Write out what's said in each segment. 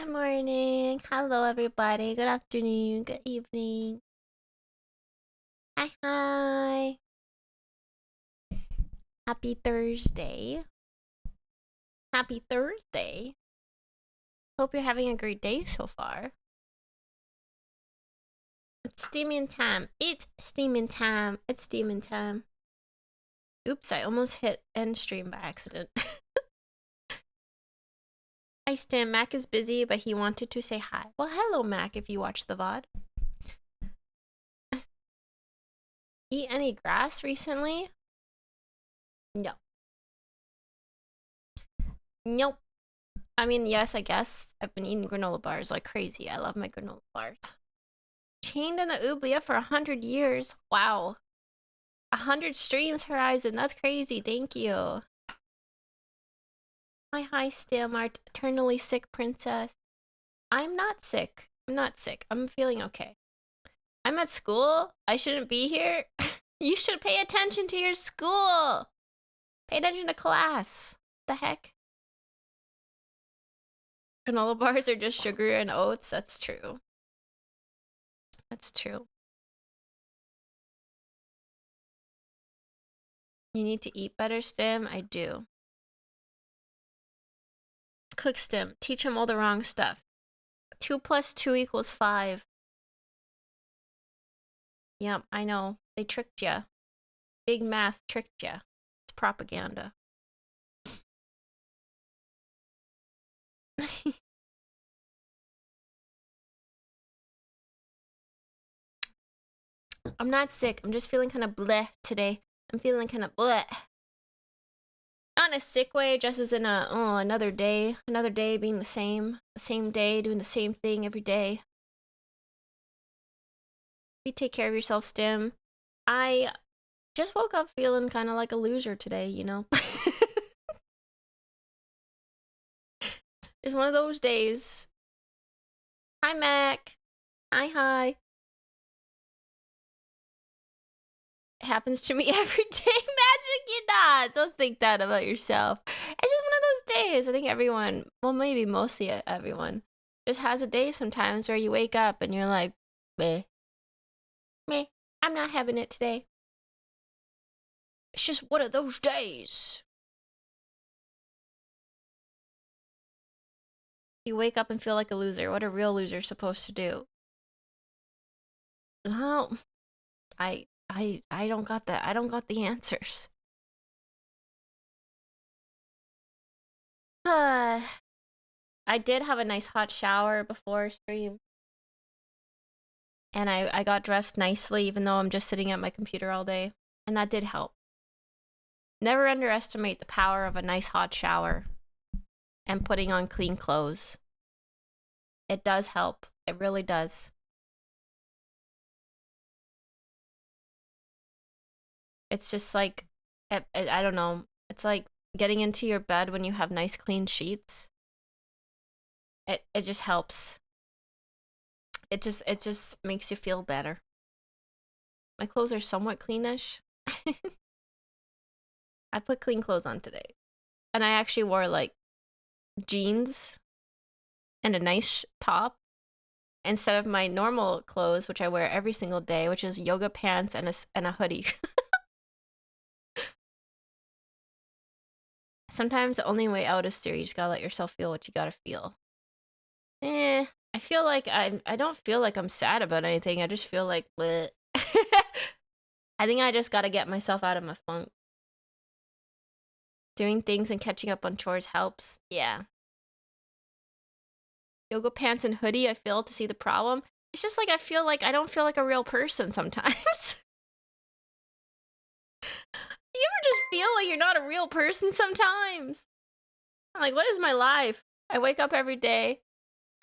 Good morning. Hello, everybody. Good afternoon. Good evening. Hi, hi. Happy Thursday. Happy Thursday. Hope you're having a great day so far. It's steaming time. It's steaming time. It's steaming time. Oops, I almost hit end stream by accident. Hi, Stim. Mac is busy, but he wanted to say hi. Well, hello, Mac, if you watch the VOD. Eat any grass recently? No. Nope. I mean, yes, I guess. I've been eating granola bars like crazy. I love my granola bars. Chained in the Oubliette for 100 years. Wow. 100 streams, Horizon. That's crazy. Thank you. Hi, Stamart. Eternally sick princess. I'm not sick. I'm not sick. I'm feeling okay. I'm at school. I shouldn't be here. You should pay attention to your school. Pay attention to class. What the heck? Granola bars are just sugar and oats. That's true. That's true. You need to eat better, Stim. I do. Cook Stim. Teach him all the wrong stuff. 2 plus 2 equals 5. Yep, I know. They tricked ya. Big math tricked ya. It's propaganda. I'm not sick. I'm just feeling kind of bleh today. I'm feeling kind of bleh. Not in a sick way, just as in a, oh, another day being the same day, doing the same thing every day. You take care of yourself, Stim. I just woke up feeling kind of like a loser today, you know? It's one of those days. Hi, Mac. Hi. It happens to me every day. Magic, you're not. Don't think that about yourself. It's just one of those days. I think everyone, well, maybe mostly everyone, just has a day sometimes where you wake up and you're like, meh, meh, I'm not having it today. It's just one of those days. You wake up and feel like a loser. What a real loser's supposed to do. Well, I don't got that. I don't got the answers. I did have a nice hot shower before stream. And I got dressed nicely even though I'm just sitting at my computer all day. And that did help. Never underestimate the power of a nice hot shower and putting on clean clothes. It does help. It really does. It's just like, I don't know. It's like getting into your bed when you have nice clean sheets. It just helps. It just makes you feel better. My clothes are somewhat cleanish. I put clean clothes on today. And I actually wore like jeans and a nice top instead of my normal clothes, which I wear every single day, which is yoga pants and a hoodie. Sometimes the only way out is through. You just gotta let yourself feel what you gotta feel. I feel like I don't feel like I'm sad about anything. I just feel like bleh. I think I just gotta get myself out of my funk. Doing things and catching up on chores helps. Yeah. Yoga pants and hoodie, I fail to see the problem. It's just like I feel like I don't feel like a real person sometimes. You ever just feel like you're not a real person sometimes? I'm like, what is my life? I wake up every day.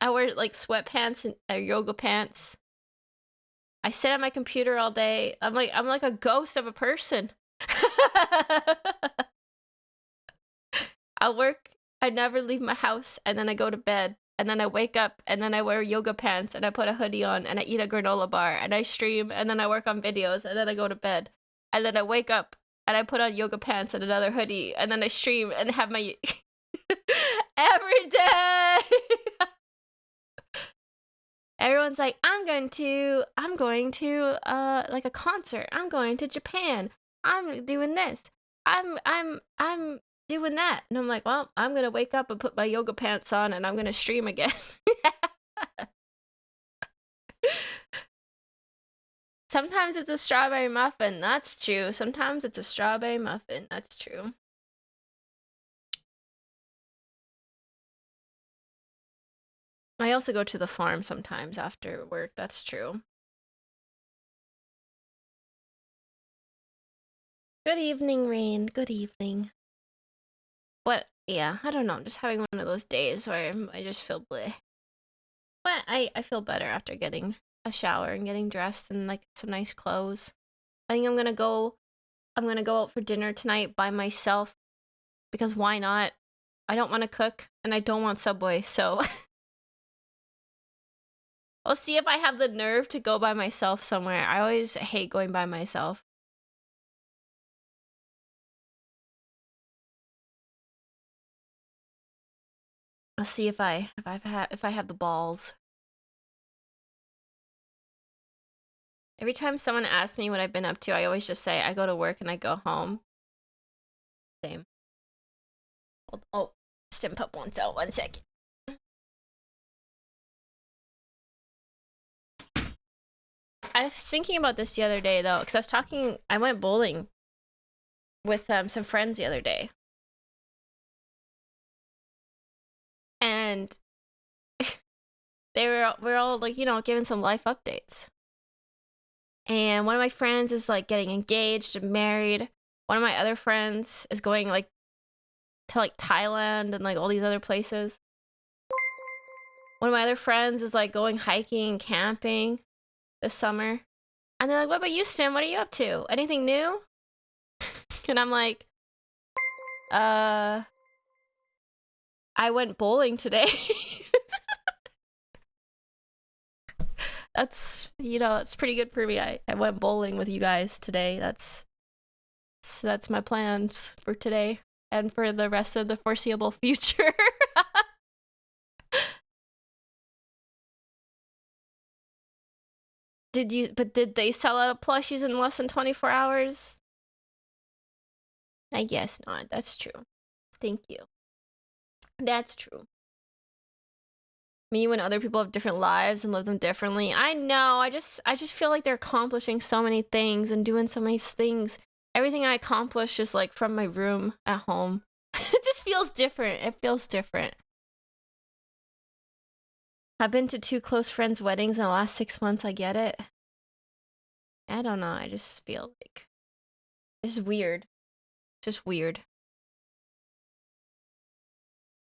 I wear like sweatpants and yoga pants. I sit at my computer all day. I'm like a ghost of a person. I work, I never leave my house, and then I go to bed. And then I wake up, and then I wear yoga pants, and I put a hoodie on, and I eat a granola bar, and I stream, and then I work on videos, and then I go to bed. And then I wake up, and I put on yoga pants and another hoodie, and then I stream and have my every day. Everyone's like, I'm going to like a concert. I'm going to Japan. I'm doing this. I'm doing that. And I'm like, well, I'm gonna wake up and put my yoga pants on and I'm gonna stream again. Sometimes it's a strawberry muffin. That's true. Sometimes it's a strawberry muffin. That's true. I also go to the farm sometimes after work. That's true. Good evening, Rain. Good evening. But yeah, I don't know. I'm just having one of those days where I just feel bleh. But I feel better after getting a shower and getting dressed and like some nice clothes. I think I'm gonna go out for dinner tonight by myself because why not? I don't want to cook and I don't want Subway, so I'll see if I have the nerve to go by myself somewhere. I always hate going by myself. I'll see if I have the balls. Every time someone asks me what I've been up to, I always just say I go to work and I go home. Same. Oh, Stimpup wants out. 1 second. I was thinking about this the other day though, because I went bowling with some friends the other day. And we're all like, giving some life updates. And one of my friends is like getting engaged and married. One of my other friends is going like to like Thailand and like all these other places. One of my other friends is like going hiking and camping this summer. And they're like, what about you, Stim? What are you up to? Anything new? And I'm like, I went bowling today. That's pretty good for me. I went bowling with you guys today. That's my plans for today and for the rest of the foreseeable future. Did they sell out of plushies in less than 24 hours? I guess not. That's true. Thank you. That's true. Me when other people have different lives and live them differently. I know. I just feel like they're accomplishing so many things and doing so many things. Everything I accomplish is like from my room at home. It just feels different. It feels different. I've been to 2 close friends' weddings in the last 6 months. I get it. I don't know. I just feel like it's weird. Just weird.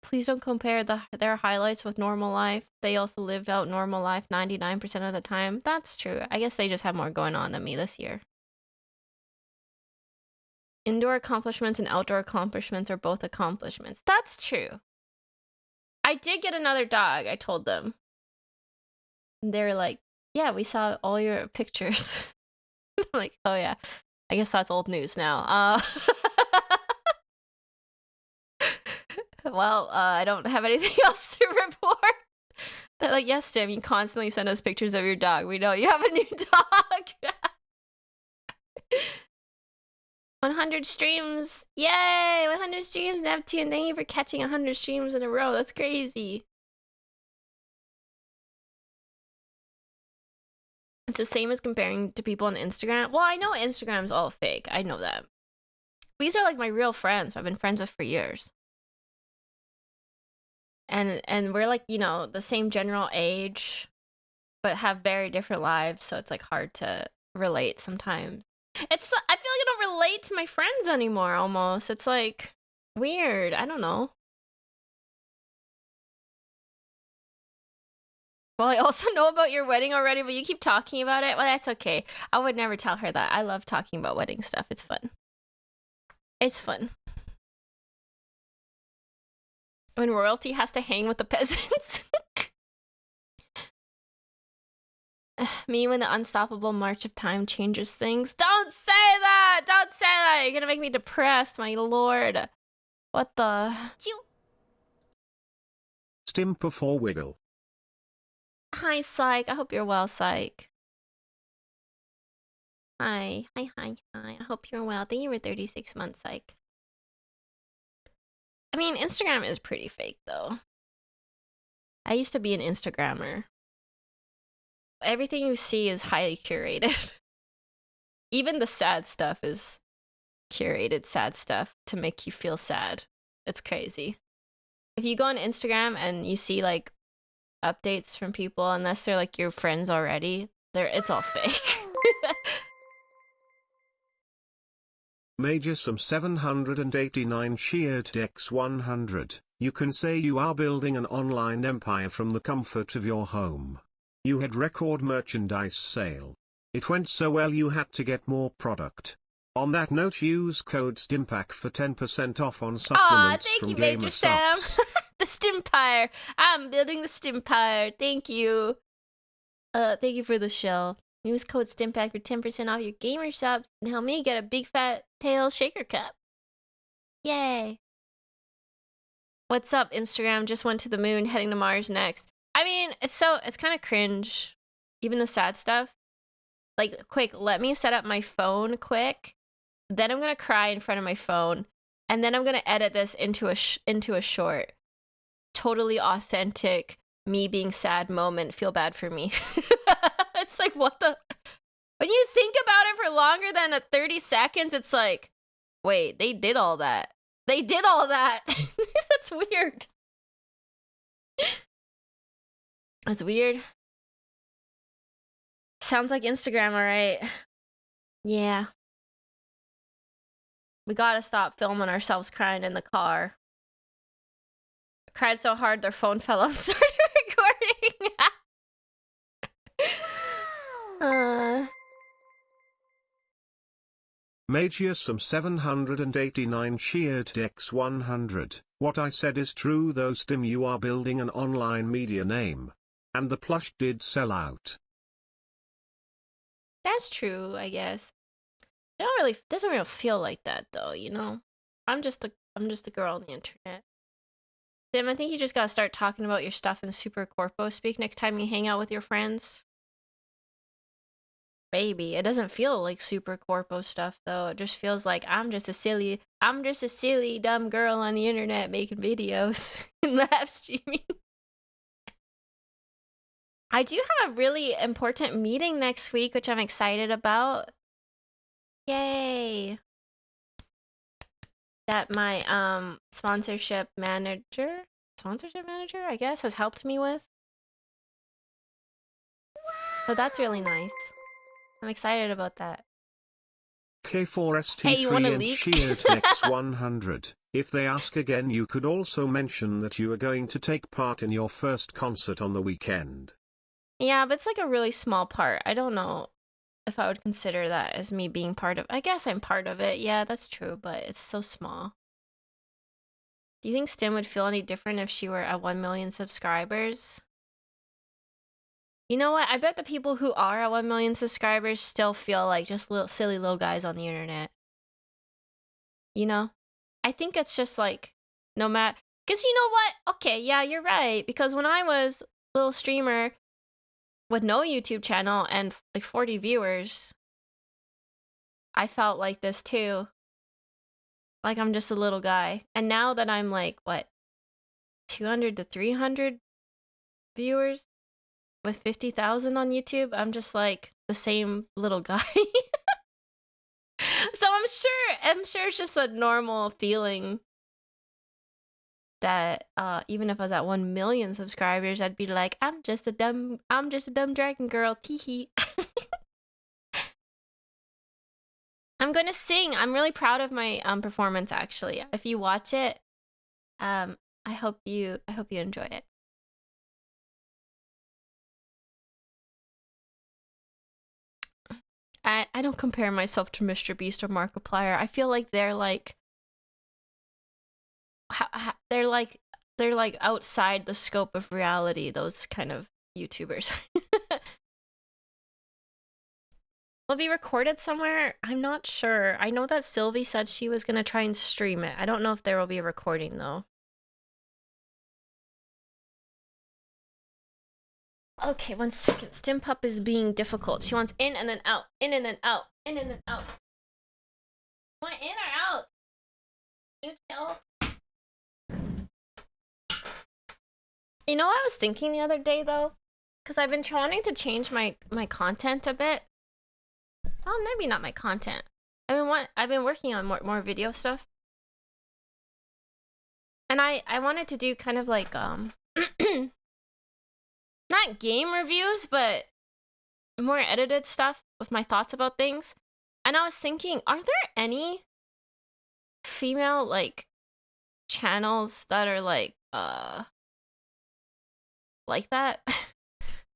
Please don't compare their highlights with normal life. They also lived out normal life 99% of the time. That's true. I guess they just have more going on than me this year. Indoor accomplishments and outdoor accomplishments are both accomplishments. That's true. I did get another dog, I told them. And they were like, yeah, we saw all your pictures. I'm like, oh yeah. I guess that's old news now. Well, I don't have anything else to report. They're like, yes, Jim, you constantly send us pictures of your dog. We know you have a new dog. 100 streams. Yay! 100 streams, Neptune. Thank you for catching 100 streams in a row. That's crazy. It's the same as comparing to people on Instagram. Well, I know Instagram's all fake. I know that. These are like my real friends I've been friends with for years. And we're like, the same general age, but have very different lives, so it's like hard to relate sometimes. I feel like I don't relate to my friends anymore almost. It's like weird. I don't know. Well, I also know about your wedding already, but you keep talking about it. Well, that's okay. I would never tell her that. I love talking about wedding stuff. It's fun. It's fun. When royalty has to hang with the peasants. Me when the unstoppable march of time changes things. Don't say that! Don't say that! You're gonna make me depressed, my lord. What the? Stimper for wiggle. Hi, Psych. I hope you're well, Psych. Hi. I hope you're well. Thank you for 36 months, Psych. I mean, Instagram is pretty fake, though. I used to be an Instagrammer. Everything you see is highly curated. Even the sad stuff is curated sad stuff to make you feel sad. It's crazy. If you go on Instagram and you see like updates from people, unless they're like your friends already, it's all fake. Major some 789 cheered X100. You can say you are building an online empire from the comfort of your home. You had record merchandise sale. It went so well you had to get more product. On that note, use code STIMPACK for 10% off on supplements thank from you, Major Sam. The Stimpire. I'm building the Stimpire. Thank you. Thank you for the shell. Use code STIMPACK for 10% off your gamer subs and help me get a big fat tail shaker cup. Yay. What's up, Instagram? Just went to the moon, heading to Mars next. I mean, it's kind of cringe. Even the sad stuff. Like, quick, let me set up my phone quick. Then I'm gonna cry in front of my phone. And then I'm gonna edit this into a short. Totally authentic, me being sad moment. Feel bad for me. It's like, what the? When you think about it for longer than 30 seconds, it's like, wait, they did all that. They did all that. That's weird. That's weird. Sounds like Instagram, alright. Yeah. We gotta stop filming ourselves crying in the car. I cried so hard their phone fell out and started recording. Major some 789 cheered X100. What I said is true though, Stim, you are building an online media name. And the plush did sell out. That's true, I guess. It doesn't really feel like that though, you know? I'm just a girl on the internet. Tim, I think you just gotta start talking about your stuff in Super Corpo speak next time you hang out with your friends. Baby, it doesn't feel like Super Corpo stuff though. It just feels like I'm just a silly dumb girl on the internet making videos and live streaming. I do have a really important meeting next week, which I'm excited about. Yay! That my sponsorship manager, I guess, has helped me with. So that's really nice. I'm excited about that. K4ST3 Hey, you wanna and leak? cheered X100. If they ask again, you could also mention that you are going to take part in your first concert on the weekend. Yeah, but it's like a really small part. I don't know if I would consider that as me being part of. I guess I'm part of it. Yeah, that's true, but it's so small. Do you think Stim would feel any different if she were at 1 million subscribers? You know what? I bet the people who are at 1 million subscribers still feel like just silly little guys on the internet. You know? I think it's just like, no matter. Because you know what? Okay, yeah, you're right. Because when I was a little streamer with no YouTube channel and like 40 viewers, I felt like this too. Like I'm just a little guy. And now that I'm like, what, 200 to 300 viewers with 50,000 on YouTube, I'm just like the same little guy. So I'm sure it's just a normal feeling that even if I was at 1 million subscribers, I'd be like, I'm just a dumb dragon girl. Teehee. I'm gonna sing. I'm really proud of my performance actually. If you watch it, I hope you enjoy it. I don't compare myself to Mr. Beast or Markiplier. I feel like they're like they're like outside the scope of reality, those kind of YouTubers. Will it be recorded somewhere? I'm not sure. I know that Sylvie said she was gonna try and stream it. I don't know if there will be a recording though. Okay, 1 second. Stimpup is being difficult. She wants in and then out. In and then out. In and then out. Want in or out? You tell. You know what I was thinking the other day though? Because I've been trying to change my content a bit. Well, maybe not my content. I've been working on more video stuff. And I wanted to do kind of like not game reviews, but more edited stuff with my thoughts about things. And I was thinking, are there any female like channels that are like that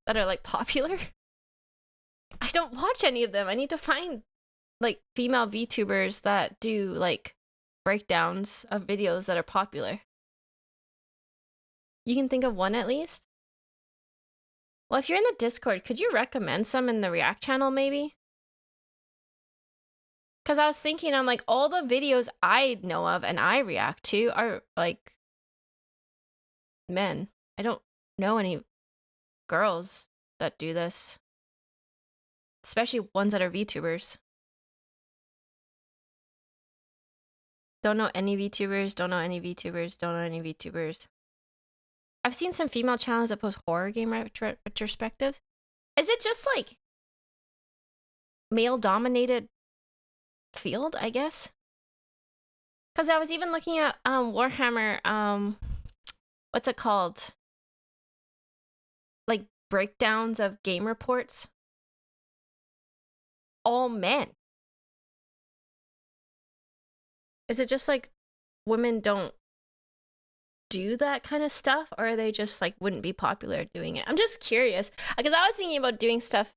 that are like popular? I don't watch any of them. I need to find like female VTubers that do like breakdowns of videos that are popular. You can think of one at least? Well, if you're in the Discord, could you recommend some in the React channel maybe? Because I was thinking, I'm like, all the videos I know of and I react to are like men. I don't know any girls that do this. Especially ones that are VTubers. Don't know any VTubers, don't know any VTubers, don't know any VTubers. I've seen some female channels that post horror game retrospectives. Is it just like male-dominated field, I guess? Because I was even looking at Warhammer, what's it called? Like breakdowns of game reports. All men. Is it just like women don't do that kind of stuff, or are they just like wouldn't be popular doing it? I'm just curious because I was thinking about doing stuff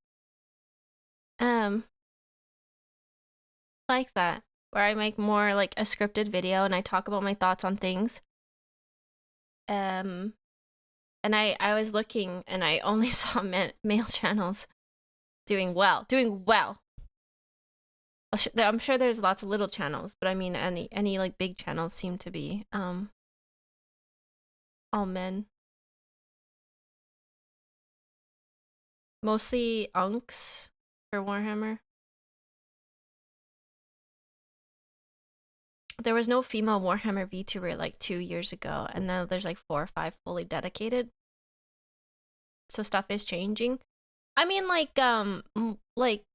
like that, where I make more like a scripted video and I talk about my thoughts on things. And I was looking and I only saw male channels doing well. I'm sure there's lots of little channels, but I mean any like big channels seem to be all men. Mostly unks for Warhammer. There was no female Warhammer VTuber like 2 years ago, and now there's like 4 or 5 fully dedicated. So stuff is changing. I mean like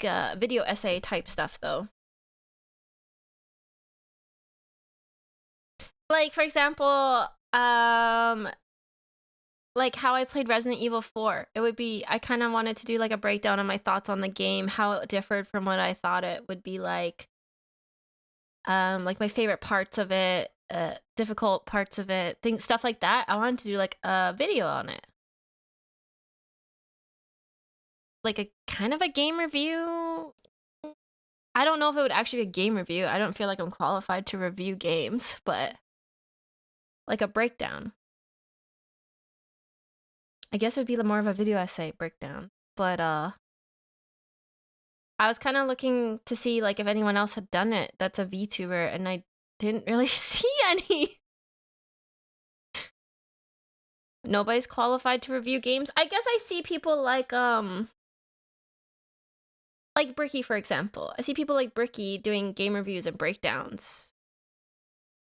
video essay type stuff though. Like for example, like how I played Resident Evil 4. It would be, I kind of wanted to do like a breakdown of my thoughts on the game, how it differed from what I thought it would be like my favorite parts of it, difficult parts of it, things, stuff like that. I wanted to do like a video on it. Like a kind of a game review. I don't know if it would actually be a game review. I don't feel like I'm qualified to review games, but like a breakdown. I guess it would be more of a video essay breakdown. But I was kind of looking to see like if anyone else had done it that's a VTuber, and I didn't really see any. Nobody's qualified to review games. I guess I see people like Bricky, for example. I see people like Bricky doing game reviews and breakdowns.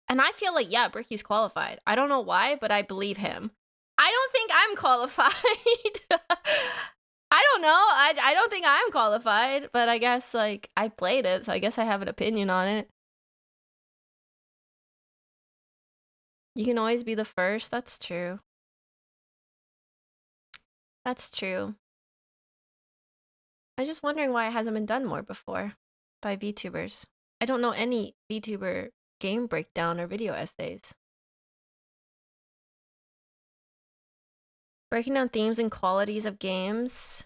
And I feel like, yeah, Bricky's qualified. I don't know why, but I believe him. I don't think I'm qualified. I don't know. I don't think I'm qualified, but I guess like I played it, so I guess I have an opinion on it. You can always be the first. That's true. That's true. I was just wondering why it hasn't been done more before by VTubers. I don't know any VTuber game breakdown or video essays. Breaking down themes and qualities of games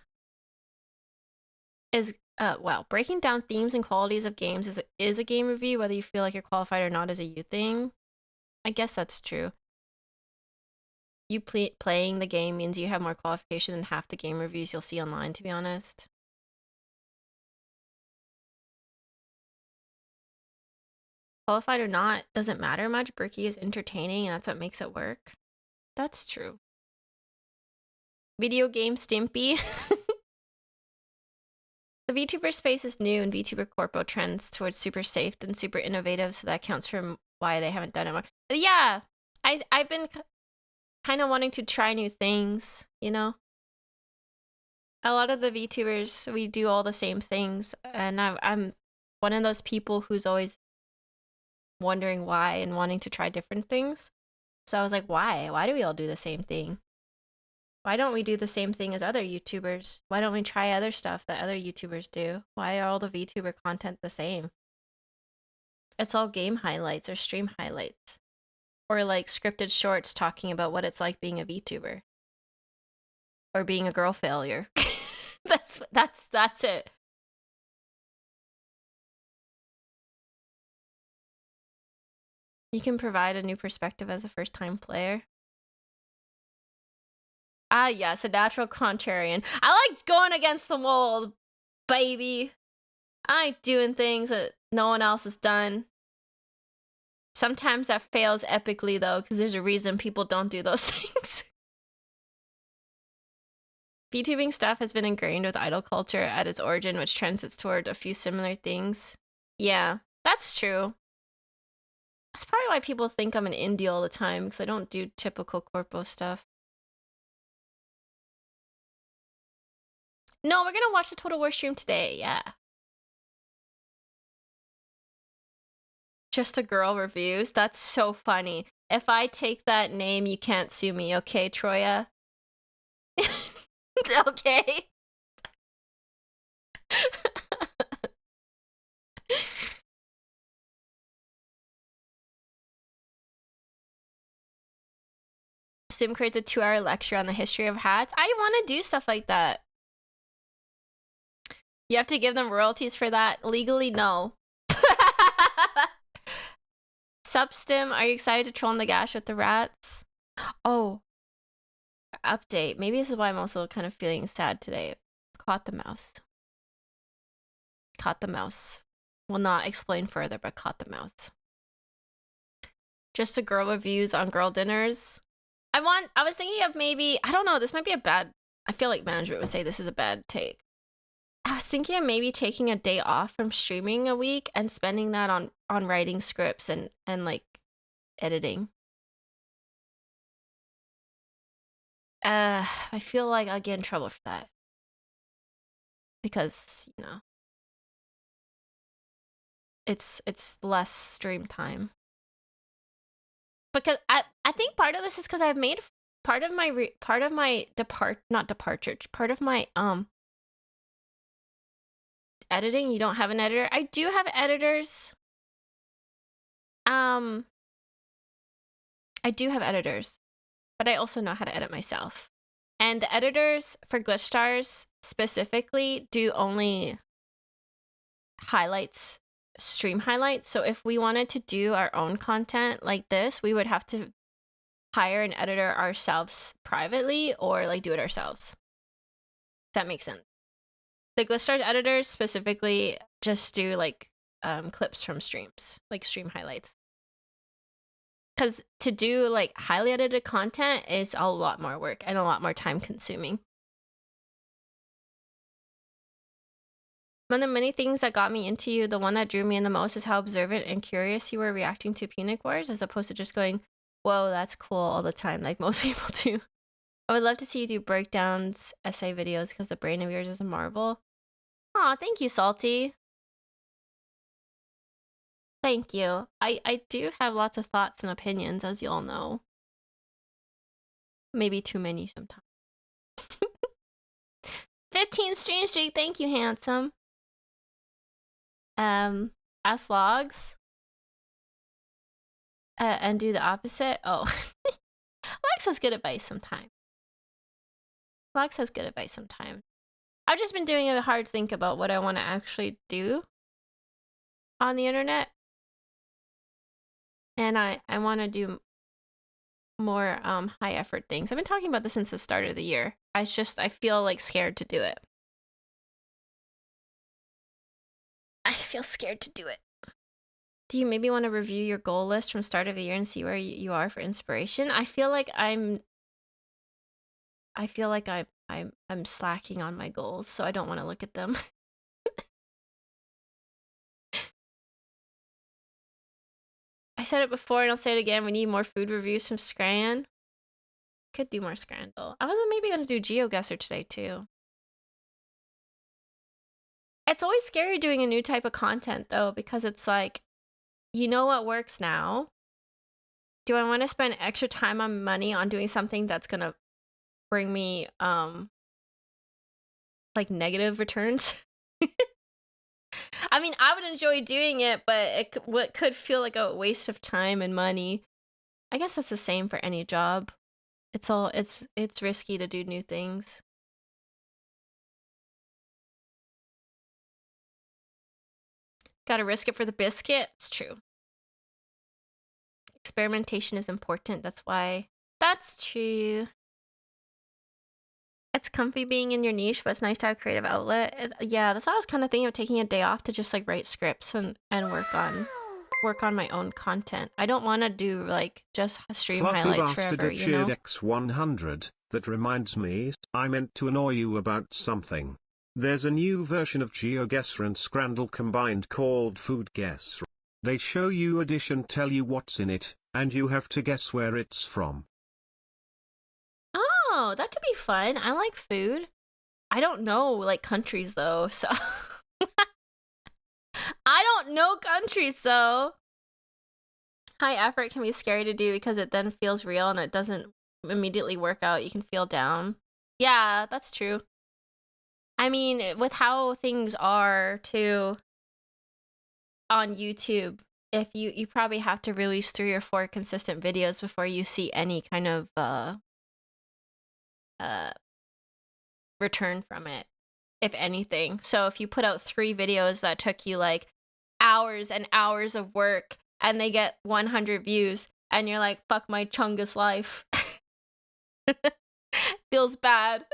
is wow. Breaking down themes and qualities of games is a game review, whether you feel like you're qualified or not is a you thing. I guess that's true. You playing the game means you have more qualification than half the game reviews you'll see online, to be honest. Qualified or not doesn't matter much. Bricky is entertaining, and that's what makes it work. That's true. Video game Stimpy. The VTuber space is new, and VTuber Corpo trends towards super safe and super innovative, so that counts for why they haven't done it more. But yeah, I've been kind of wanting to try new things, you know? A lot of the VTubers, we do all the same things, and I'm one of those people who's always wondering why and wanting to try different things. So I was like, why? Why do we all do the same thing? Why don't we do the same thing as other YouTubers? Why don't we try other stuff that other YouTubers do? Why are all the VTuber content the same? It's all game highlights or stream highlights. Or like scripted shorts talking about what it's like being a VTuber. Or being a girl failure. That's it. You can provide a new perspective as a first-time player. Ah, yes, a natural contrarian. I like going against the mold, baby. I like doing things that no one else has done. Sometimes that fails epically, though, because there's a reason people don't do those things. VTubing stuff has been ingrained with idol culture at its origin, which transits toward a few similar things. Yeah, that's true. That's probably why people think I'm an indie all the time, because I don't do typical corpo stuff. No, we're gonna watch the Total War stream today, yeah. Just a girl reviews? That's so funny. If I take that name, you can't sue me, okay, Troya? Okay. Sim creates a 2-hour lecture on the history of hats. I want to do stuff like that. You have to give them royalties for that? Legally, no. Substim, are you excited to troll in the gash with the rats? Oh. Update. Maybe this is why I'm also kind of feeling sad today. Caught the mouse. Caught the mouse. Will not explain further, but caught the mouse. Just a girl reviews on girl dinners. I was thinking of maybe, I don't know, this might be a bad, I feel like management would say this is a bad take. I was thinking of maybe taking a day off from streaming a week and spending that on writing scripts and like editing. I feel like I'll get in trouble for that. Because, you know, it's less stream time. Because I think part of this is because I've made part of my editing. You don't have an editor. I do have editors. I do have editors, but I also know how to edit myself. And the editors for Glitch Stars specifically do only highlights, stream highlights. So if we wanted to do our own content like this, we would have to hire an editor ourselves privately or like do it ourselves. If that makes sense. The Glitch Stars editors specifically just do like clips from streams, like stream highlights. Because to do like highly edited content is a lot more work and a lot more time consuming. One of the many things that got me into you, the one that drew me in the most, is how observant and curious you were reacting to Punic Wars, as opposed to just going, whoa, that's cool all the time, like most people do. I would love to see you do breakdowns, essay videos, because the brain of yours is a marvel. Aw, thank you, Salty. Thank you. I do have lots of thoughts and opinions, as you all know. Maybe too many sometimes. 15 stream streak, thank you, handsome. Ask logs. And do the opposite. Oh. Logs has good advice sometimes. Logs has good advice sometimes. I've just been doing a hard think about what I want to actually do on the internet. And I want to do more high effort things. I've been talking about this since the start of the year. I feel like scared to do it. I feel scared to do it. Do you maybe want to review your goal list from start of the year and see where you are for inspiration? I feel like I'm I feel like I'm slacking on my goals, so I don't want to look at them. I said it before and I'll say it again. We need more food reviews from Scran. Could do more Scrandle. I was maybe gonna do GeoGuessr today too. It's always scary doing a new type of content though, because it's like, you know what works now? Do I want to spend extra time on money on doing something that's gonna bring me like negative returns? I mean, I would enjoy doing it, but what could feel like a waste of time and money. I guess that's the same for any job. It's risky to do new things. Gotta risk it for the biscuit. It's true. Experimentation is important. That's why. That's true. It's comfy being in your niche, but it's nice to have a creative outlet. Yeah, that's why I was kind of thinking of taking a day off to just like write scripts and work on my own content. I don't want to do like just stream Fluffy highlights bastard forever, at you know? X100, that reminds me, I meant to annoy you about something. There's a new version of GeoGuessr and Scrandle combined called Food Guess. They show you a dish and tell you what's in it, and you have to guess where it's from. Oh, that could be fun. I like food. I don't know like countries though, so I don't know countries, so high effort can be scary to do because it then feels real and it doesn't immediately work out. You can feel down. Yeah, that's true. I mean, with how things are too on YouTube, if you probably have to release 3 or 4 consistent videos before you see any kind of return from it, if anything. So if you put out 3 videos that took you like hours and hours of work and they get 100 views and you're like, fuck my Chungus life. Feels bad.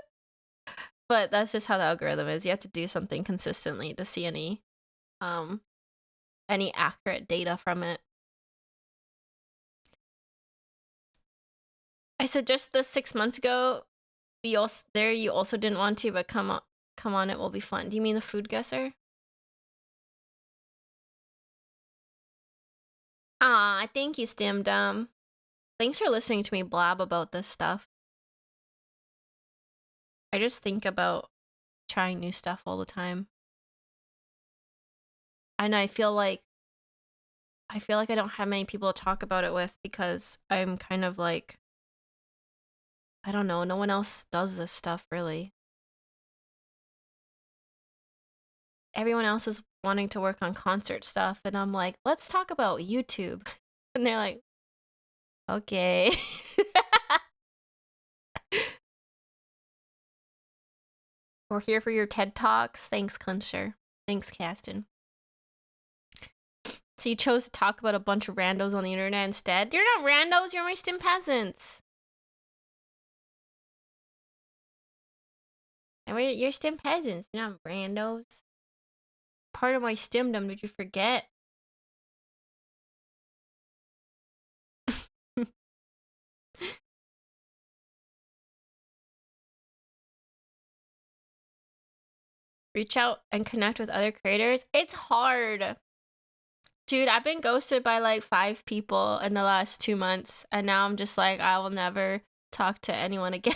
But that's just how the algorithm is. You have to do something consistently to see any accurate data from it. I said just this 6 months ago, you also didn't want to, but come on, it will be fun. Do you mean the food guesser? Ah, thank you, Stimdum. Thanks for listening to me blab about this stuff. I just think about trying new stuff all the time. And I feel like I don't have many people to talk about it with because I'm kind of like, I don't know, no one else does this stuff really. Everyone else is wanting to work on concert stuff and I'm like, let's talk about YouTube. And they're like, okay. We're here for your TED Talks. Thanks, Clincher. Thanks, Caston. So you chose to talk about a bunch of randos on the internet instead? You're not randos, you're my stim peasants. And you're stim peasants, you're not randos. Part of my stimdom, did you forget? Reach out and connect with other creators. It's hard. Dude, I've been ghosted by like 5 people in the last 2 months. And now I'm just like, I will never talk to anyone again.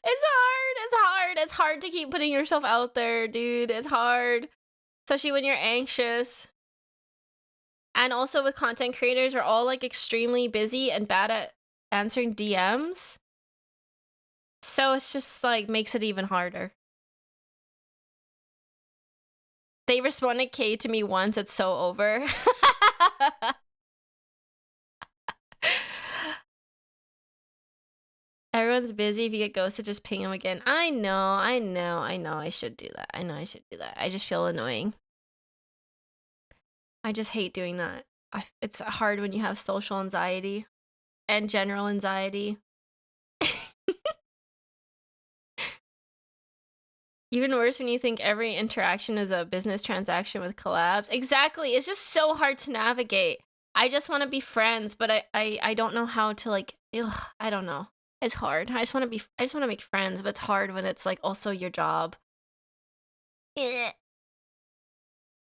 It's hard. It's hard. It's hard to keep putting yourself out there, dude. It's hard. Especially when you're anxious. And also with content creators, we're all like extremely busy and bad at answering DMs. So it's just like makes it even harder. They responded K to me once, it's so over. Everyone's busy. If you get ghosted, just ping them again. I know. I should do that. I just feel annoying. I just hate doing that. It's hard when you have social anxiety and general anxiety. Even worse when you think every interaction is a business transaction with collabs. Exactly. It's just so hard to navigate. I just want to be friends, but I don't know how to like, I don't know. It's hard. I just want to make friends, but it's hard when it's like also your job. Eh.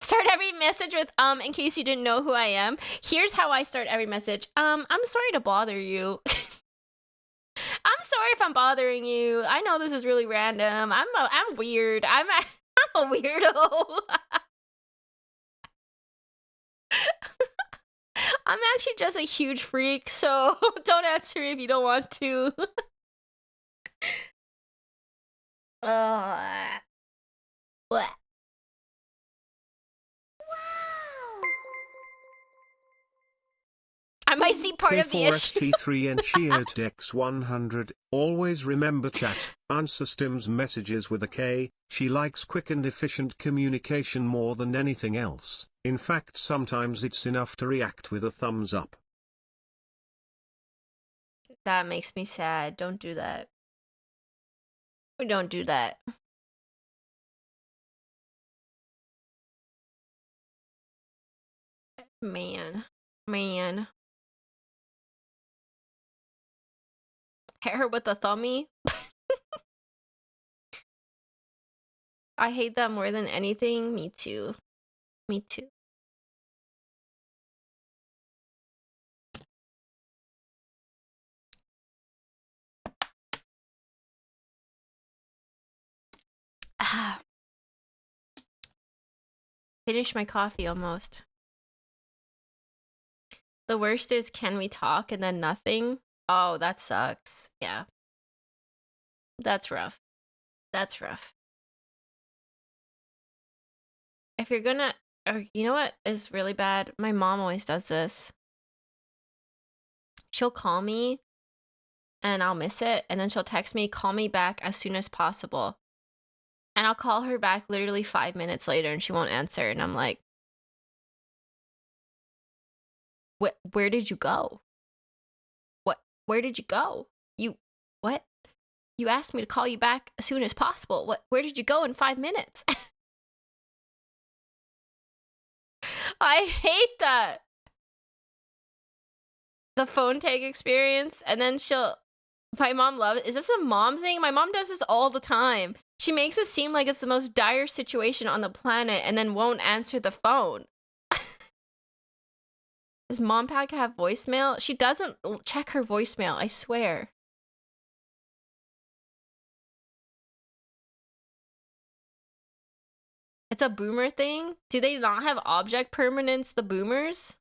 Start every message with in case you didn't know who I am. Here's how I start every message. I'm sorry to bother you. I'm sorry if I'm bothering you. I know this is really random. I'm weird. I'm a weirdo. I'm actually just a huge freak, so don't answer if you don't want to. What? I might see part of the issue. K4ST3 and cheered Dex100. Always remember chat, answer Stim's messages with a K. She likes quick and efficient communication more than anything else. In fact, sometimes it's enough to react with a thumbs up. That makes me sad. Don't do that. We don't do that. Man. Hit her with a thumbie. I hate that more than anything. Me too. Me too. Finished my coffee almost. The worst is, can we talk and then nothing? Oh, that sucks. Yeah. That's rough. That's rough. If you're gonna, you know what is really bad? My mom always does this. She'll call me and I'll miss it, and then she'll text me, call me back as soon as possible. And I'll call her back literally 5 minutes later and she won't answer, and I'm like, where did you go? Where did you go? What? You asked me to call you back as soon as possible. Where did you go in 5 minutes? I hate that. The phone tag experience, and then my mom loves it. Is this a mom thing? My mom does this all the time. She makes it seem like it's the most dire situation on the planet and then won't answer the phone. Does Mom Pack have voicemail? She doesn't check her voicemail, I swear. It's a boomer thing? Do they not have object permanence, the boomers?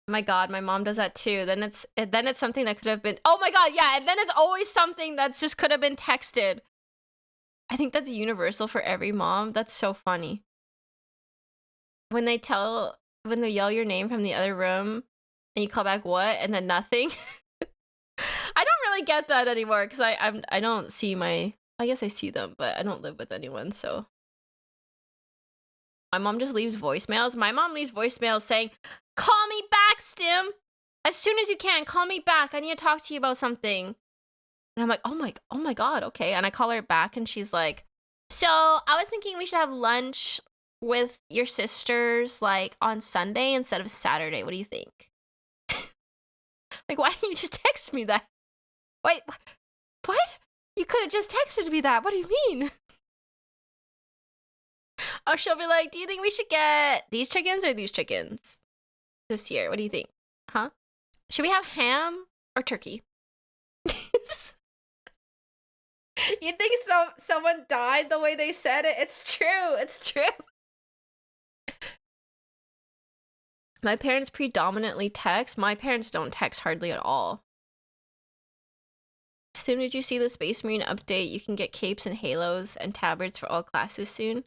My god, my mom does that too. Then it's something that could have been, oh my god, yeah, and then it's always something that's just could have been texted. I think that's universal for every mom. That's so funny. When they yell your name from the other room and you call back what and then nothing. I don't really get that anymore because I don't see I guess I see them, but I don't live with anyone, so. My mom just leaves voicemails. My mom leaves voicemails saying, call me back, Stim. As soon as you can, call me back. I need to talk to you about something. And I'm like, oh my god, okay. And I call her back and she's like, so I was thinking we should have lunch with your sisters like on Sunday instead of Saturday. What do you think? Like, why didn't you just text me that? Wait, what? You could have just texted me that. What do you mean? Or she'll be like, do you think we should get these chickens or these chickens this year? What do you think? Huh? Should we have ham or turkey? You'd think someone died the way they said it. It's true. It's true. My parents predominantly text. My parents don't text hardly at all. As soon as you see the Space Marine update, you can get capes and halos and tabards for all classes soon.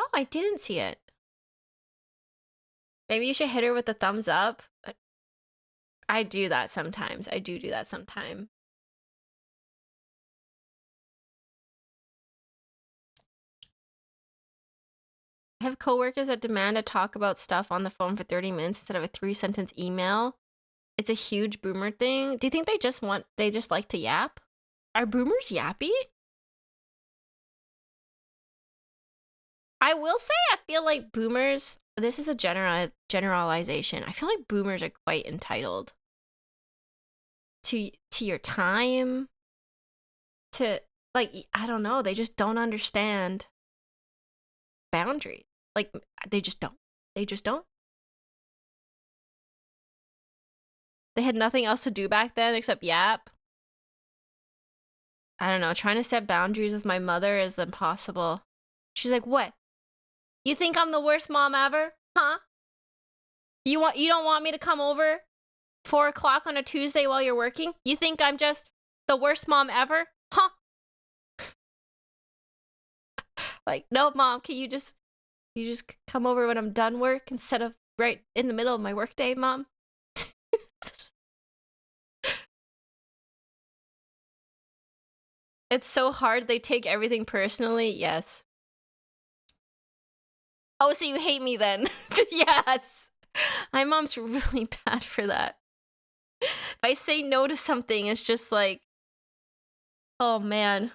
Oh, I didn't see it. Maybe you should hit her with a thumbs up. I do that sometimes. I do that sometimes. I have coworkers that demand to talk about stuff on the phone for 30 minutes instead of a 3-sentence email. It's a huge boomer thing. Do you think they just like to yap? Are boomers yappy? I will say I feel like boomers, this is a generalization. I feel like boomers are quite entitled. to your time, to like I don't know, they just don't understand boundaries. Like they just don't. They just don't. They had nothing else to do back then except yap. I don't know, trying to set boundaries with my mother is impossible. She's like, "What? You think I'm the worst mom ever? Huh? You don't want me to come over 4 o'clock on a Tuesday while you're working? You think I'm just the worst mom ever? Huh?" Like, no, mom, can you just come over when I'm done work instead of right in the middle of my workday, mom? It's so hard. They take everything personally. Yes. Oh, so you hate me then? Yes. My mom's really bad for that. If I say no to something, it's just like, oh man.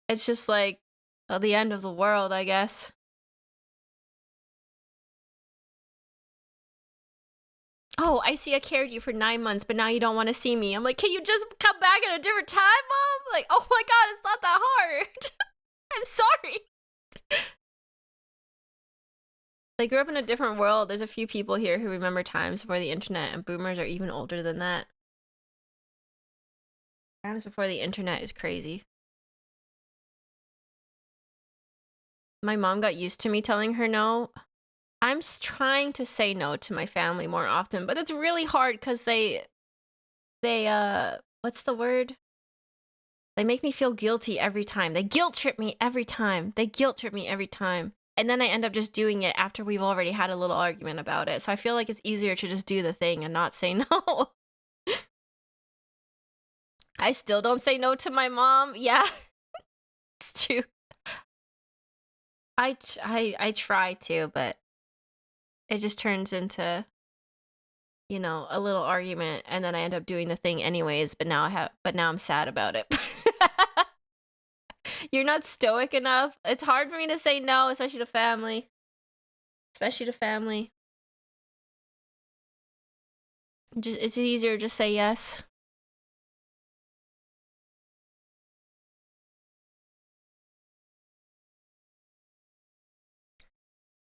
It's just like the end of the world, I guess. Oh, I see I carried you for 9 months, but now you don't want to see me. I'm like, can you just come back at a different time, mom? Like, oh my god, it's not that hard. I'm sorry. They grew up in a different world. There's a few people here who remember times before the internet, and boomers are even older than that. Times before the internet is crazy. My mom got used to me telling her no. I'm trying to say no to my family more often, but it's really hard because they what's the word? They make me feel guilty every time. They guilt trip me every time. They guilt trip me every time. And then I end up just doing it after we've already had a little argument about it. So I feel like it's easier to just do the thing and not say no. I still don't say no to my mom. Yeah. It's true. I try to, but it just turns into, you know, a little argument, and then I end up doing the thing anyways, but now I'm sad about it. You're not stoic enough. It's hard for me to say no, especially to family. Especially to family. It's easier to just say yes.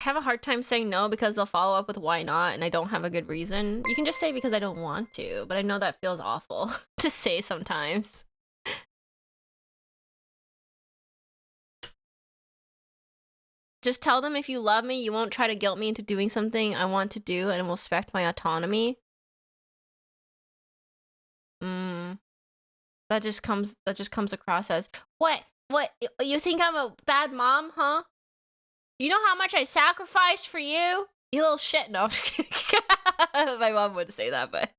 I have a hard time saying no because they'll follow up with why not, and I don't have a good reason. You can just say because I don't want to, but I know that feels awful to say sometimes. Just tell them if you love me, you won't try to guilt me into doing something I want to do and will respect my autonomy. That just comes across as, what? You think I'm a bad mom, huh? You know how much I sacrificed for you? You little shit. No, I'm just kidding. My mom wouldn't say that, but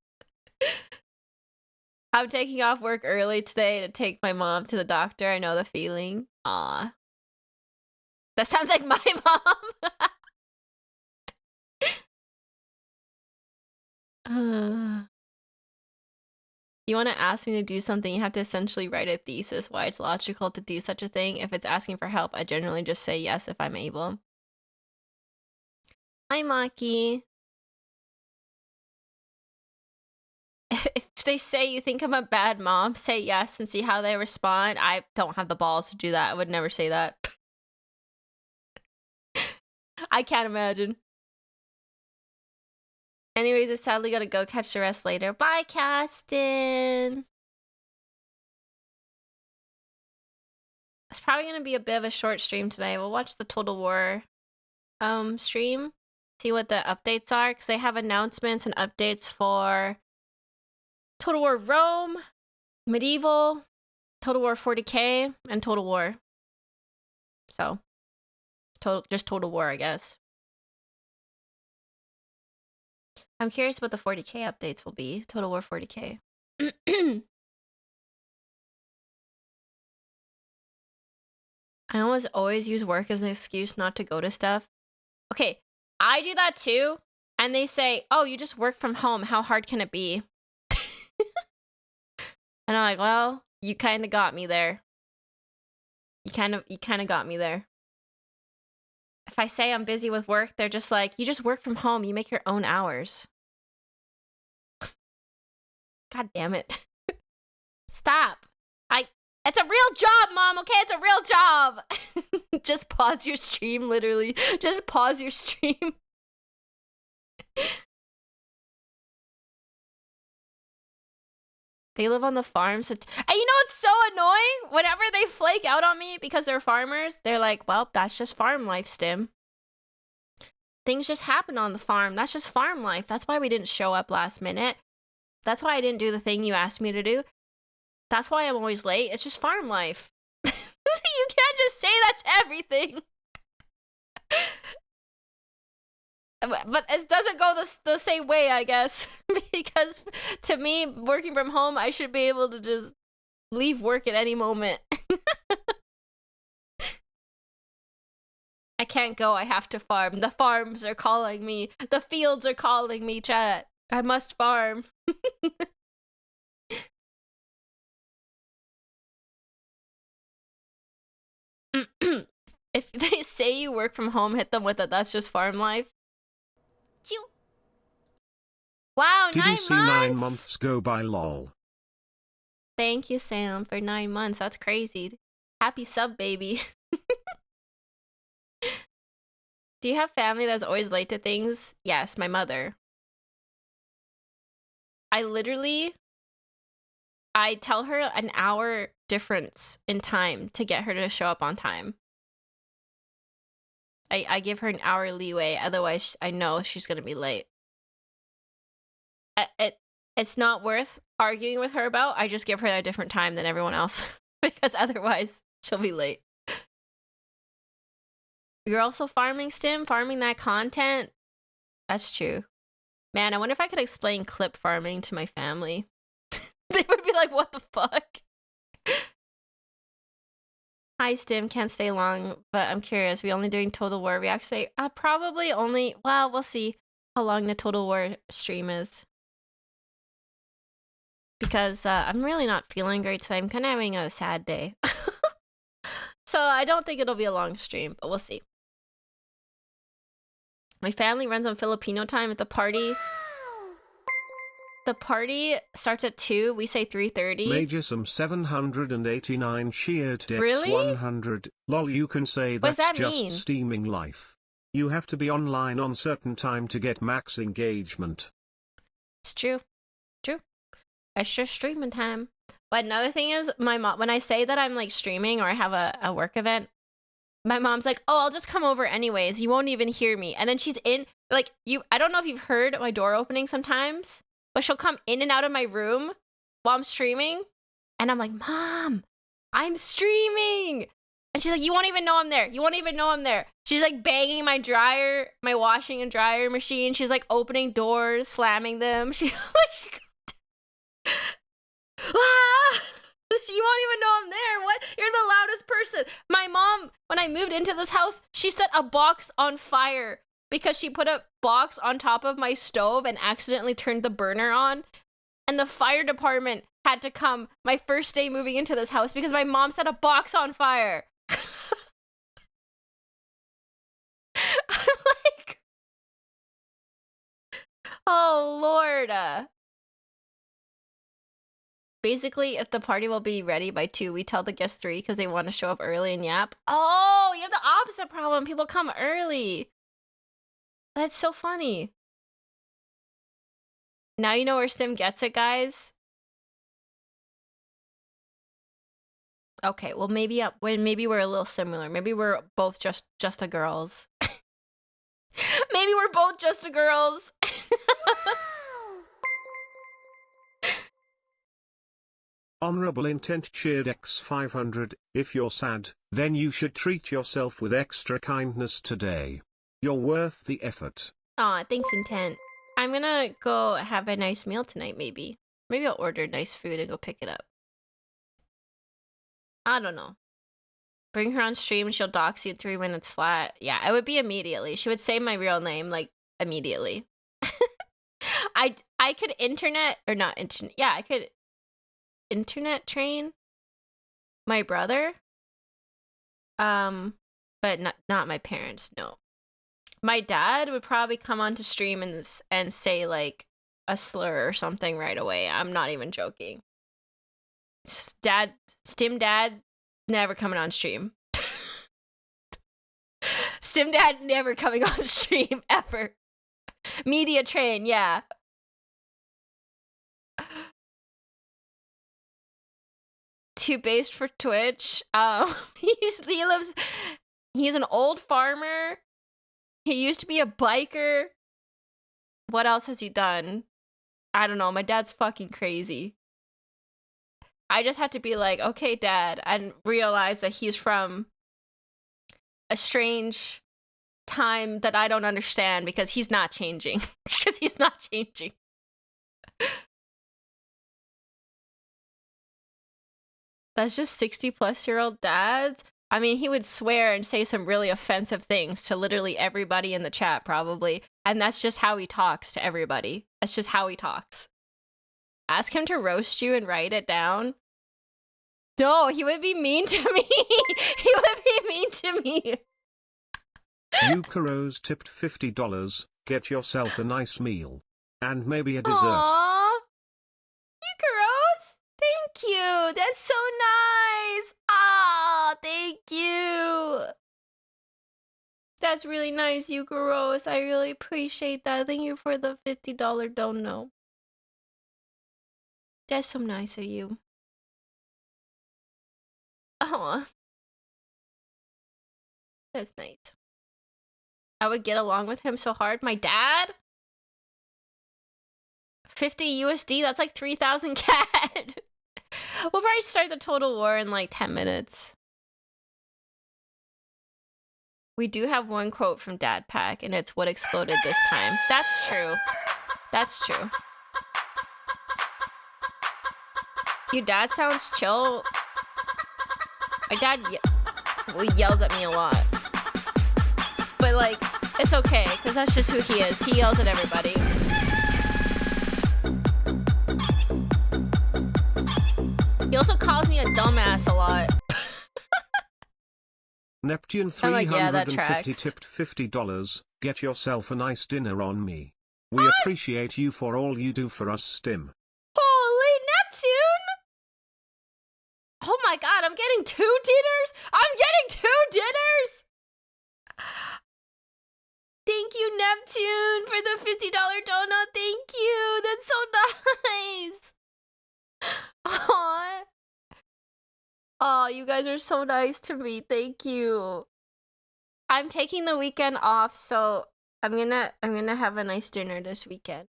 I'm taking off work early today to take my mom to the doctor. I know the feeling. Aw. That sounds like my mom. You want to ask me to do something, you have to essentially write a thesis why it's logical to do such a thing. If it's asking for help, I generally just say yes if I'm able. Hi, Maki. If they say you think I'm a bad mom, say yes and see how they respond. I don't have the balls to do that. I would never say that. I can't imagine. Anyways, I sadly gotta go catch the rest later. Bye, Caston. It's probably gonna be a bit of a short stream today. We'll watch the Total War stream. See what the updates are, because they have announcements and updates for Total War Rome, Medieval, Total War 40k, and Total War. So, just Total War, I guess. I'm curious what the 40k updates will be. Total War 40k. I almost always use work as an excuse not to go to stuff. Okay, I do that too. And they say, oh, you just work from home. How hard can it be? And I'm like, well, you kind of got me there. You kind of got me there. If I say I'm busy with work, they're just like, you just work from home. You make your own hours. God damn it. Stop. It's a real job, Mom, okay? It's a real job. Just pause your stream, literally. Just pause your stream. They live on the farm, so... and you know what's so annoying? Whenever they flake out on me because they're farmers, they're like, well, that's just farm life, Stim. Things just happen on the farm. That's just farm life. That's why we didn't show up last minute. That's why I didn't do the thing you asked me to do. That's why I'm always late. It's just farm life. You can't just say that to everything. But it doesn't go the same way, I guess. Because to me, working from home, I should be able to just leave work at any moment. I can't go. I have to farm. The farms are calling me. The fields are calling me, chat. I must farm. If they say you work from home, hit them with it. That's just farm life. Wow, Didn't 9 see months! 9 months go by, lol. Thank you, Sam, for 9 months. That's crazy. Happy sub, baby. Do you have family that's always late to things? Yes, my mother. I tell her an hour difference in time to get her to show up on time. I give her an hour leeway, otherwise I know she's gonna be late. It's not worth arguing with her about. I just give her a different time than everyone else because otherwise she'll be late. You're also farming, Stim? Farming that content? That's true. Man, I wonder if I could explain clip farming to my family. They would be like, what the fuck? Hi, Stim. Can't stay long, but I'm curious. We only doing Total War Reacts today? Probably only... well, we'll see how long the Total War stream is. Because I'm really not feeling great today. I'm kind of having a sad day. So I don't think it'll be a long stream, but we'll see. My family runs on Filipino time at the party. The party starts at 2. We say 3:30. Major some 789 cheered Dex Really? 100. Lol, you can say What does that's that just mean? steaming life. You have to be online on certain time to get max engagement. It's true. True. It's just streaming time. But another thing is, my mom, when I say that I'm like streaming or I have a work event, my mom's like, oh, I'll just come over anyways. You won't even hear me. And then she's in, like, I don't know if you've heard my door opening sometimes, but she'll come in and out of my room while I'm streaming. And I'm like, Mom, I'm streaming. And she's like, you won't even know I'm there. You won't even know I'm there. She's like banging my dryer, my washing and dryer machine. She's like opening doors, slamming them. She's like, ah! You won't even know I'm there. What? You're the loudest person. My mom, when I moved into this house, she set a box on fire because she put a box on top of my stove and accidentally turned the burner on. And the fire department had to come my first day moving into this house because my mom set a box on fire. I'm like, oh, Lord. Basically, if the party will be ready by 2, we tell the guests 3 because they want to show up early and yap. Oh, you have the opposite problem. People come early. That's so funny. Now you know where Stim gets it, guys. Okay, well maybe we're a little similar. Maybe we're both just a girls. Maybe we're both just a girls. Honorable Intent cheered X 500. If you're sad, then you should treat yourself with extra kindness today. You're worth the effort. Aw, thanks, Intent. I'm gonna go have a nice meal tonight, maybe. Maybe I'll order nice food and go pick it up. I don't know. Bring her on stream, she'll dox you 3 minutes flat. Yeah, it would be immediately. She would say my real name, like, immediately. I could internet, or not internet, yeah, I could internet train my brother. But not my parents, no. My dad would probably come onto stream and say, like, a slur or something right away. I'm not even joking. Dad, Stim Dad, never coming on stream. Stim Dad never coming on stream ever. Media train, yeah. Too based for Twitch. He's an old farmer. He used to be a biker. What else has he done? I don't know. My dad's fucking crazy. I just had to be like, okay, Dad, and realize that he's from a strange time that I don't understand because he's not changing. Because he's not changing. That's just 60-plus-year-old dads. I mean, he would swear and say some really offensive things to literally everybody in the chat, probably. And that's just how he talks to everybody. That's just how he talks. Ask him to roast you and write it down. No, he would be mean to me. He would be mean to me. Yukaros tipped $50. Get yourself a nice meal. And maybe a dessert. Aww. Yukaros, thank you. That's so nice. Ah, thank you. That's really nice, Yukaros. I really appreciate that. Thank you for the $50 dono. That's so nice of you. Oh, that's nice. I would get along with him so hard. My dad? 50 USD? That's like 3,000 CAD. We'll probably start the total war in like 10 minutes. We do have one quote from Dad Pack, and it's what exploded this time. That's true. That's true. Your dad sounds chill. My dad yells at me a lot. But like, it's okay, because that's just who he is. He yells at everybody. He also calls me a dumbass a lot. Neptune 350 tipped $50. Get yourself a nice dinner on me. We appreciate you for all you do for us, Stim. Holy Neptune! Oh my god, I'm getting 2 dinners? I'm getting 2 dinners! Thank you, Neptune, for the $50 donut. Thank you. That's so nice. Aww. Oh, you guys are so nice to me. Thank you. I'm taking the weekend off, so I'm gonna have a nice dinner this weekend.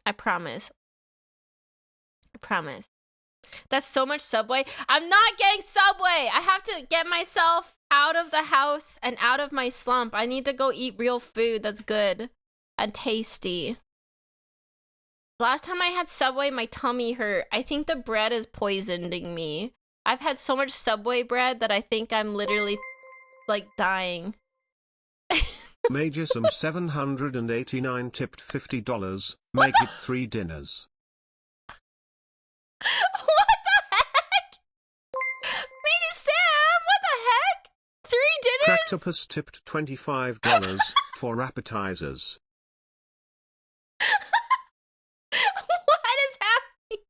I promise. I promise. That's so much Subway. I'm not getting Subway. I have to get myself out of the house and out of my slump. I need to go eat real food that's good and tasty. Last time I had Subway, my tummy hurt. I think the bread is poisoning me. I've had so much Subway bread that I think I'm literally, like, dying. Major some 789 tipped $50. Make it 3 dinners. What the heck? Major Sam, what the heck? 3 dinners? Cracktopus tipped $25 for appetizers. What is happening?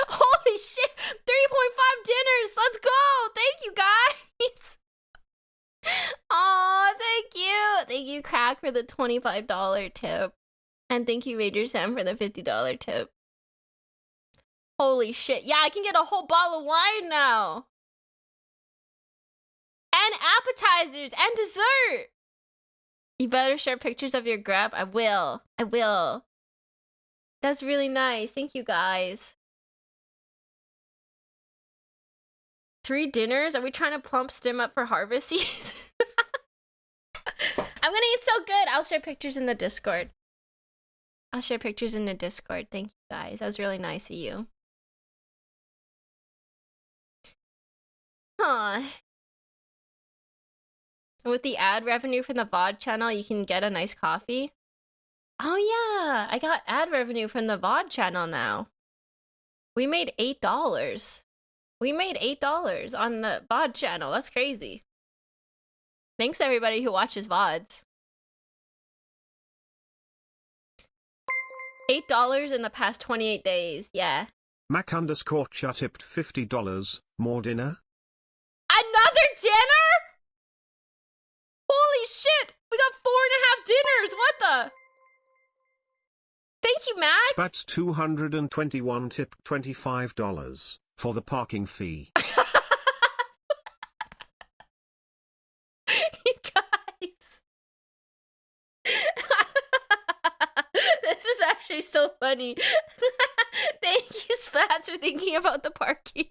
Holy shit! 3.5 dinners! Let's go! Thank you, guys! Aw, thank you! Thank you, Crack, for the $25 tip. And thank you, Major Sam, for the $50 tip. Holy shit. Yeah, I can get a whole bottle of wine now. And appetizers and dessert. You better share pictures of your grab. I will. I will. That's really nice. Thank you, guys. 3 dinners? Are we trying to plump Stim up for harvest season? I'm gonna eat so good. I'll share pictures in the Discord. I'll share pictures in the Discord. Thank you, guys. That was really nice of you. Huh. With the ad revenue from the VOD channel, you can get a nice coffee. Oh yeah, I got ad revenue from the VOD channel now. We made $8. We made $8 on the VOD channel. That's crazy. Thanks everybody who watches VODs. $8 in the past 28 days. Yeah. Mac_cha tipped $50. More dinner? Another dinner? Holy shit! We got 4.5 dinners. What the? Thank you, Mac. Spats 221 tipped $25 for the parking fee. You guys. This is actually so funny. Thank you, Spats, for thinking about the parking.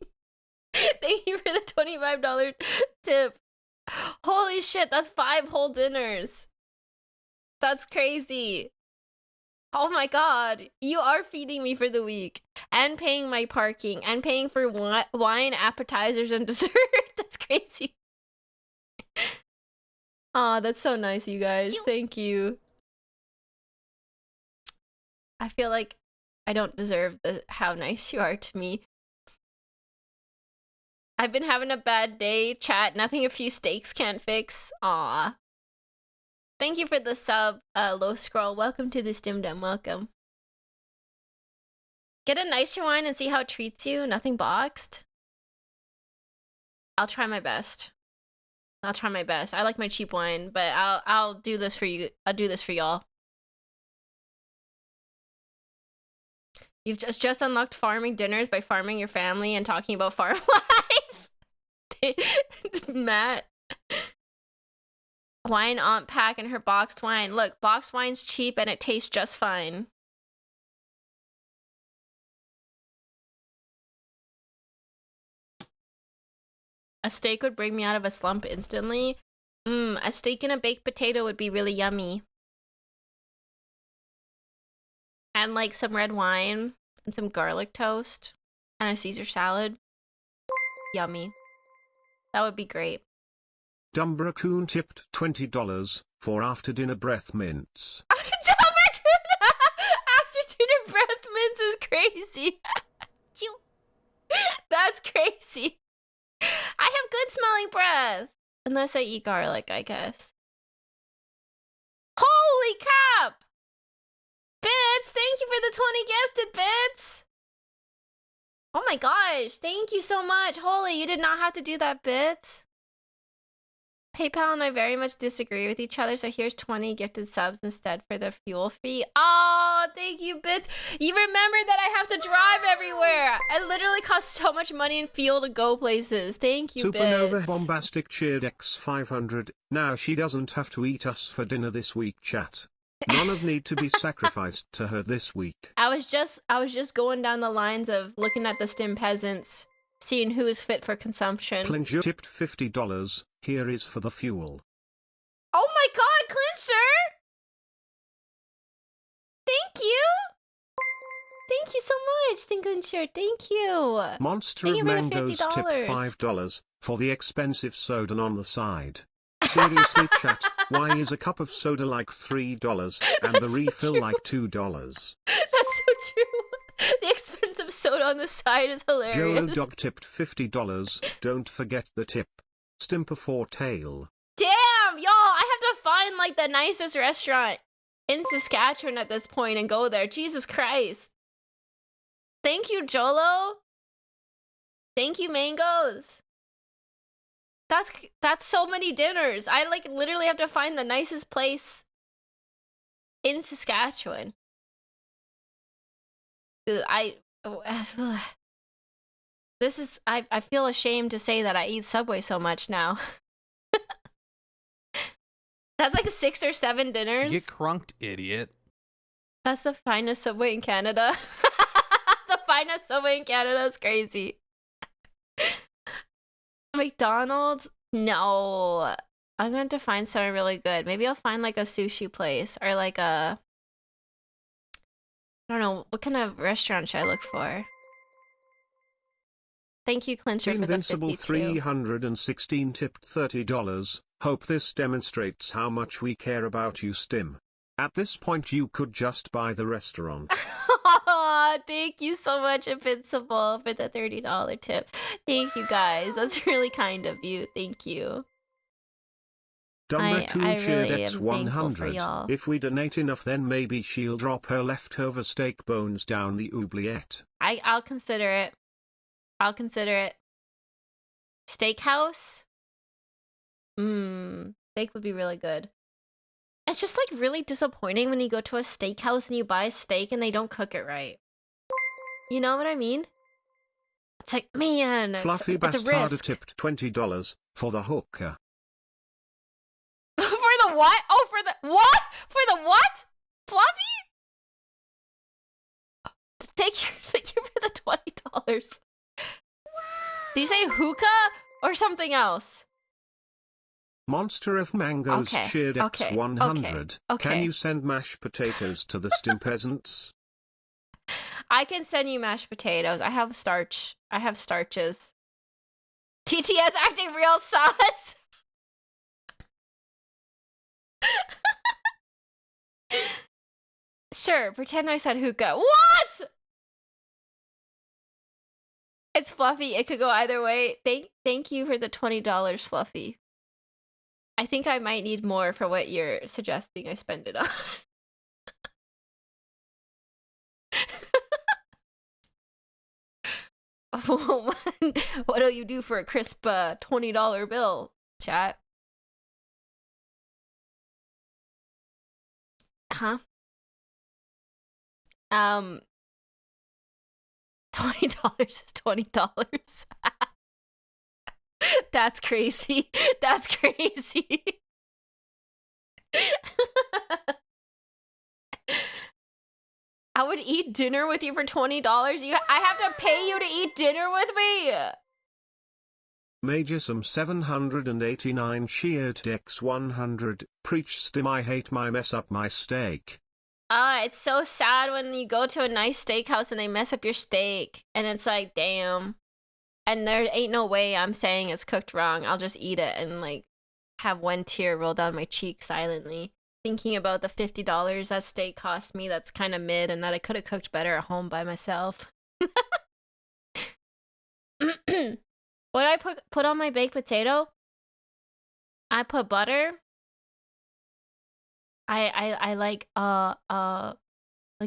Thank you for the $25 tip. Holy shit, that's 5 whole dinners. That's crazy. Oh my god, you are feeding me for the week and paying my parking and paying for wine, appetizers, and dessert. That's crazy. Aw, that's so nice, you guys. Thank you. I feel like I don't deserve how nice you are to me. I've been having a bad day, chat. Nothing a few steaks can't fix. Aw. Thank you for the sub, Low Scroll. Welcome to the Stimdom. Welcome. Get a nicer wine and see how it treats you. Nothing boxed. I'll try my best. I'll try my best. I like my cheap wine, but I'll do this for you. I'll do this for y'all. You've just unlocked farming dinners by farming your family and talking about farm life. Matt. Wine Aunt Pack and her boxed wine. Look, boxed wine's cheap and it tastes just fine. A steak would bring me out of a slump instantly. A steak and a baked potato would be really yummy. And like some red wine and some garlic toast and a Caesar salad. Yummy. That would be great. Dumb Raccoon tipped $20 for after dinner breath mints. Dumb Raccoon! After dinner breath mints is crazy. That's crazy. I have good smelling breath. Unless I eat garlic, I guess. Holy crap! Bits, thank you for the 20 gifted bits. Oh my gosh, thank you so much. Holy, you did not have to do that, Bits. PayPal and I very much disagree with each other, so here's 20 gifted subs instead for the fuel fee. Oh, thank you, Bits. You remember that I have to drive everywhere. It literally costs so much money in fuel to go places. Thank you, Supernova Bits. Bombastic cheered X500. Now she doesn't have to eat us for dinner this week, chat. None of need to be sacrificed to her this week. I was just going down the lines of looking at the Stim peasants, seeing who is fit for consumption. Clincher tipped $50. Here is for the fuel. Oh my god, Clincher! Thank you! Thank you so much, Clincher. Thank you. Monster Thank of you for the Mangoes tipped $50. $5 for the expensive soda on the side. Seriously, chat, why is a cup of soda like $3 and the That's so refill true. like $2? That's so true. The expensive soda on the side is hilarious. Jolo Dog tipped $50. Don't forget the tip. Stimper for tail. Damn, y'all, I have to find like the nicest restaurant in Saskatchewan at this point and go there. Jesus Christ. Thank you, Jolo. Thank you, Mangoes. That's so many dinners. I like literally have to find the nicest place in Saskatchewan. I feel ashamed to say that I eat Subway so much now. That's like 6 or 7 dinners. Get crunked, idiot. That's the finest Subway in Canada. The finest Subway in Canada is crazy. McDonald's? No. I'm going to find somewhere really good. Maybe I'll find like a sushi place or like a... I don't know. What kind of restaurant should I look for? Thank you, Clincher, for the Invincible 52. 316 tipped $30. Hope this demonstrates how much we care about you, Stim. At this point you could just buy the restaurant. Aw, thank you so much, Invincible, for the $30 tip. Thank you, guys. That's really kind of you. Thank you. Dumbacoon cheered really am thankful for X100. y'all. If we donate enough, then maybe she'll drop her leftover steak bones down the oubliette. I'll consider it. I'll consider it. Steakhouse? Steak would be really good. It's just like really disappointing when you go to a steakhouse and you buy a steak and they don't cook it right. You know what I mean? It's like, man, Fluffy it's a Bastardo risk. tipped $20 for the hooker. For the what? Oh, for the what? For the what? Fluffy? Thank you for the $20. Did you say hookah or something else? Monster of Mangoes Okay, cheered okay, X100. okay. Can you send mashed potatoes to the stim peasants? I can send you mashed potatoes. I have starch. I have starches. TTS acting real sauce. Sure, pretend I said hookah. What? It's Fluffy. It could go either way. Thank you for the $20, Fluffy. I think I might need more for what you're suggesting I spend it on. What'll you do for a crisp $20 bill, chat? Huh? $20 is $20. That's crazy. That's crazy. I would eat dinner with you for $20. I have to pay you to eat dinner with me. Major some 789 cheered X100. Preach stim, I hate my mess up my steak. It's so sad when you go to a nice steakhouse and they mess up your steak. And it's like, damn. And there ain't no way I'm saying it's cooked wrong. I'll just eat it and like have one tear roll down my cheek silently. Thinking about the $50 that steak cost me that's kind of mid and that I could have cooked better at home by myself. What did I put on my baked potato? I put butter. I like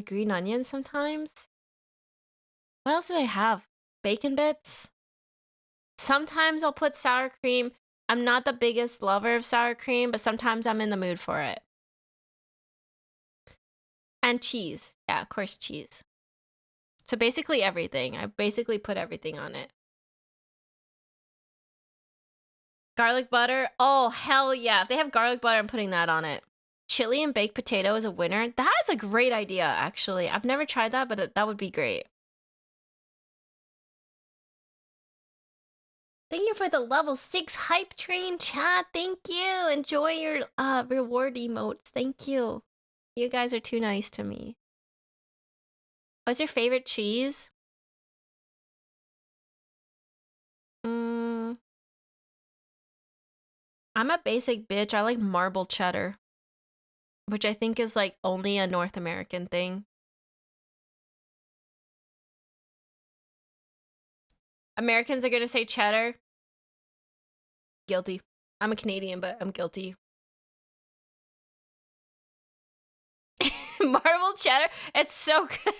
green onions sometimes. What else did I have? Bacon bits. Sometimes I'll put sour cream. I'm not the biggest lover of sour cream, but sometimes I'm in the mood for it. And cheese. Yeah, of course, cheese. So basically everything. I basically put everything on it. Garlic butter. Oh, hell yeah. If they have garlic butter, I'm putting that on it. Chili and baked potato is a winner. That is a great idea, actually. I've never tried that, but that would be great. Thank you for the level 6 hype train chat. Thank you. Enjoy your reward emotes. Thank you. You guys are too nice to me. What's your favorite cheese? I'm a basic bitch. I like marble cheddar, which I think is like only a North American thing. Americans are gonna say cheddar. Guilty. I'm a Canadian, but I'm guilty. Marble cheddar. It's so good.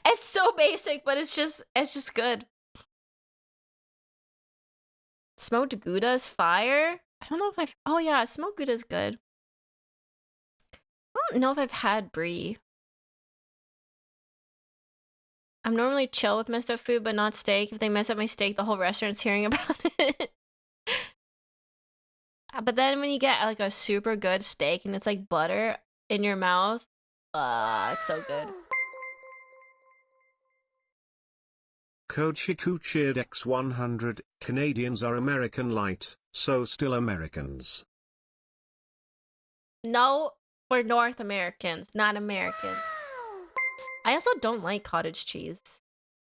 It's so basic, but it's just good. Smoked Gouda is fire. I don't know if I've... Oh yeah, smoked Gouda is good. I don't know if I've had brie. I'm normally chill with messed up food, but not steak. If they mess up my steak, the whole restaurant's hearing about it. But then when you get like a super good steak and it's like butter in your mouth, it's so good. Code Shiku cheered X100. Canadians are American light, so still Americans. No, we're North Americans, not American. I also don't like cottage cheese.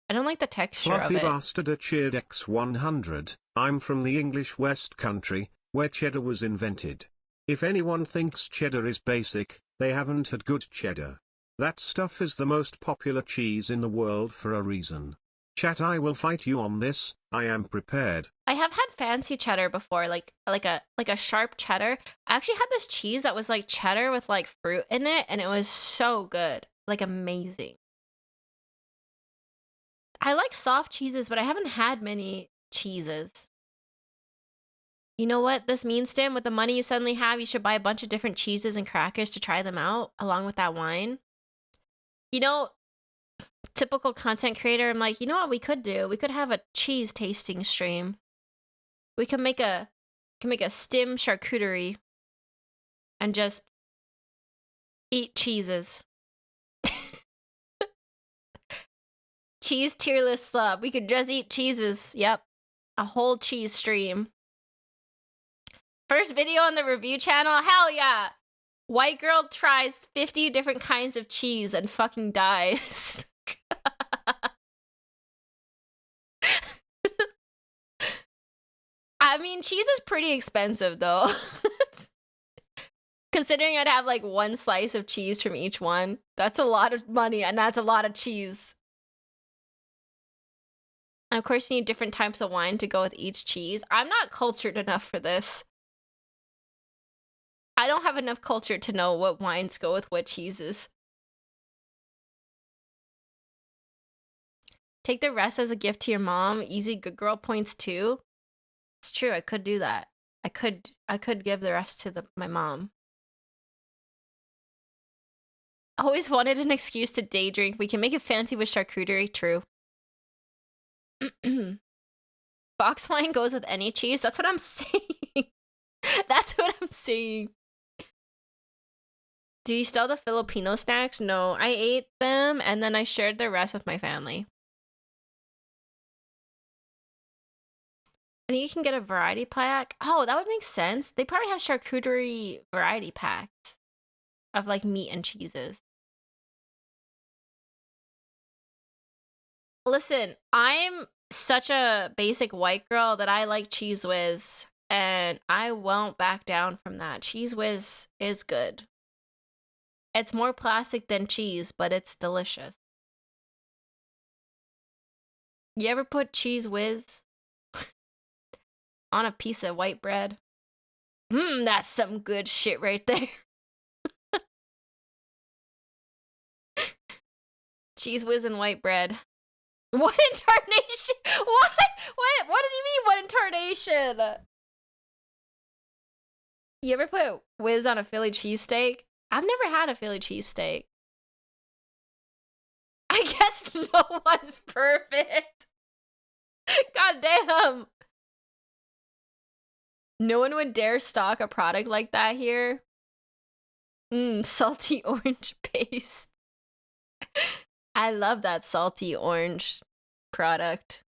I don't like the texture Fluffy of it. Bastard cheered X100. I'm from the English West Country, where cheddar was invented. If anyone thinks cheddar is basic, they haven't had good cheddar. That stuff is the most popular cheese in the world for a reason. Chat, I will fight you on this. I am prepared. I have had fancy cheddar before, like a sharp cheddar. I actually had this cheese that was like cheddar with like fruit in it, and it was so good, like amazing. I like soft cheeses, but I haven't had many cheeses. You know what this means, Tim? With the money you suddenly have, you should buy a bunch of different cheeses and crackers to try them out, along with that wine. You know, typical content creator, I'm like, you know what we could do? We could have a cheese tasting stream. We can make a stim charcuterie and just eat cheeses. Cheese tier list slub. We could just eat cheeses. Yep. A whole cheese stream. First video on the review channel? Hell yeah! White girl tries 50 different kinds of cheese and fucking dies. I mean, cheese is pretty expensive though. Considering I'd have like one slice of cheese from each one, that's a lot of money and that's a lot of cheese. And of course, you need different types of wine to go with each cheese. I'm not cultured enough for this. I don't have enough culture to know what wines go with what cheeses. Take the rest as a gift to your mom. Easy good girl points too. It's true, I could do that. I could give the rest to my mom. Always wanted an excuse to day drink. We can make it fancy with charcuterie, true. Box wine goes with any cheese. That's what I'm saying. That's what I'm saying. Do you still have the Filipino snacks? No, I ate them and then I shared the rest with my family. I think you can get a variety pack. Oh, that would make sense. They probably have charcuterie variety packs of like meat and cheeses. Listen, I'm such a basic white girl that I like Cheese Whiz, and I won't back down from that. Cheese Whiz is good. It's more plastic than cheese, but it's delicious. You ever put Cheese Whiz on a piece of white bread? That's some good shit right there. Cheese Whiz and white bread. What incarnation? What? What do you mean, what incarnation? You ever put whiz on a Philly cheesesteak? I've never had a Philly cheesesteak. I guess no one's perfect. God damn. No one would dare stock a product like that here. Salty orange paste. I love that salty orange product.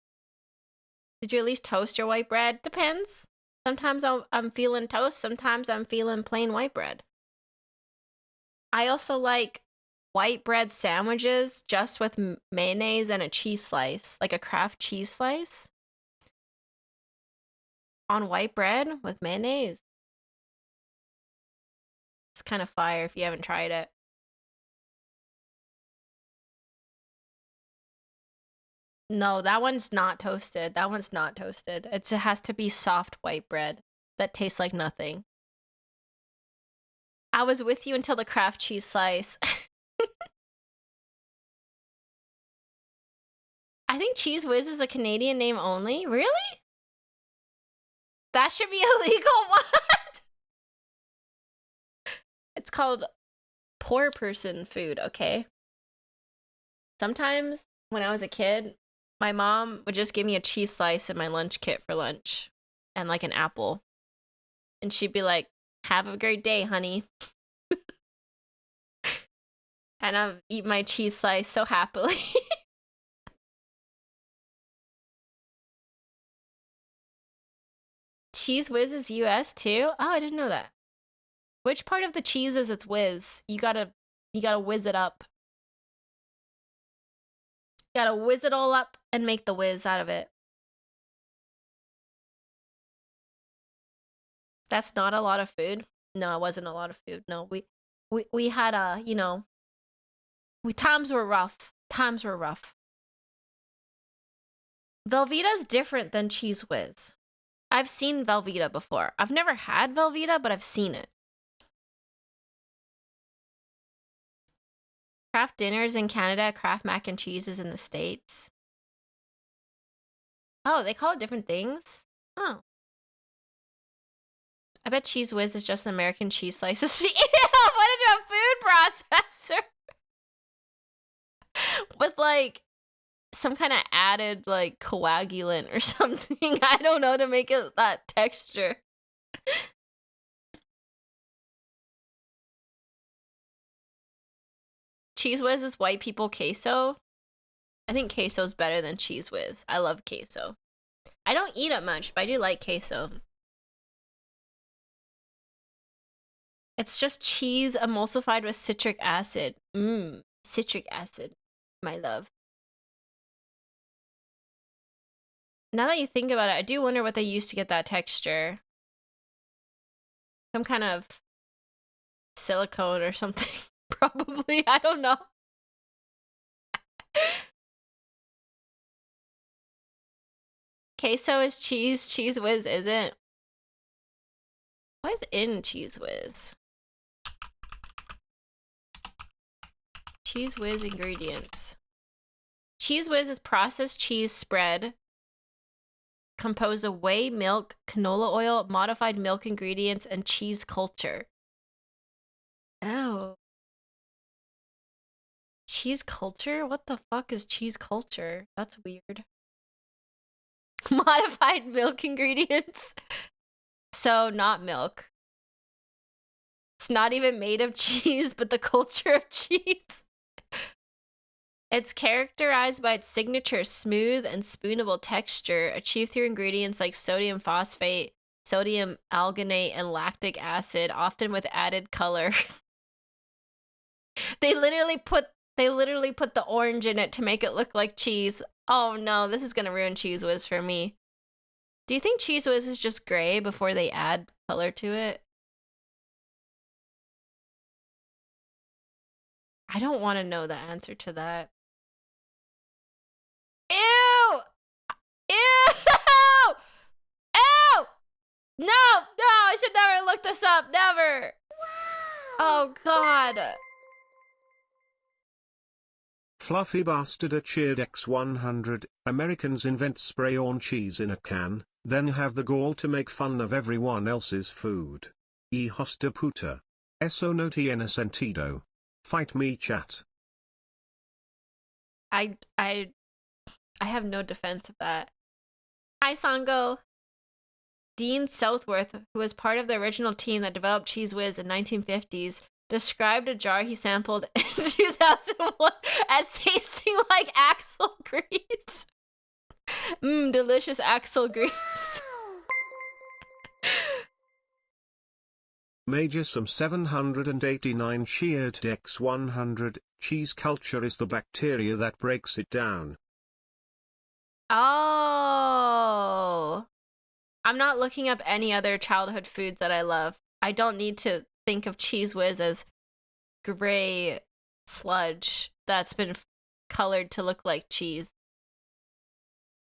Did you at least toast your white bread? Depends. Sometimes I'm feeling toast, sometimes I'm feeling plain white bread. I also like white bread sandwiches just with mayonnaise and a cheese slice, like a Kraft cheese slice on white bread with mayonnaise. It's kind of fire if you haven't tried it. No, that one's not toasted. That one's not toasted. It has to be soft white bread that tastes like nothing. I was with you until the Kraft cheese slice. I think Cheese Whiz is a Canadian name only. Really? That should be illegal. What? It's called poor person food, okay? Sometimes when I was a kid, my mom would just give me a cheese slice in my lunch kit for lunch and like an apple. And she'd be like, have a great day, honey. And I'll eat my cheese slice so happily. Cheese Whiz is US too? Oh, I didn't know that. Which part of the cheese is its whiz? You gotta whiz it up. You gotta whiz it all up and make the whiz out of it. That's not a lot of food. No, it wasn't a lot of food. No, we had a, you know, times were rough. Times were rough. Velveeta's different than Cheese Whiz. I've seen Velveeta before. I've never had Velveeta, but I've seen it. Kraft Dinners in Canada, Kraft Mac and Cheese is in the States. Oh, they call it different things? Oh. I bet Cheese Whiz is just an American cheese slices. Ew, why did you have food processor? With like some kind of added like coagulant or something. I don't know, to make it that texture. Cheese Whiz is white people queso. I think queso's better than Cheese Whiz. I love queso. I don't eat it much, but I do like queso. It's just cheese emulsified with citric acid. Citric acid, my love. Now that you think about it, I do wonder what they used to get that texture. Some kind of silicone or something. Probably, I don't know. Queso is cheese, Cheese Whiz isn't. What is in Cheese Whiz? Cheese Whiz ingredients. Cheese Whiz is processed cheese spread composed of whey, milk, canola oil, modified milk ingredients, and cheese culture. Oh. Cheese culture? What the fuck is cheese culture? That's weird. Modified milk ingredients. So, not milk. It's not even made of cheese, but the culture of cheese. It's characterized by its signature smooth and spoonable texture, achieved through ingredients like sodium phosphate, sodium alginate, and lactic acid, often with added color. They literally put the orange in it to make it look like cheese. Oh no, this is gonna ruin Cheese Whiz for me. Do you think Cheese Whiz is just gray before they add color to it? I don't want to know the answer to that. Ew! Ew! Ew! No! No! I should never look this up. Never! Wow. Oh, God. Fluffy Bastard at Cheered X100. Americans invent spray-on cheese in a can, then have the gall to make fun of everyone else's food. Hijos de puta. Eso no tiene sentido. Fight me, chat. I have no defense of that. Hi, Sango. Dean Southworth, who was part of the original team that developed Cheese Whiz in 1950s, described a jar he sampled in 2001 as tasting like axle grease. Delicious axle grease. Major some 789 Cheered X100. Cheese culture is the bacteria that breaks it down. Oh. I'm not looking up any other childhood foods that I love. I don't need to think of Cheese Whiz as gray sludge that's been colored to look like cheese.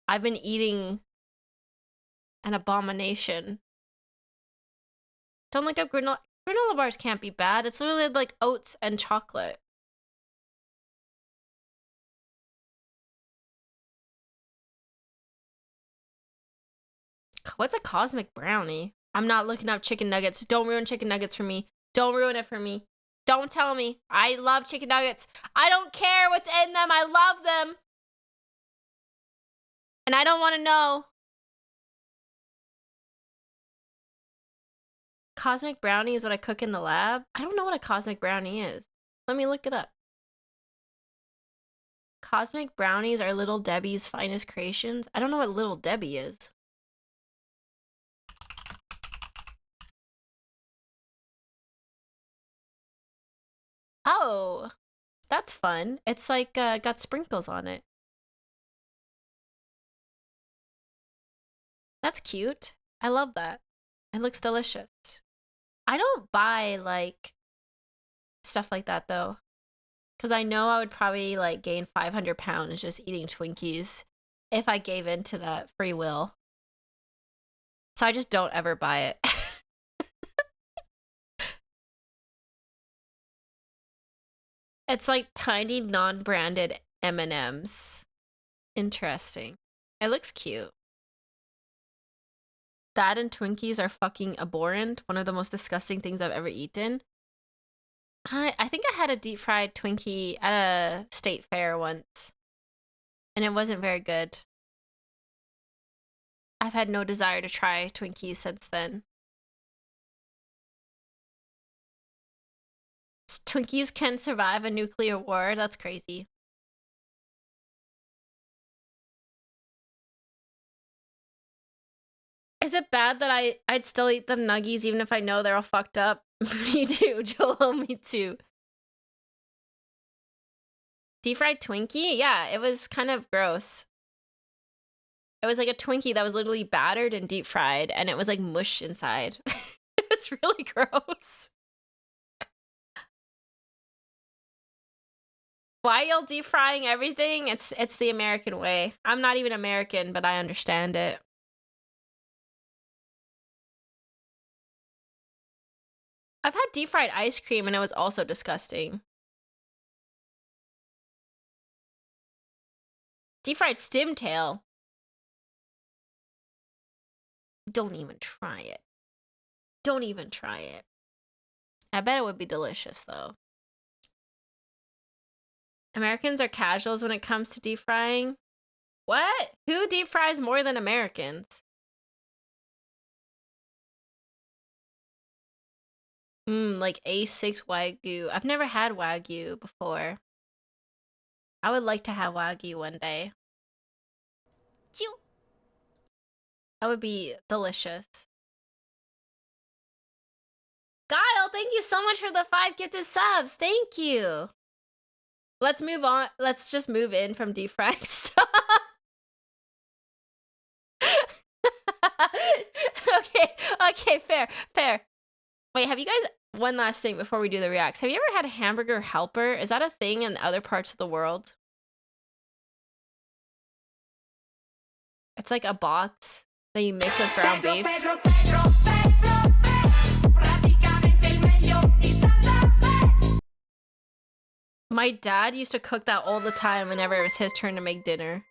I've been eating an abomination. Don't look up granola. Granola bars can't be bad. It's literally like oats and chocolate. What's a cosmic brownie? I'm not looking up chicken nuggets. Don't ruin chicken nuggets for me. Don't ruin it for me. Don't tell me. I love chicken nuggets. I don't care what's in them. I love them. And I don't want to know. Cosmic brownie is what I cook in the lab. I don't know what a cosmic brownie is. Let me look it up. Cosmic brownies are Little Debbie's finest creations. I don't know what Little Debbie is. Oh, that's fun. It's like got sprinkles on it. That's cute. I love that. It looks delicious. I don't buy like stuff like that though, because I know I would probably like gain 500 pounds just eating Twinkies. if I gave in to that free will. So I just don't ever buy it. It's like tiny non-branded M&Ms. Interesting. It looks cute. That and Twinkies are fucking abhorrent. One of the most disgusting things I've ever eaten. I think I had a deep fried Twinkie at a state fair once, and it wasn't very good. I've had no desire to try Twinkies since then. Twinkies can survive a nuclear war? That's crazy. Is it bad that I'd still eat them nuggies even if I know they're all fucked up? Me too, Joel, me too. Deep fried Twinkie? Yeah, it was kind of gross. It was like a Twinkie that was literally battered and deep fried, and it was like mush inside. It was really gross. Why y'all deep frying everything? It's the American way. I'm not even American, but I understand it. I've had deep fried ice cream and it was also disgusting. Deep fried Stimtail. Don't even try it. Don't even try it. I bet it would be delicious though. Americans are casuals when it comes to deep frying. What? Who deep fries more than Americans? Like A6 Wagyu. I've never had Wagyu before. I would like to have Wagyu one day. That would be delicious. Guile, thank you so much for the 5 gifted subs. Thank you. Let's move on. Let's just move in from deep frying stuff. Okay, fair. Wait, have you guys, one last thing before we do the reacts. Have you ever had a hamburger helper? Is that a thing in other parts of the world? It's like a box that you mix with ground beef. My dad used to cook that all the time whenever it was his turn to make dinner.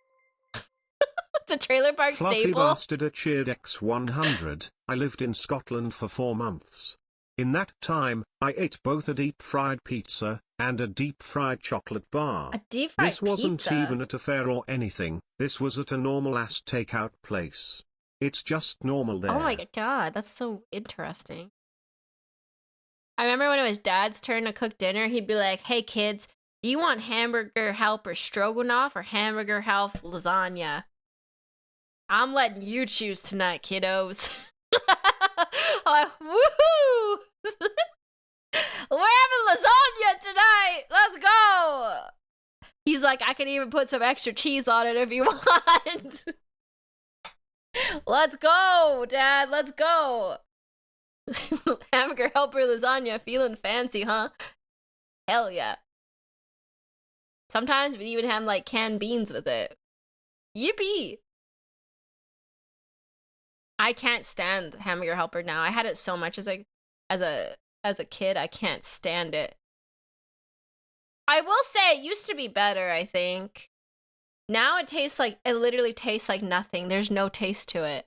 It's a trailer park Fluffy staple. Bastard at cheered X100. I lived in Scotland for 4 months. In that time, I ate both a deep-fried pizza and a deep-fried chocolate bar. A deep-fried This wasn't pizza? even at a fair or anything. This was at a normal-ass takeout place. It's just normal there. Oh my god, that's so interesting. I remember when it was Dad's turn to cook dinner, he'd be like, hey kids, do you want hamburger helper stroganoff or hamburger help lasagna? I'm letting you choose tonight, kiddos. I'm like, woohoo! We're having lasagna tonight! Let's go! He's like, I can even put some extra cheese on it if you want. Let's go, Dad, let's go. Hamburger helper lasagna, feeling fancy, huh? Hell yeah. Sometimes we even have like canned beans with it. Yippee! I can't stand hamburger helper now. I had it so much as a kid. I can't stand it. I will say it used to be better, I think. Now it literally tastes like nothing. There's no taste to it.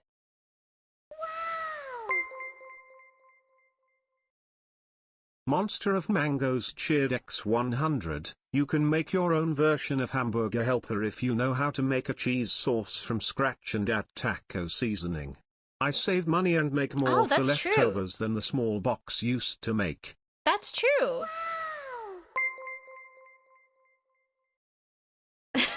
Monster of Mangoes cheered X100. You can make your own version of hamburger helper if you know how to make a cheese sauce from scratch and add taco seasoning. I save money and make more for leftovers than the small box used to make. That's true.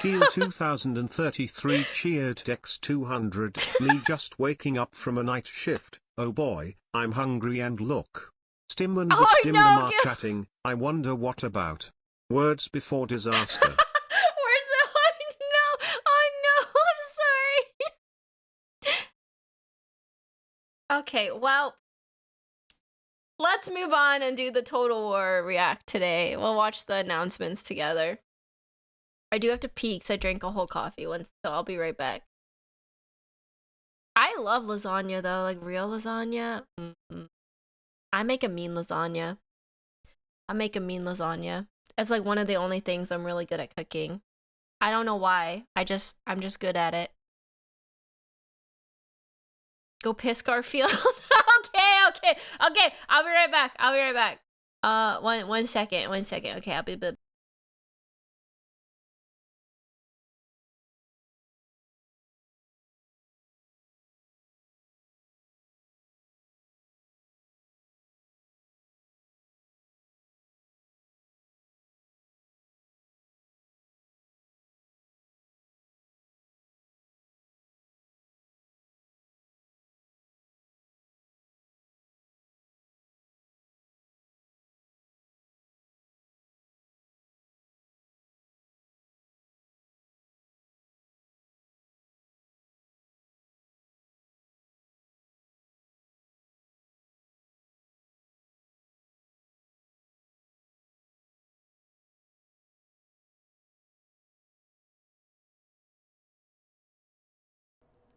Keel 2033 cheered X200. Me just waking up from a night shift. Oh boy, I'm hungry and look. Stim and the Stim are chatting. I wonder what about. Words before disaster. Words oh no, I'm sorry. Okay, well, let's move on and do the Total War react today. We'll watch the announcements together. I do have to pee because I drank a whole coffee once, so I'll be right back. I love lasagna though, like real lasagna. I make a mean lasagna. It's like one of the only things I'm really good at cooking. I don't know why. I'm just good at it. Go piss Garfield. Okay. I'll be right back. One second. Okay, I'll be.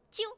Chew.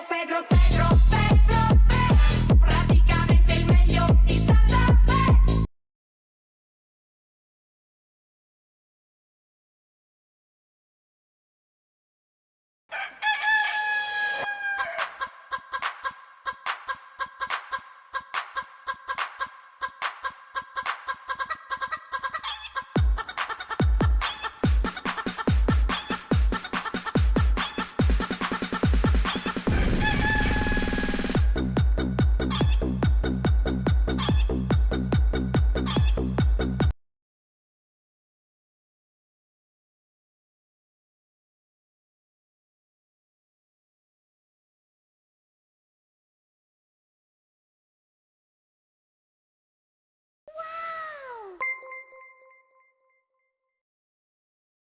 Pedro, praticamente il meglio di Santa Fe.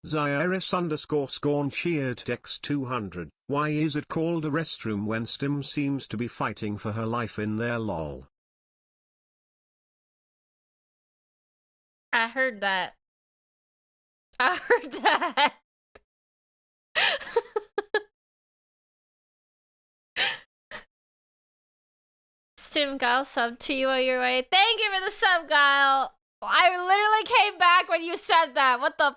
Zairis underscore scorn cheered X200. Why is it called a restroom when Stim seems to be fighting for her life in there lol? I heard that. I heard that. Stim Guile sub to you while you're away. Thank you for the sub, Guile. I literally came back when you said that. What the?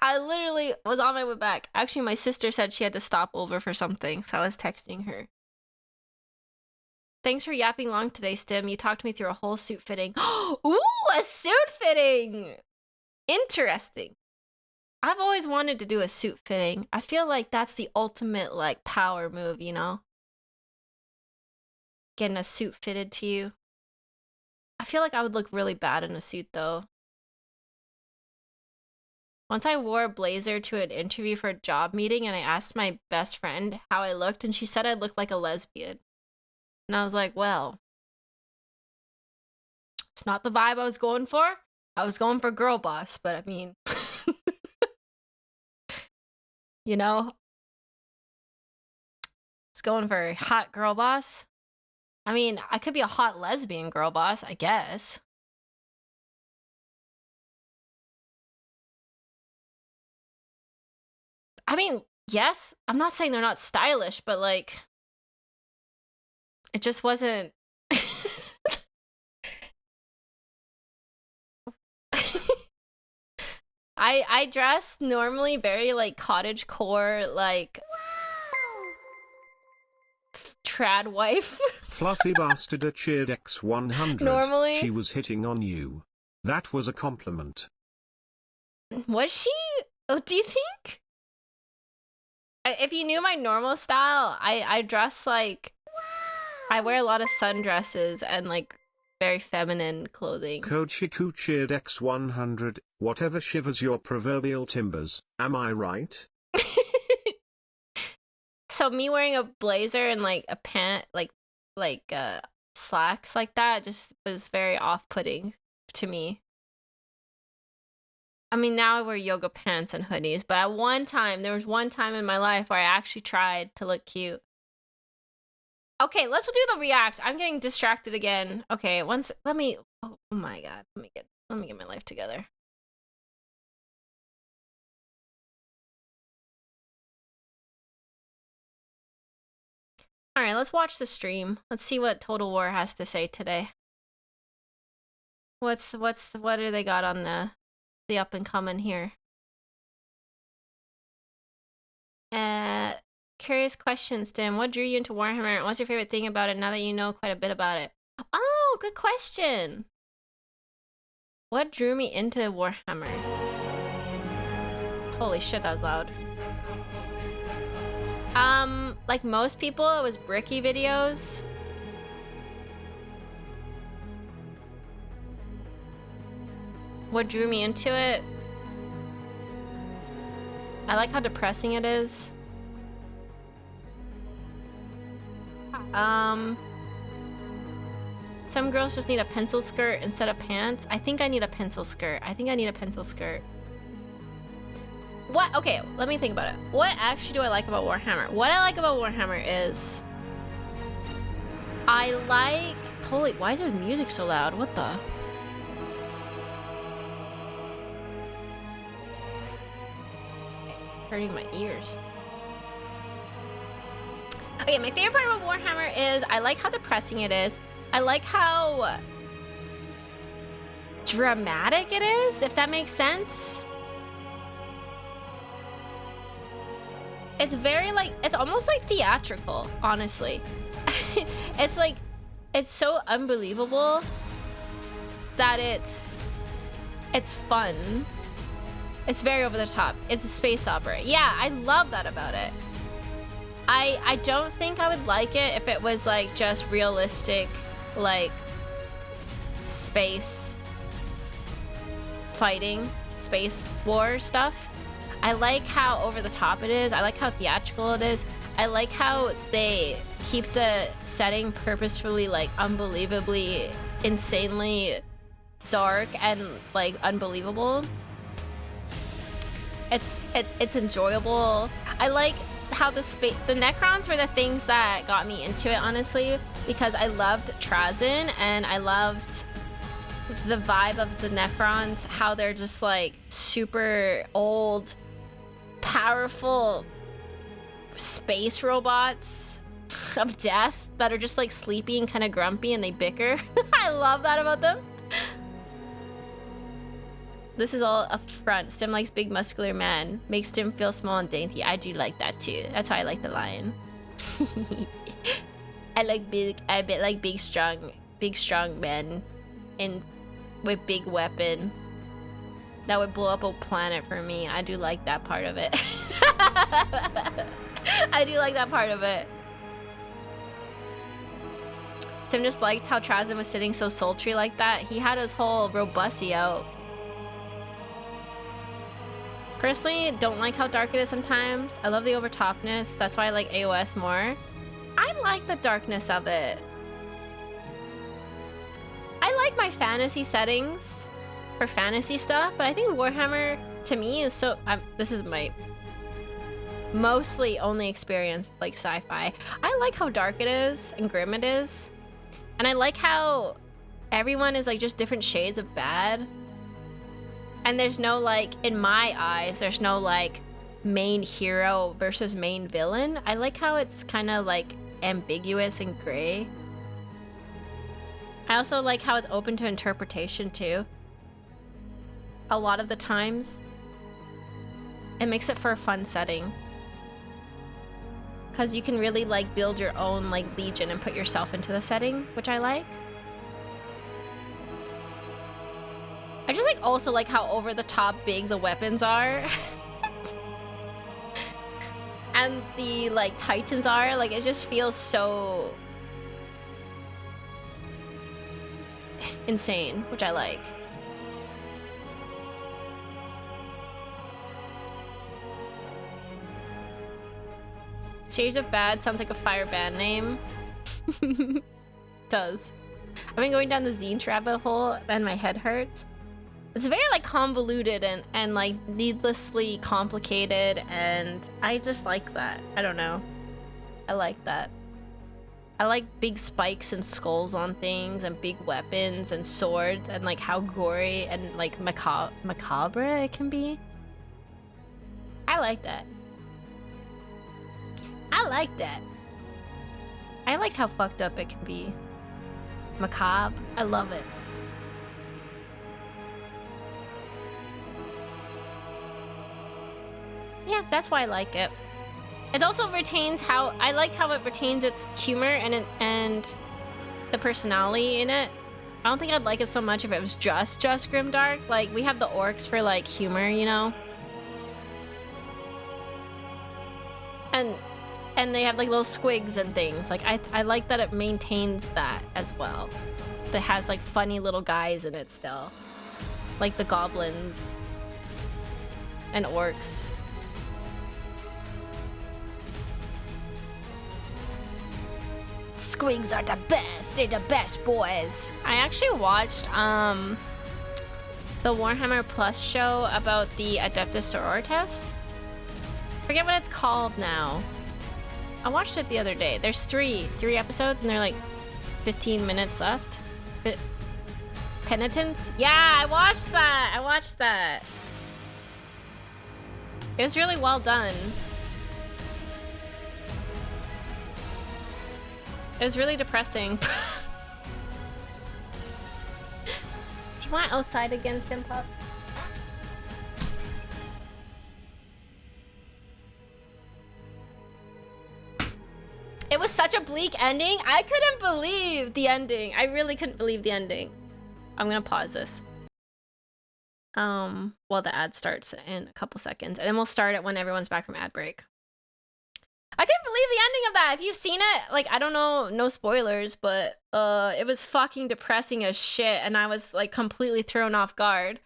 I literally was on my way back. Actually, my sister said she had to stop over for something, so I was texting her. Thanks for yapping long today, Stim. You talked me through a whole suit fitting. Ooh, a suit fitting! Interesting. I've always wanted to do a suit fitting. I feel like that's the ultimate, like, power move, you know? Getting a suit fitted to you. I feel like I would look really bad in a suit, though. Once I wore a blazer to an interview for a job meeting, and I asked my best friend how I looked, and she said I looked like a lesbian. And I was like, well, it's not the vibe I was going for. I was going for girl boss, but I mean, you know, it's going for hot girl boss. I mean, I could be a hot lesbian girl boss, I guess. I mean, yes, I'm not saying they're not stylish, but like, it just wasn't. I dress normally very like cottage core, like trad wife. Fluffy bastard cheered X100. Normally. She was hitting on you. That was a compliment. Was she? Oh, do you think? If you knew my normal style, I dress like I wear a lot of sundresses and like very feminine clothing. Kochiku cheered X100. Whatever shivers your proverbial timbers. Am I right? So me wearing a blazer and like a pant, like slacks like that, just was very off-putting to me. I mean, now I wear yoga pants and hoodies, but at one time, there was one time in my life where I actually tried to look cute. Okay, let's do the react. I'm getting distracted again. Okay, let me. Oh my god, let me get my life together. All right, let's watch the stream. Let's see what Total War has to say today. What do they got on the up and coming here? Curious question, Stim. What drew you into Warhammer? What's your favorite thing about it now that you know quite a bit about it? Oh, good question. What drew me into Warhammer? Holy shit, that was loud. Like most people, it was Bricky videos. What drew me into it? I like how depressing it is. Some girls just need a pencil skirt instead of pants. I think I need a pencil skirt. What? Okay, let me think about it. What actually do I like about Warhammer? What I like about Warhammer is I like... Holy, why is the music so loud? What the... hurting my ears. Okay, my favorite part about Warhammer is I like how depressing it is. I like how dramatic it is, if that makes sense. It's very like, it's almost like theatrical, honestly. It's like, it's so unbelievable that it's fun. It's very over the top. It's a space opera. Yeah, I love that about it. I don't think I would like it if it was like just realistic, like space fighting, space war stuff. I like how over the top it is. I like how theatrical it is. I like how they keep the setting purposefully like unbelievably insanely dark and like unbelievable. It's enjoyable. I like how the Necrons were the things that got me into it, honestly, because I loved Trazyn and I loved the vibe of the Necrons, how they're just like super old, powerful space robots of death that are just like sleepy and kind of grumpy and they bicker. I love that about them. This is all a front. Stim likes big muscular man. Makes Stim feel small and dainty. I do like that too. That's why I like the lion. I like big strong men in with big weapon that would blow up a planet for me. I do like that part of it. I do like that part of it. Stim just liked how Trazyn was sitting so sultry like that. He had his whole robusty out. Personally, don't like how dark it is sometimes. I love the overtopness. That's why I like AOS more. I like the darkness of it. I like my fantasy settings for fantasy stuff, but I think Warhammer to me is so... this is my mostly only experience like sci-fi. I like how dark it is and grim it is. And I like how everyone is like just different shades of bad. And there's no like, in my eyes, there's no like main hero versus main villain. I like how it's kind of like ambiguous and gray. I also like how it's open to interpretation too. A lot of the times. It makes it for a fun setting. Because you can really like build your own like legion and put yourself into the setting, which I like. I just like also like how over the top big the weapons are. And the like titans are. Like it just feels so insane, which I like. Shades of Bad sounds like a fire band name. Does. I've been going down the Tzeentch rabbit hole and my head hurts. It's very like convoluted and like needlessly complicated, and I just like that. I don't know. I like that. I like big spikes and skulls on things and big weapons and swords and like how gory and like macabre it can be. I like that. I like that. I like how fucked up it can be. Macabre. I love it. Yeah, that's why I like it. It also retains how... I like how it retains its humor and the personality in it. I don't think I'd like it so much if it was just grimdark. Like, we have the orcs for, like, humor, you know? And they have, like, little squigs and things. Like, I like that it maintains that as well. That has, like, funny little guys in it still. Like the goblins and orcs. Squigs are the best. They're the best boys. I actually watched the Warhammer Plus show about the Adeptus Sororitas. Forget what it's called now. I watched it the other day. There's three episodes and they're like 15 minutes left. Penitence? Yeah, I watched that. It was really well done. It was really depressing. Do you want outside against him, pup? It was such a bleak ending. I couldn't believe the ending. I really couldn't believe the ending. I'm gonna pause this. While the ad starts in a couple seconds, and then we'll start it when everyone's back from ad break. I couldn't believe the ending of that. If you've seen it, like, I don't know, no spoilers, but it was fucking depressing as shit, and I was like completely thrown off guard.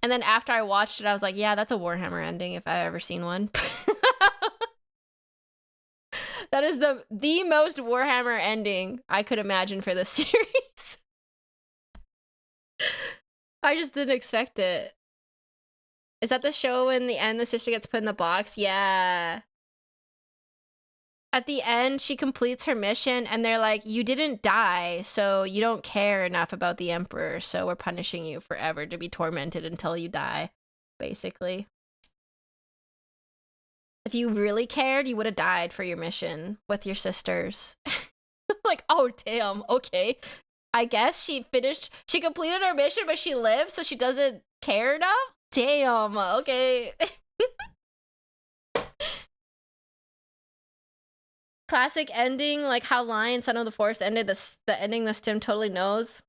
And then after I watched it, I was like, yeah, that's a Warhammer ending if I've ever seen one. That is the most Warhammer ending I could imagine for this series. I just didn't expect it. Is that the show in the end the sister gets put in the box? Yeah. At the end, she completes her mission and they're like, you didn't die, so you don't care enough about the Emperor, so we're punishing you forever to be tormented until you die, basically. If you really cared, you would have died for your mission with your sisters. Like, oh, damn, okay. I guess she completed her mission, but she lived, so she doesn't care enough? Damn, okay. Classic ending, like how Lion, Son of the Forest ended, the ending the Stim totally knows.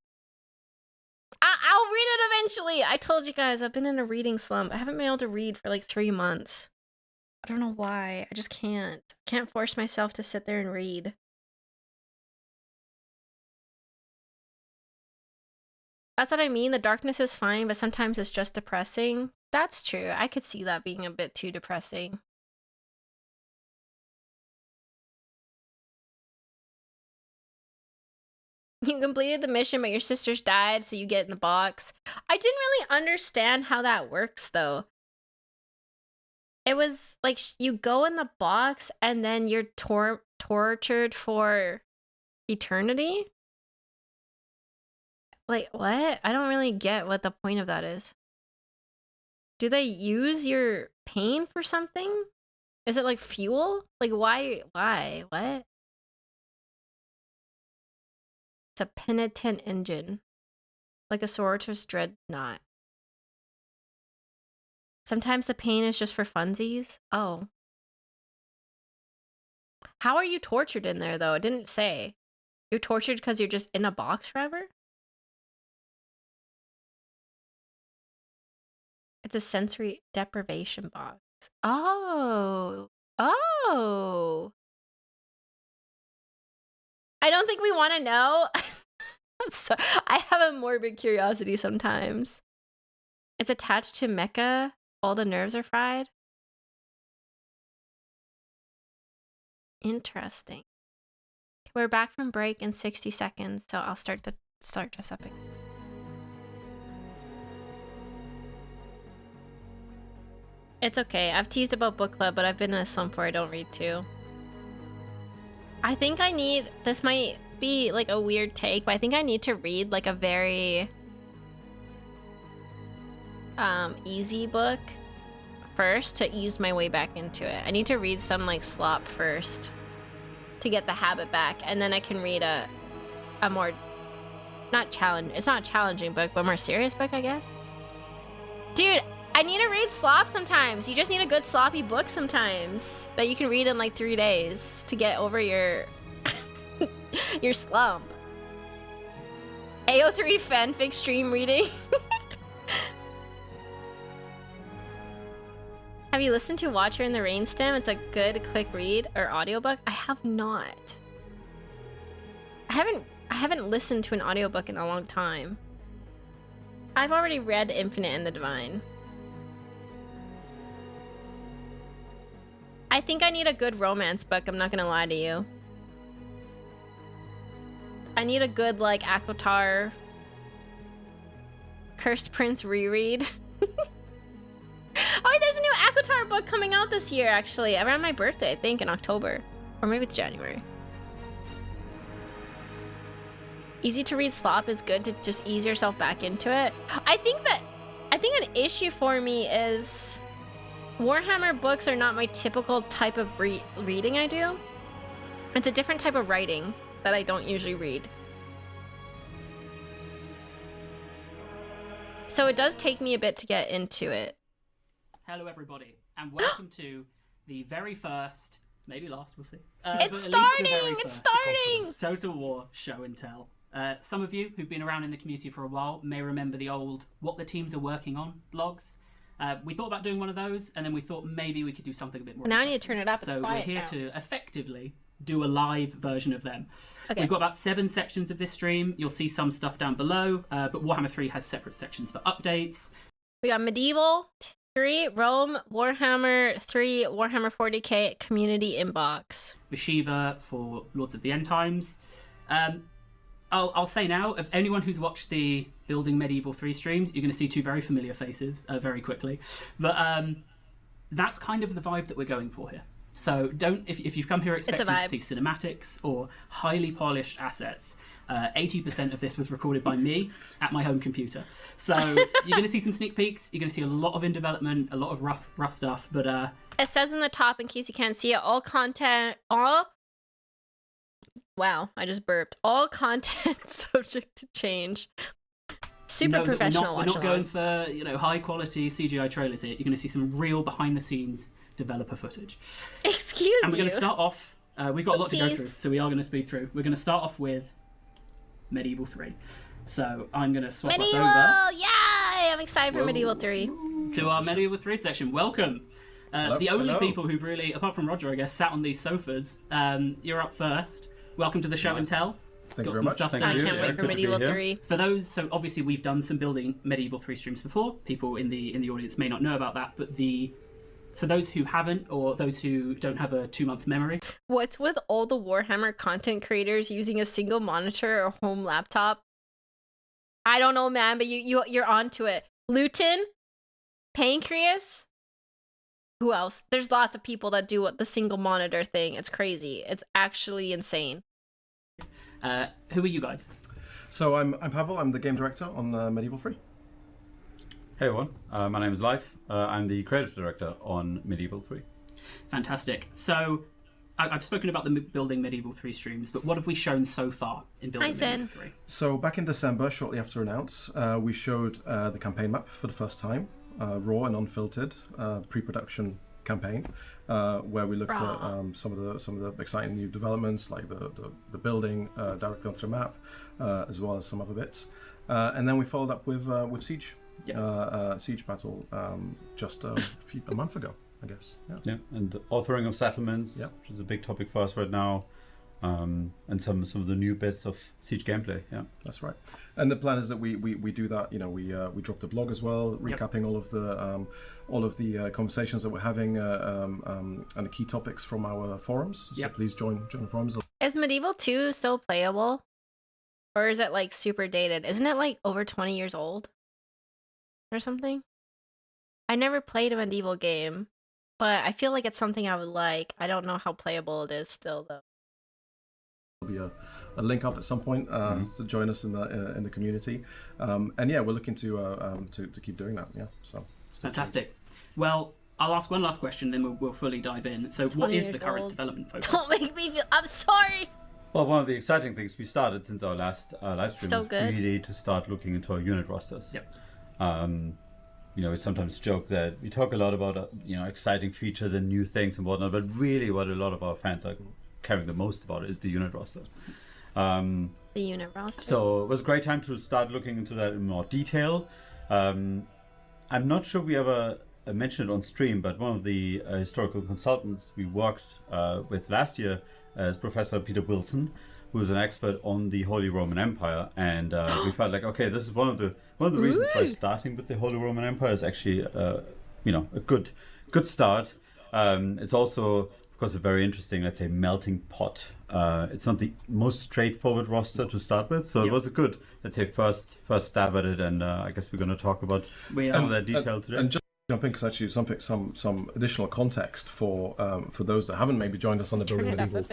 I'll read it eventually. I told you guys, I've been in a reading slump. I haven't been able to read for like 3 months. I don't know why. I just can't. Can't force myself to sit there and read. That's what I mean. The darkness is fine, but sometimes it's just depressing. That's true. I could see that being a bit too depressing. You completed the mission, but your sisters died, so you get in the box. I didn't really understand how that works, though. It was like you go in the box, and then you're tortured for eternity? Like, what? I don't really get what the point of that is. Do they use your pain for something? Is it like fuel? Like, why? What? It's a penitent engine. Like a Sorcerer's Dreadnought. Sometimes the pain is just for funsies? Oh. How are you tortured in there, though? It didn't say. You're tortured because you're just in a box forever? It's a sensory deprivation box. Oh. Oh. I don't think we want to know. So, I have a morbid curiosity sometimes. It's attached to Mecha. All the nerves are fried. Interesting. We're back from break in 60 seconds, so I'll start this up again. It's okay. I've teased about book club, but I've been in a slump where I don't read too. I think I need, this might be like a weird take, but I think I need to read like a very easy book first to ease my way back into it. I need to read some like slop first to get the habit back, and then I can read a more it's not a challenging book, but more serious book, I guess. Dude, I need to read slop sometimes. You just need a good sloppy book sometimes that you can read in like 3 days to get over your your slump. AO3 fanfic stream reading. Have you listened to Watcher in the Rainstem? It's a good quick read or audiobook. I have not. I haven't listened to an audiobook in a long time. I've already read Infinite and the Divine. I think I need a good romance book, I'm not gonna lie to you. I need a good, like, ACOTAR Cursed Prince reread. Oh, there's a new ACOTAR book coming out this year, actually. Around my birthday, I think, in October. Or maybe it's January. Easy to read slop is good to just ease yourself back into it. I think an issue for me is Warhammer books are not my typical type of reading I do. It's a different type of writing that I don't usually read. So it does take me a bit to get into it. Hello everybody, and welcome to the very first, maybe last, we'll see. It's starting! Total War Show and Tell. Some of you who've been around in the community for a while may remember the old What the Teams Are Working On blogs. We thought about doing one of those, and then we thought maybe we could do something a bit more Now I need to turn it up. So we're here to effectively do a live version of them. Okay. We've got about 7 sections of this stream. You'll see some stuff down below, but Warhammer 3 has separate sections for updates. We got medieval, 3 Rome, Warhammer 3, Warhammer 40k community inbox. Shiva for Lords of the End Times. I'll say now, of anyone who's watched the Building Medieval 3 streams, you're going to see two very familiar faces very quickly. But that's kind of the vibe that we're going for here. So don't, if you've come here expecting to see cinematics or highly polished assets, 80% of this was recorded by me at my home computer. So you're going to see some sneak peeks. You're going to see a lot of in development, a lot of rough stuff. But it says in the top, in case you can't see it, wow, I just burped. All content subject to change. Super professional. We're not going for high quality CGI trailers here. You're going to see some real behind the scenes developer footage. Excuse you. And we're going to start off. We've got a lot to go through, so we are going to speed through. We're going to start off with Medieval 3. So I'm going to swap us over. Yay! I'm excited for Medieval 3. To our Medieval 3 section. Welcome. The only people who've really, apart from Roger, I guess, sat on these sofas. You're up first. Welcome to the show and tell. Thank you very much. I can't wait for Medieval 3. For those, so obviously we've done some Building Medieval 3 streams before. People in the audience may not know about that, but for those who haven't, or those who don't have a 2-month memory. What's with all the Warhammer content creators using a single monitor or home laptop? I don't know, man, but you're onto it. Luton, Pancreas, who else? There's lots of people that do the single monitor thing. It's crazy. It's actually insane. Who are you guys? So I'm Pavel. I'm the game director on Medieval 3. Hey everyone, my name is Leif. I'm the creative director on Medieval 3. Fantastic. So I've spoken about the Building Medieval 3 streams, but what have we shown so far in Building Medieval 3? So back in December, shortly after announce, we showed the campaign map for the first time, raw and unfiltered pre-production campaign, where we looked at some of the exciting new developments, like the building directly onto the map, as well as some other bits, and then we followed up with Siege. Siege battle just a month ago, I guess. Yeah, and authoring of settlements, which is a big topic for us right now, and some of the new bits of Siege gameplay. Yeah, that's right. And the plan is that we do that. We dropped a blog as well, recapping all of the conversations that we're having and the key topics from our forums. So please join the forums. Is Medieval 2 still playable, or is it like super dated? Isn't it like over 20 years old? Or something? I never played a medieval game, but I feel like it's something I would like. I don't know how playable it is still, though. There'll be a link up at some point to join us in the community, and yeah, we're looking to keep doing that. Yeah, so fantastic. Well, I'll ask one last question, then we'll fully dive in. So, what is the current development focus? Don't make me feel. I'm sorry. Well, one of the exciting things we started since our last live stream was really to start looking into our unit rosters. Yep. We sometimes joke that we talk a lot about exciting features and new things and whatnot, but really what a lot of our fans are caring the most about is the unit roster. The unit roster. So it was a great time to start looking into that in more detail. I'm not sure we ever mentioned it on stream, but one of the historical consultants we worked with last year is Professor Peter Wilson, who is an expert on the Holy Roman Empire, and we felt like, okay, this is one of the reasons why starting with the Holy Roman Empire is actually a good start. It's also, of course, a very interesting, let's say, melting pot. It's not the most straightforward roster to start with, so it was a good, let's say, first stab at it, and I guess we're going to talk about some of that detail today. And just jump in, because actually some additional context for those that haven't maybe joined us on the Building Medieval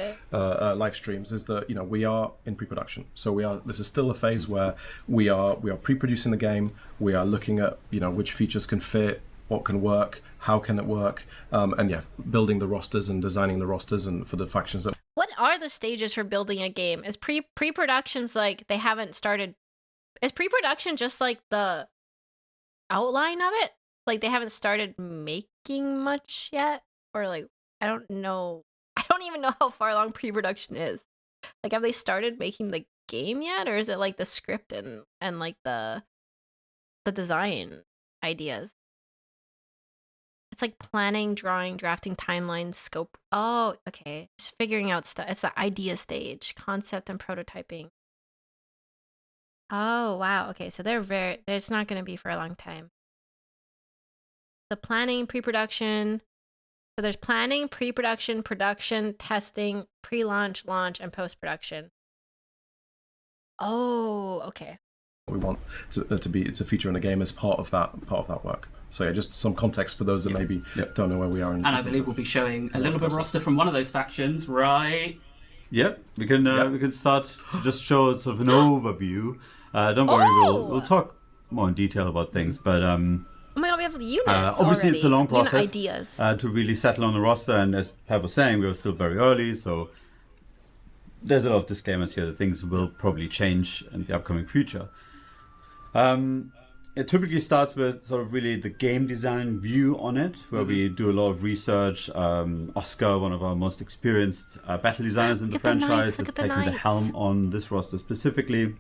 live streams is that we are in pre-production. So this is still a phase where we are pre-producing the game. We are looking at which features can fit, what can work, how can it work, and building the rosters and designing the rosters and for the factions that. What are the stages for building a game? Is pre-production's like they haven't started? Is pre-production just like the outline of it? Like they haven't started making much yet, or like I don't know. I don't even know how far along pre-production is. Like, have they started making the game yet, or is it like the script and like the design ideas? It's like planning, drawing, drafting, timeline, scope. Oh, okay. Just figuring out stuff. It's the idea stage, concept and prototyping. Oh wow. Okay, so it's not going to be for a long time. the planning, pre-production. So there's planning, pre-production, production, testing, pre-launch, launch, and post-production. Oh, okay. We want to feature in a game as part of that work. So yeah, just some context for those that maybe don't know where we are. And I believe we'll be showing a little bit of roster from one of those factions, right? Yep, we can start to just show sort of an overview. Don't worry, we'll talk more in detail about things, but oh my god, we have the units obviously already. it's a long Unit process ideas. to really settle on the roster, and as Pat was saying, we are still very early, so there's a lot of disclaimers here that things will probably change in the upcoming future. It typically starts with sort of really the game design view on it, where we do a lot of research. Oscar, one of our most experienced battle designers in the franchise, is taking the helm on this roster specifically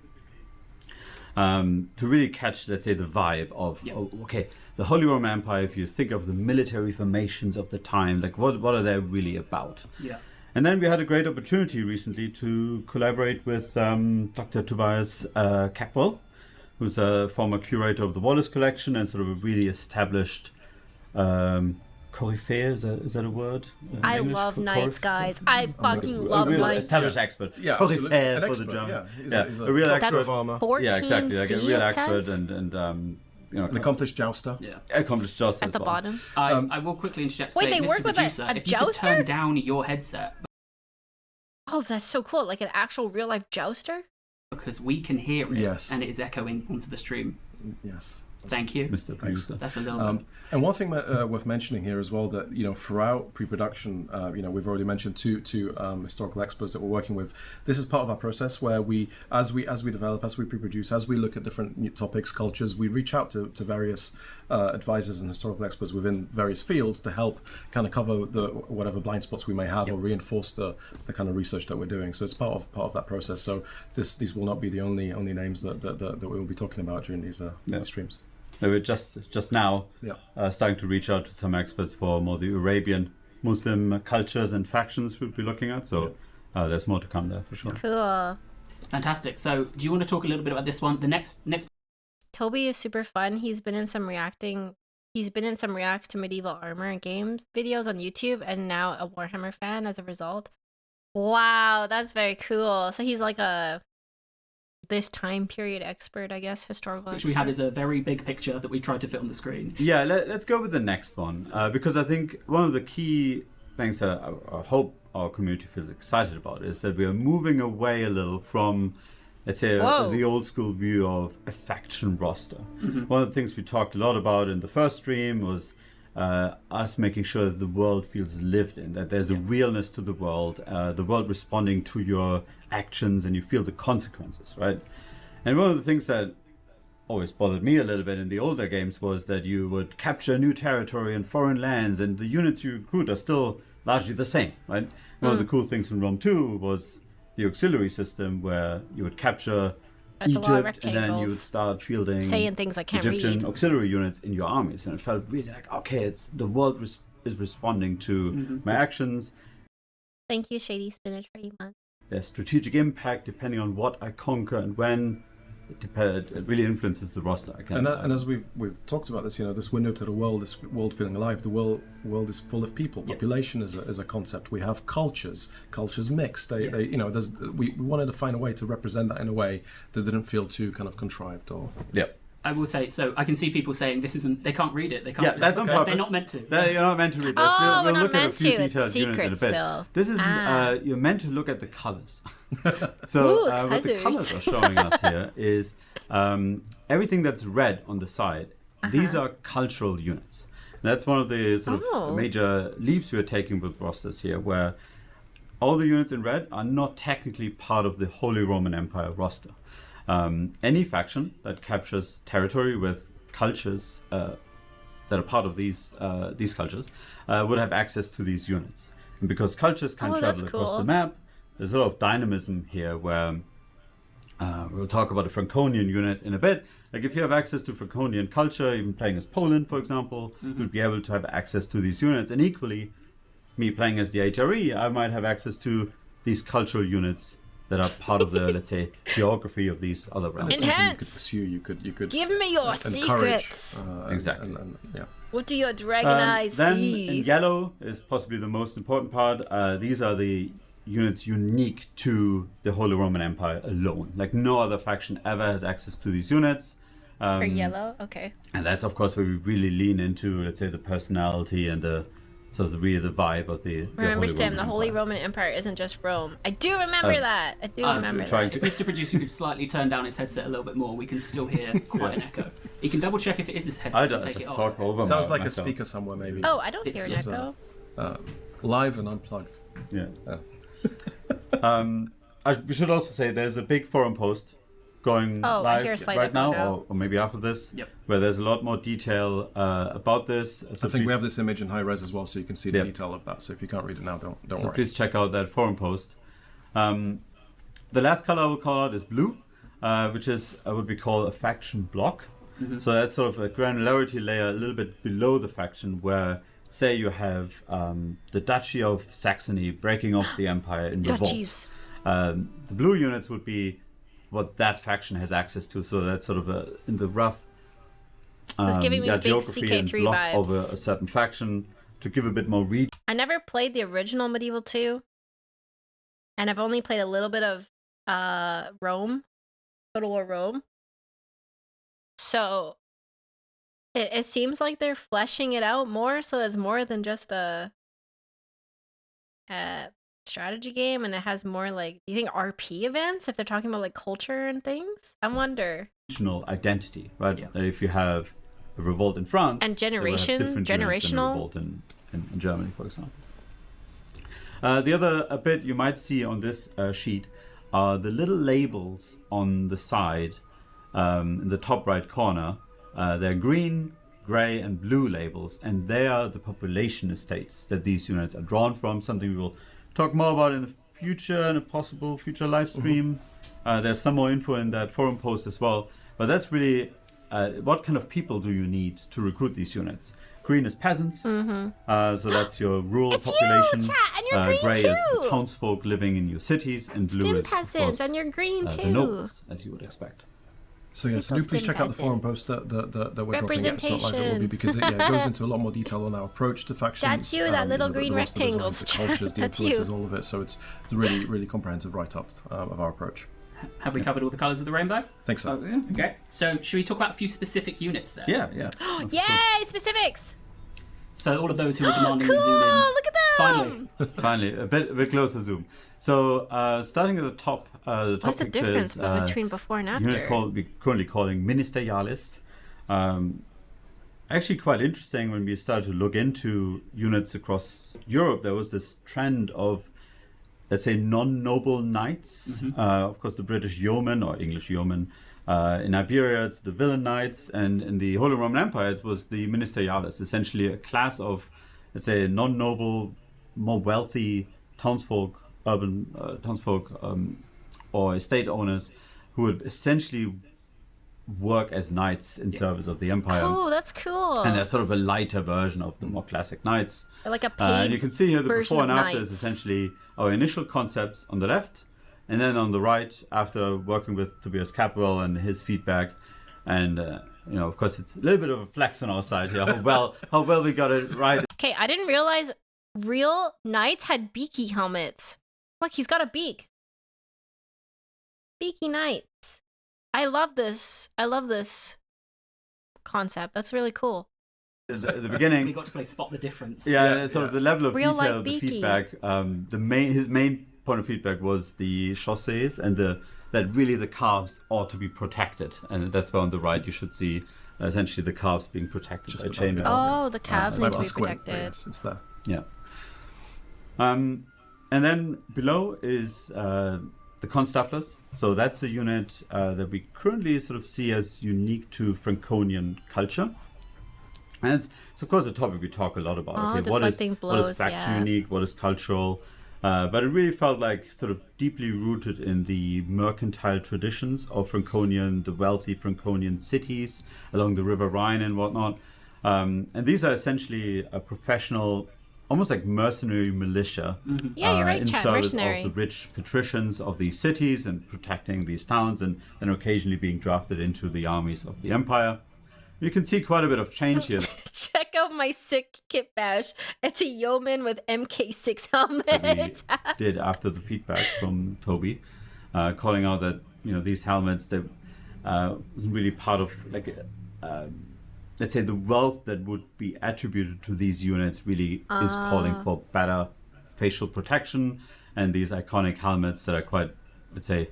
to really catch, let's say, the vibe of, okay, the Holy Roman Empire, if you think of the military formations of the time, like what are they really about? Yeah. And then we had a great opportunity recently to collaborate with Dr. Tobias Cackwell, who's a former curator of the Wallace collection and sort of a really established coryphée, is that a word? I love knights, guys. I fucking love a real knights. established expert. Yeah, Coryphée for expert, the German. He's a real expert. That's of armor. 14 Yeah, exactly. Like a C, real it expert says? and you know, An accomplished jouster. Yeah. accomplished justice At the as well. bottom. I will quickly interject. Wait, Say, they Mr. work with Producer, a if you could jouster? turn down your headset, Oh, that's so cool. Like an actual real life jouster? because we can hear it, Yes. and it is echoing onto the stream. Yes. Thank you. Mr. Producer. That's a little bit. And one thing worth mentioning here as well, that throughout pre-production, we've already mentioned two historical experts that we're working with. This is part of our process where as we develop, as we pre-produce, as we look at different new topics, cultures, we reach out to various advisors and historical experts within various fields to help kind of cover whatever blind spots we may have or reinforce the kind of research that we're doing. So it's part of that process. So these will not be the only names that we will be talking about during these streams. We're just now starting to reach out to some experts for more the Arabian Muslim cultures and factions we'll be looking at. So there's more to come there for sure. Cool. Fantastic. So, do you want to talk a little bit about this one? The next Toby is super fun. He's been in some reacts to medieval armor and games videos on YouTube, and now a Warhammer fan as a result. Wow, that's very cool. So he's like this time period expert, I guess, historical which expert. we have is a very big picture that we tried to fit on the screen. Yeah, let's go with the next one because I think one of the key things that I hope our community feels excited about is that we are moving away a little from, let's say, the old school view of a faction roster. Mm-hmm. One of the things we talked a lot about in the first stream was us making sure that the world feels lived in, that there's a realness to the world responding to your actions, and you feel the consequences, right? And one of the things that always bothered me a little bit in the older games was that you would capture new territory and foreign lands, and the units you recruit are still largely the same, right? One of the cool things in Rome 2 was the auxiliary system, where you would capture That's a lot of Egypt, and then you would rectangles. start fielding Saying things I can't Egyptian read. auxiliary units in your armies, and it felt really like, okay, it's the world is responding to my actions. Thank you, Shady Spinach, for 8 months. There's strategic impact depending on what I conquer and when. It really influences the roster. And as we've talked about this, this window to the world, this world feeling alive. The world is full of people. Population is a concept. We have cultures mixed. We wanted to find a way to represent that in a way that didn't feel too kind of contrived or. Yeah. I will say, so I can see people saying this isn't, they can't read it. They can't. Yeah, that's on purpose. They're not meant to. You're not meant to read this. Oh, we're we'll not look at a meant few to. It's detailed units in a bit. secret still. This is you're meant to look at the colors. So Ooh, what the colors are showing us here is everything that's red on the side. These are cultural units. That's one of the sort of major leaps we're taking with rosters here, where all the units in red are not technically part of the Holy Roman Empire roster. Any faction that captures territory with cultures that are part of these cultures would have access to these units. And because cultures can travel across the map, there's a lot of dynamism here where we'll talk about a Franconian unit in a bit. Like if you have access to Franconian culture, even playing as Poland, for example, you'd be able to have access to these units. And equally, me playing as the HRE, I might have access to these cultural units that are part of the, let's say, geography of these other And realms. it's something you could Enhance. pursue. You could Give me your encourage. secrets. Exactly. Yeah. What do your dragon eyes Then see? in yellow is possibly the most important part. These are the units unique to the Holy Roman Empire alone. Like no other faction ever has access to these units. Or yellow? Okay. And that's of course where we really lean into, let's say, the personality and the sort of really the vibe of the Remember, Holy Stim, Roman the Holy Empire. Roman Empire isn't just Rome. I do remember that. I do remember trying that. to- If Mr. Producer could slightly turn down his headset a little bit more, we can still hear quite an echo. He can double check if it is his headset. I and don't take just it off. talk over Sounds like a myself. speaker somewhere, maybe. Oh, I don't It's hear an just echo. Live and unplugged. Yeah. Yeah. We should also say there's a big forum post going Oh, I live hear a slight right echo now, now. or maybe after this, Yep. where there's a lot more detail about this. So I think we please- have this image in high res as well, so you can see the Yep. detail of that. So if you can't read it now, don't So worry. please check out that forum post. The last color I will call out is blue, which is what we call a faction block. So that's sort of a granularity layer a little bit below the faction, where say you have the Duchy of Saxony breaking off the empire in revolt. Duchies. The blue units would be what that faction has access to. So that's sort of in the rough it's giving me big geography and CK3 block of vibes. a certain faction to give a bit more reach. I never played the original Medieval 2. And I've only played a little bit of Rome. Total War Rome. So it seems like they're fleshing it out more, so it's more than just a strategy game, and it has more like, do you think RP events if they're talking about like culture and things? I wonder. Regional identity, right? Yeah. If you have a revolt in France And they will have generation- different units than a generational? revolt in Germany, for example. The other a bit you might see on this sheet are the little labels on the side in the top right corner. They're green, gray, and blue labels, and they are the population estates that these units are drawn from. Something we will talk more about in the future, in a possible future live stream. There's some more info in that forum post as well. But that's really what kind of people do you need to recruit these units? Green is peasants, so that's your rural It's you, population. chat, and you're green gray is too. the townsfolk living in your cities, and blue Stim is of peasants, course, and you're green the too. nobles, as you would expect. So yeah, so do Little please stim check out the forum peasant. post that we're dropping. It's not like it will be, because it goes into a lot more detail on our approach to factions. That's you, that little the green roster designs, rectangles, the cultures, the that's you. influences, all of it. So it's a really, really comprehensive write-up of our approach. Have we covered all the colours of the rainbow? Thanks so. Oh, yeah. Okay. So should we talk about a few specific units there? Yeah, yeah. Yay, specifics! For all of those who are demanding Cool, we zoom in. look at them! Finally. Finally, a bit closer zoom. So starting at the top, the top What's the picture difference is, between before and unit after? we're currently calling Ministerialis. Actually quite interesting when we started to look into units across Europe. There was this trend of, let's say, non-noble knights. Of course, the British yeoman or English yeoman. In Iberia, it's the villain knights, and in the Holy Roman Empire, it was the Ministerialis, essentially a class of, let's say, non-noble, more wealthy townsfolk, urban townsfolk, or estate owners who would essentially work as knights in service of the empire. Oh, that's cool. And they're sort of a lighter version of the more classic knights. They're like a And paid you can see here the version before and of after is knights. essentially our initial concepts on the left, and then on the right, after working with Tobias Capwell and his feedback, and of course, it's a little bit of a flex on our side here. How well we got it right. Okay, I didn't realize real knights had beaky helmets. Look, he's got a beak. Beaky knights. I love this. I love this concept. That's really cool. At the We beginning, got to play spot the difference. sort of the level of Real detail life of the beakies. feedback. His main point of feedback was the chaussées and that really the calves ought to be protected, and that's why on the right you should see essentially the calves being protected Just by about chainmail. there. Oh, the calves I need have to to be squint, but protected. yes, it's there. Yeah. And then below is the Constafflers. So that's a unit that we currently sort of see as unique to Franconian culture. And it's of course a topic we talk a lot about. Oh, what is deflecting what is blows, faction yeah. unique? What is cultural? But it really felt like sort of deeply rooted in the mercantile traditions of Franconian, the wealthy Franconian cities along the River Rhine and whatnot. And these are essentially professional almost like mercenary militia. Yeah, you're right, in Chad. service Mercenary. of the rich patricians of these cities and protecting these towns, and then occasionally being drafted into the armies of the empire. You can see quite a bit of change here. Check out my sick kit bash. It's a yeoman with MK6 that we helmet. did after the feedback from Toby, calling out that these helmets that wasn't really part of like let's say the wealth that would be attributed to these units really is calling for better facial protection, and these iconic helmets that are quite, let's say,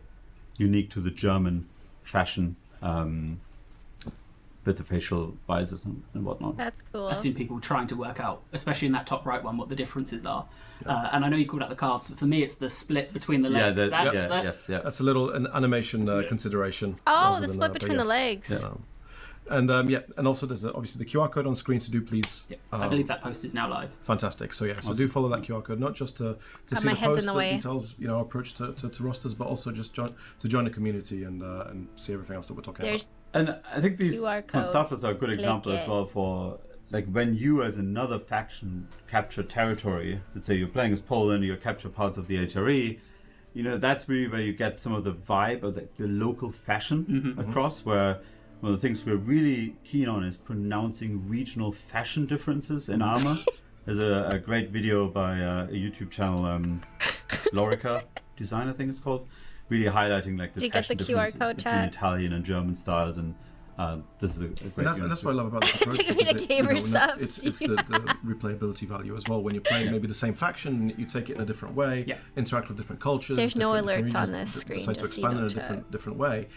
unique to the German fashion. With the facial visors and whatnot. That's cool. I've seen people trying to work out, especially in that top right one, what the differences are. And I know you called out the calves, but for me, it's the split between the legs. Yes. That's a little an animation consideration. Oh, rather the than, split but between the yes. legs. Yeah. And and also there's obviously the QR code on screen, so do please. I believe that post is now live. Fantastic. So so do follow that QR code, not just to see my the head's in post the that way. details our approach to rosters, but also just to join the community and see everything else that we're talking There's And I think these QR code. constaffers are a good example Click as it. well for like when you as another faction capture territory. Let's say you're playing as Poland, you capture parts of the HRE. That's really where you get some of the vibe of the local fashion across, where one of the things we're really keen on is pronouncing regional fashion differences in armor. There's a great video by a YouTube channel, Lorica Design, I think it's called, really highlighting like the Did you get fashion the QR differences code, between Chad? Italian and German styles, and this is a great And unit that's to- what I love about the approach. Took me to because gamer subs. It's the replayability value as well. When you're playing maybe the same faction, you take it in a different way, Yeah. interact with different cultures. There's no different alerts on regions, this screen, decide to just so expand you in a know, Chad. different way.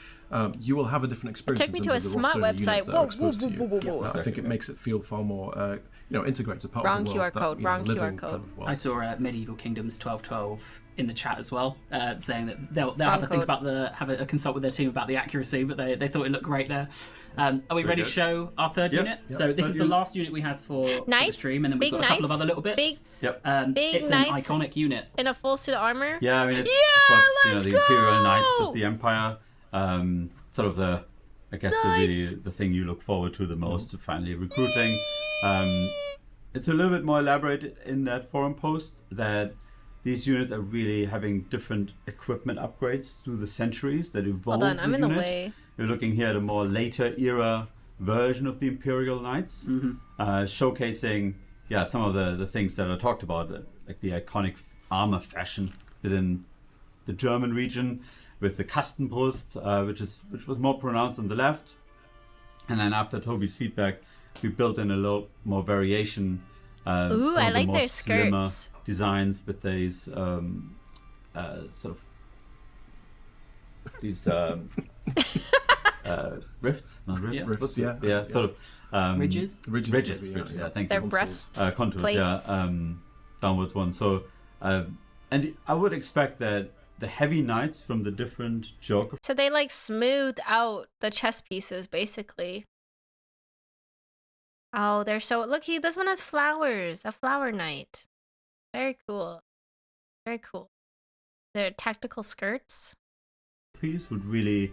You will have a different experience. took me in to a terms of the smart roster and the units website. that are Whoa, exposed whoa, to you. whoa, whoa, whoa. I think it makes it feel far more integrated part Wrong of the world. QR code, wrong living QR kind code. of world. I saw Medieval Kingdoms 1212 in the chat as well, saying that they'll have a think code. about have a consult with their team about the accuracy, but they thought it looked great there. Are we ready to good. show our third Yep. unit? Yep. So this Third is the unit. last unit we have for the Knights? stream, and then we've Big got a couple of knights? other little bits. Big- Yep. Big It's knights an iconic unit. in a full suit of armor. Yeah, I mean, it's Yeah, of course, let's the Imperial Knights go! of the Empire. Sort of I guess Knights! the thing you look forward to the most, finally recruiting. It's a little bit more elaborate in that forum post that these units are really having different equipment upgrades through the centuries that evolve. Hold on, I'm the in the unit. way. You're looking here at a more later era version of the Imperial Knights, showcasing some of the things that are talked about, like the iconic armor fashion within the German region, with the Kastenbrust, which was more pronounced on the left, and then after Toby's feedback, we built in a little more variation. Ooh, some I of the like more their slimmer skirts. designs with these sort of these rifts, not rifts, Yeah. Rifts, yeah. sort of Ridges? Ridges, maybe, ridges, yeah. thank Their you. breasts. Contours, plates. downwards one. So, and I would expect that the heavy knights from the different geographies So they like smoothed out the chess pieces, basically. Oh, they're so looky. This one has flowers. A flower knight. Very cool. Very cool. They're tactical skirts. would really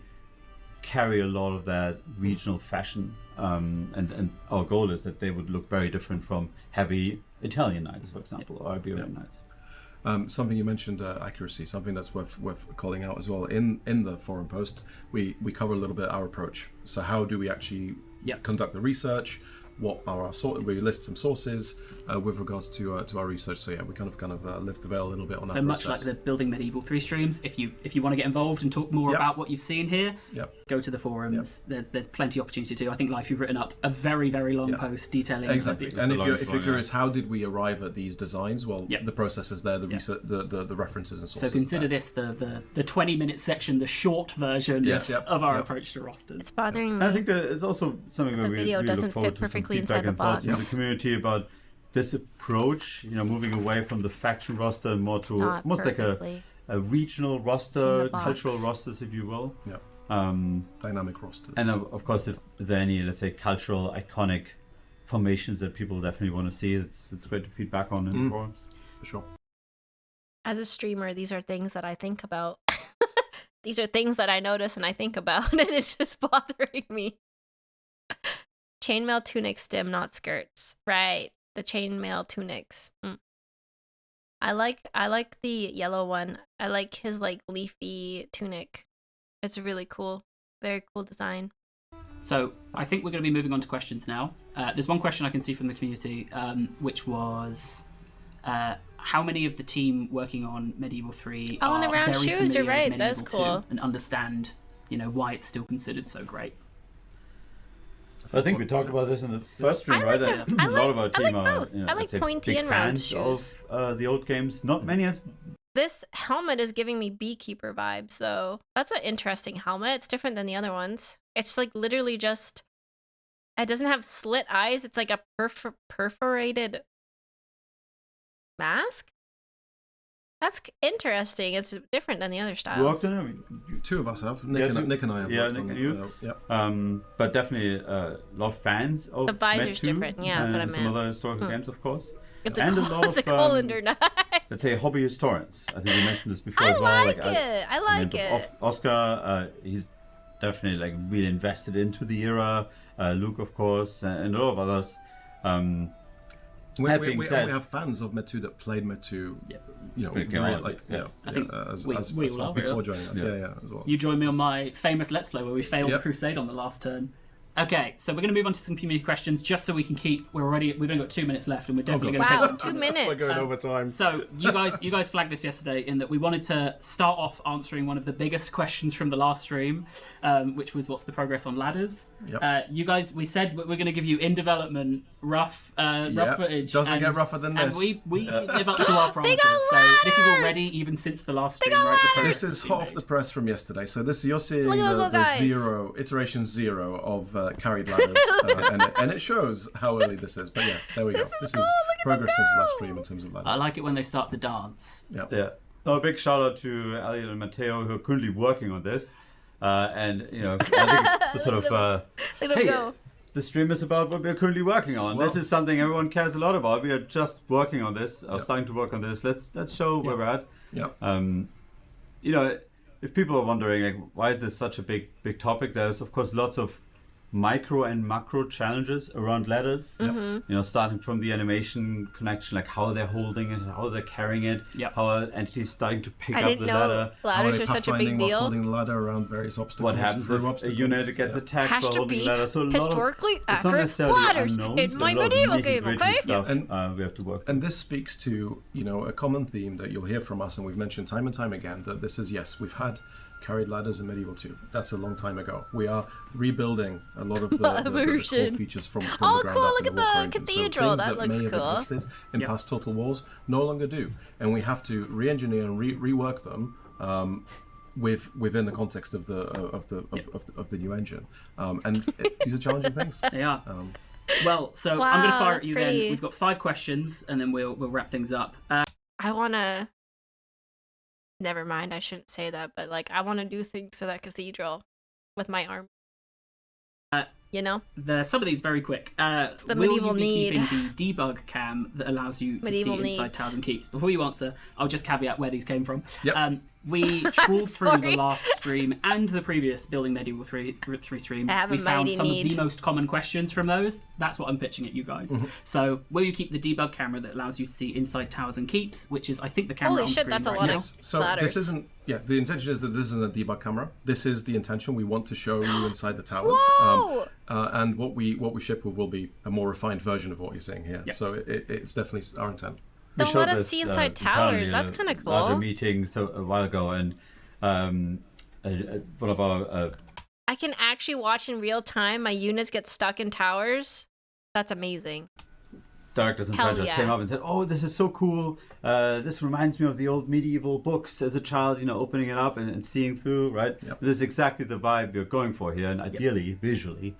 carry a lot of that regional fashion. And our goal is that they would look very different from heavy Italian knights, for example, or Iberian knights. Something you mentioned, accuracy, something that's worth calling out as well. In the forum posts, we cover a little bit our approach. So how do we actually conduct the research? What are our we list some sources with regards to our research. So we kind of lift the veil a little bit on that. So much like process. the Building Medieval 3 streams, if you want to get involved and talk more Yep. about what you've seen here, Yep. go to the forums. There's plenty of opportunity to. I think, Life, you've written up a very, very long post detailing Exactly. the- And the if longest you're one, curious, how did we arrive at these designs? Well, Yep. the process is there, the research, the references and So sources. consider there. this the 20-minute section, the short version Yes, yep, of our yep. approach to rosters. It's bothering And I me. think that it's also something The where we video really doesn't look forward fit to some perfectly feedback inside the and thoughts from the box. community about this approach, moving away from the faction roster and more to Not almost like perfectly. a regional In roster, the box. cultural rosters, if you will. Yep. Um, Dynamic rosters. and of course, if there are any, let's say, cultural iconic formations that people definitely want to see, it's great to feedback on in the forums. for sure. As a streamer, these are things that I think about. These are things that I notice and I think about, and it's just bothering me. Chainmail tunic stem, not skirts. Right. the chainmail tunics. I like the yellow one. I like his like leafy tunic. It's really cool. Very cool design. So I think we're going to be moving on to questions now. There's one question I can see from the community, which was how many of the team working on Medieval 3 Oh, are and the round very shoes, you're familiar with right, that's Medieval 2 cool. and understand, why it's still considered so great. I think we talked about this in the first stream, I right? like That I a lot like- of our I team like are, both. I let's like say, pointy big and round fans shoes. of the old games. Not many as This helmet is giving me beekeeper vibes, though. That's an interesting helmet. It's different than the other ones. It's like literally just. It doesn't have slit eyes. It's like a perforated mask. That's interesting. It's different than the other styles. worked in it. Two of us have. Nick and I have. Yeah, worked Nick on and it. you. Yeah. But definitely a lot of fans of The visor's Med 2 different. Yeah, that's what I and some meant. other historical games, of course. It's a and a col- lot it's a of, colander knife. Let's say hobby historians. I think we mentioned this before I as well. like it. I like it. Oscar, he's definitely like really invested into the era. Luke, of course, and a lot of others. That being said, we have fans of Med 2 that played Med 2. Yeah. Pretty Really, good. like Yeah. I think as we before all are. joining us. Yeah. Yeah, as well. You joined me on my famous Let's Play where we failed the Yep. Crusade on the last turn. Okay, so we're going to move on to some community questions just so we can keep. We've only got 2 minutes left, and we're definitely going to Wow, take them. 2 minutes. We're going over time. So you guys flagged this yesterday in that we wanted to start off answering one of the biggest questions from the last stream, which was what's the progress on ladders. Yep. You guys, we said we're going to give you in development rough footage. Doesn't get rougher than and this. we live up to our promises. got So this is ladders! already even since the last stream. got Right, the ladders! This progress is has hot been off the made. press from yesterday. So you're seeing Look at those little the guys. iteration 0 of carried ladders, and it shows how early this is. But yeah, there we go. This is This cool, is look at them progress since the last go. stream in terms of ladders. I like it when they start to dance. Yeah. Yeah. No, a big shout out to Elliot and Matteo who are currently working on this. And I think the sort of Look at them hey, go. the stream is about what we're currently working on. Well- This is something everyone cares a lot about. We are just working on this, starting to work on this. Let's show where we're at. Yeah. If people are wondering like why is this such a big topic, there's of course lots of micro and macro challenges around ladders. Starting from the animation connection, like how they're holding it, how they're carrying it, Yep. how an entity's starting to pick I up didn't the know ladder. How ladders they are such a big pathfinding whilst deal. holding the ladder around various obstacles. What happens through if a obstacles. unit gets Yeah. attacked Has while to holding be the ladder? So a lot of, historically it's not accurate necessarily ladders unknowns, in but my a lot of medieval game, nitty-gritty okay? stuff, And- we have to work. And this speaks to, a common theme that you'll hear from us, and we've mentioned time and time again, that this is, yes, we've had carried ladders in Medieval 2. That's a long time ago. We are rebuilding a lot of the core Version. features from Oh, the ground cool, up look in at the the Warcraft engine. cathedral, So that things looks may cool. have existed in Yep. past Total Wars no longer do. And we have to re-engineer and rework them within the context of the new engine. These are challenging things. They are. Um, Well, so I'm Wow, going to fire that's at you pretty. then. We've got 5 questions, and then we'll wrap things up. I wanna. Never mind. I shouldn't say that, but like I want to do things to that cathedral with my arm. Uh, some of these very quick. the will medieval you be need. keeping the debug cam that allows you to Medieval see inside needs. towers and keeps? Before you answer, I'll just caveat where these came from. Yep. We trawled through sorry. the last stream and the previous Building Medieval 3 stream. I have a We found mighty some of need. the most common questions from those. That's what I'm pitching at you guys. Mm-hmm. So, will you keep the debug camera that allows you to see inside towers and keeps, which is, I think, the camera Holy on shit, screen that's a right lot now. of- Yes. So ladders. this isn't. Yeah, the intention is that this isn't a debug camera. This is the intention. We want to show you inside the towers. Whoa! And what we ship with will be a more refined version of what you're seeing here. Yeah. So it's definitely our intent. We Don't showed let us this, see inside internally towers. in That's a kind of Larger cool. meeting a while ago, and one of our I can actually watch in real time my units get stuck in towers. That's amazing. directors and Hell treasurers yeah. came up and said, "Oh, this is so cool. This reminds me of the old medieval books as a child. Opening it up and seeing through. Right. Yep. This is exactly the vibe we're going for here, and ideally, visually,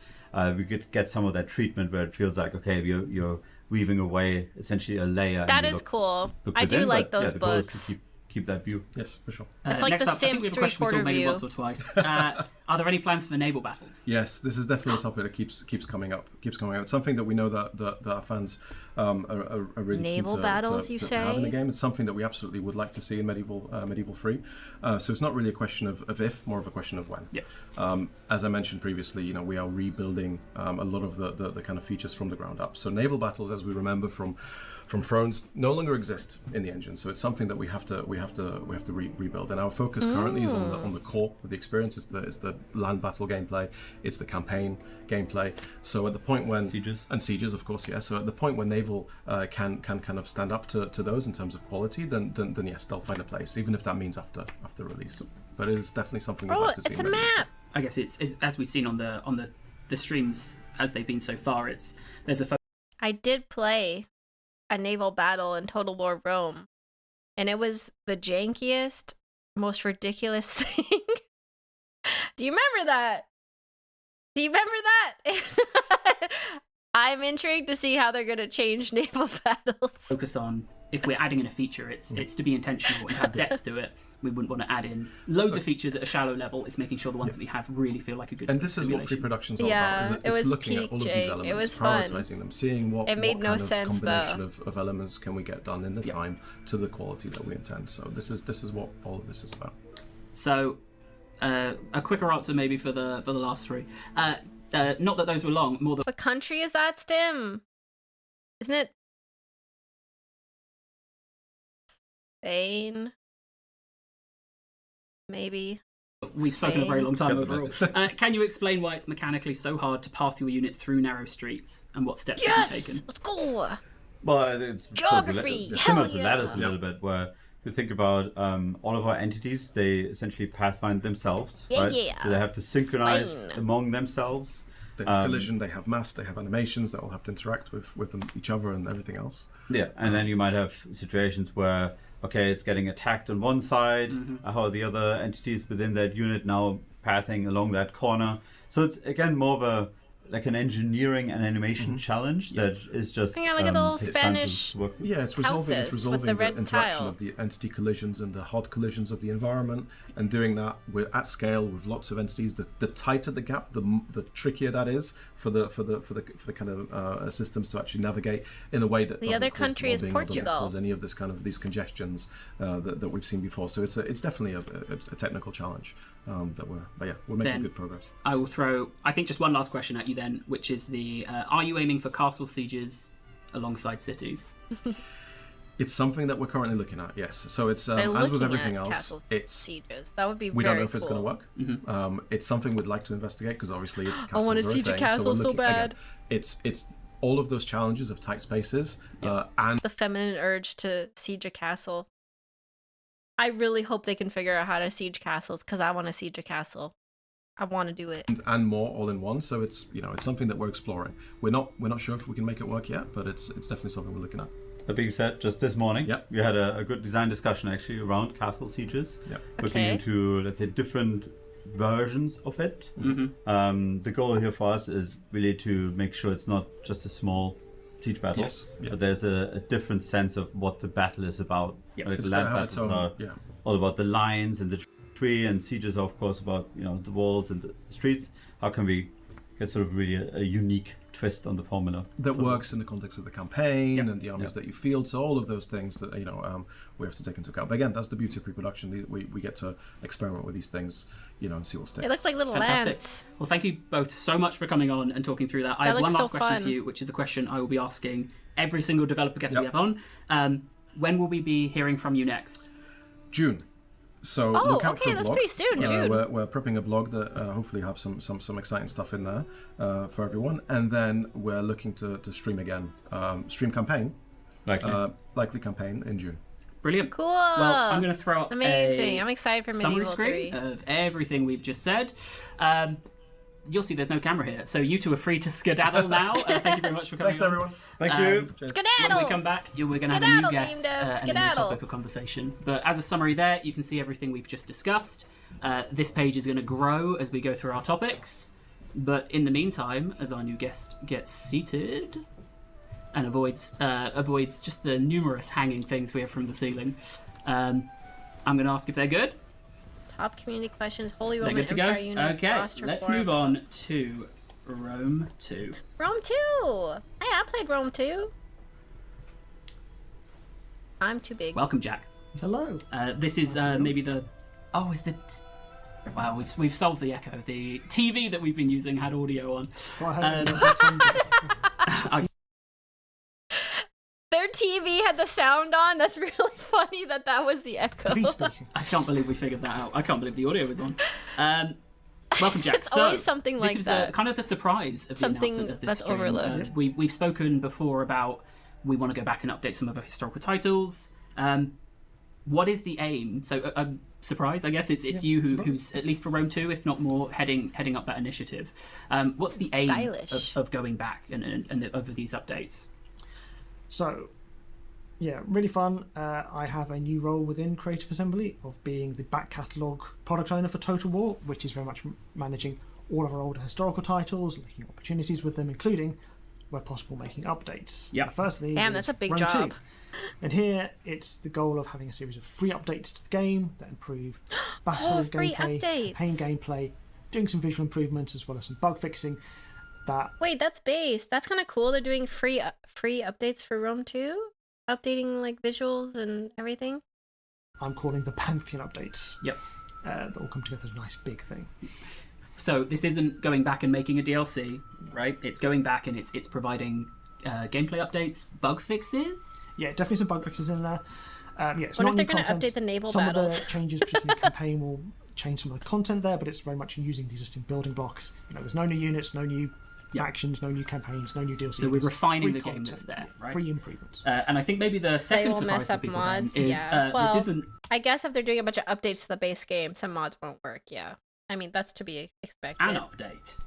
we could get some of that treatment where it feels like okay, you're weaving away essentially a layer. That and you is cool. look I do within, like but, those the goal is books. to keep that view. Yes, for sure. It's like next The up, I think Sims we have a question we saw 3/4 maybe view. once or twice. Are there any plans for naval battles? Yes, this is definitely a topic that keeps coming up. It's something that we know that our fans are really Naval keen battles, to you have in the say? game. It's something that we absolutely would like to see in Medieval 3. So it's not really a question of if, more of a question of when. Yeah. As I mentioned previously, we are rebuilding a lot of the kind of features from the ground up. So naval battles, as we remember from Thrones, no longer exist in the engine. So it's something that we have to rebuild. And our focus currently is on the core of the experience. It's the land battle gameplay. It's the campaign gameplay. So at the point when sieges, of course, yeah. So at the point when naval can kind of stand up to those in terms of quality, then yes, they'll find a place, even if that means after release. But it is definitely something we'd like to see. It's a in Medieval. map. I guess it's as we've seen on the streams as they've been so far. There's a I did play a naval battle in Total War Rome, and it was the jankiest, most ridiculous thing. Do you remember that? I'm intrigued to see how they're going to change naval battles. focus on, if we're adding in a feature, it's to be intentional and have depth to it. We wouldn't want to add in loads of features at a shallow level. It's making sure the ones that we have really feel like a good And this is what simulation. pre-production's all Yeah, about. it was looking at all of peak, these Jake. elements, It was fun. prioritizing them, seeing what It made what no kind sense, of combination though. of elements can we get done in the time to the quality that we intend. So this is what all of this is about. So, a quicker answer maybe for the last three. Not that those were long. More than What country is that, Stim? Isn't it Spain? Maybe. we've spoken a very long time Get the overall. Can you explain why it's mechanically so hard to path your units through narrow streets and what steps have been taken? Let's go. Well, it's Geography, sort of hell similar to that yeah. a little bit, where if you think about all of our entities, they essentially pathfind themselves, Yeah, right? yeah. So they have to synchronize Spain. among themselves. They have collision, they have mass, they have animations that all have to interact with them, each other and everything else. Yeah, and then you might have situations where, okay, it's getting attacked on one side, how are the other entities within that unit now pathing along that corner? So it's, again, more of an engineering and animation challenge that is just Yeah, look at the little takes time to Spanish work. Yeah, it's houses with resolving the the red interaction tile. of the entity collisions and the hard collisions of the environment, and doing that at scale with lots of entities. The tighter the gap, the trickier that is for the kind of systems to actually navigate in a way that The doesn't other cause country is mobbing or doesn't Portugal. cause any of this kind of these congestions that we've seen before. So it's definitely a technical challenge that we're making Then- good progress. I will throw, I think, just one last question at you then, which is are you aiming for castle sieges alongside cities? It's something that we're currently looking at. Yes. So it's They're as with looking everything at else, castle it's sieges. That would be we very don't know if it's going to cool. work. It's something we'd like to investigate because obviously castles wanna are siege a thing. castle we're so looking- bad. Again, it's all of those challenges of tight spaces and The feminine urge to siege a castle. I really hope they can figure out how to siege castles because I want to siege a castle. I want to do it. more all in one. So it's it's something that we're exploring. We're not sure if we can make it work yet, but it's definitely something we're looking at. That being said, just this morning, Yep. we had a good design discussion actually around castle sieges, Yep. looking Okay. into, let's say, different versions of it. The goal here for us is really to make sure it's not just a small siege battle, Yes, yeah. but there's a different sense of what the battle is about. Yep. Like It's land going to have its battles own. are all about the lines and the tree, and sieges are of course about the walls and the streets. How can we get sort of really a unique twist on the formula That works in the context of the campaign and the armies Yep. that you field. So all of those things that we have to take into account. But again, that's the beauty of pre-production. We get to experiment with these things, and see what sticks. They look like little Fantastic. ants. Well, thank you both so much for coming on and talking through that. I That have one looks last so question fun. for you, which is a question I will be asking every single developer guest we Yep. have on. When will we be hearing from you next? June. So Oh, look out okay, for a that's blog. pretty soon, June. We're prepping a blog that hopefully have some exciting stuff in there for everyone, and then we're looking to stream again, stream campaign, likely campaign in June. Brilliant. Cool. Well, I'm going to throw up Amazing. a I'm excited for summary Medieval screen 3. of everything we've just said. You'll see there's no camera here, so you two are free to skedaddle now. Thank you very much for coming Thanks, on. everyone. Thank Um, you. When Skedaddle! we come back, we're going to have a new Skedaddle, guest Game Dev, and a new skedaddle. topic of conversation. But as a summary there, you can see everything we've just discussed. This page is going to grow as we go through our topics. But in the meantime, as our new guest gets seated and avoids just the numerous hanging things we have from the ceiling, I'm going to ask if they're good. top community questions, Holy They're Roman good to go? Empire units, Okay, roster let's form. move on to Rome 2. Rome 2! Hey, I played Rome 2. I'm too big. Welcome, Jack. Hello. This is maybe the... Oh, is the... Wow, we've solved the echo. The TV that we've been using had audio on. Well, I Their TV had the sound on. That's really funny that was the echo. TV speaking. I can't believe we figured that out. I can't believe the audio was on. Welcome, Jack. It's always something like this was that. kind of the surprise of Something the announcement of this that's stream. overlooked. We've spoken before about we want to go back and update some of our historical titles. What is the aim? So, surprise, I guess it's you who's at least for Rome 2, if not more, heading up that initiative. What's the aim of going back and over these updates? So, yeah, really fun. I have a new role within Creative Assembly of being the back catalogue product owner for Total War, which is very much managing all of our older historical titles, looking at opportunities with them, including, where possible, making updates. Yeah. The first of these Damn, is that's a big Rome job. 2. And here, it's the goal of having a series of free updates to the game that improve battle free gameplay, updates. campaign gameplay, doing some visual improvements as well as some bug fixing. That Wait, that's base. That's kind of cool. They're doing free updates for Rome 2, updating like visuals and everything. I'm calling the Pantheon updates. Yep. That all come together as a nice big thing. So this isn't going back and making a DLC, right? It's going back and it's providing gameplay updates, bug fixes. Yeah, definitely some bug fixes in there. Yeah, it's Wonder not if they're new going to content. update the naval Some battles. of the changes, particularly in the campaign, will change some of the content there, but it's very much using the existing building blocks. You know, there's no new units, no new factions, no new campaigns, no new DLC. So we're It's refining free the game content, that's there, right? Free improvements. And I think maybe the second will surprise mess for up people mods, then is yeah. Well, this isn't. I guess if they're doing a bunch of updates to the base game, some mods won't work. Yeah, I mean that's to be expected. An update.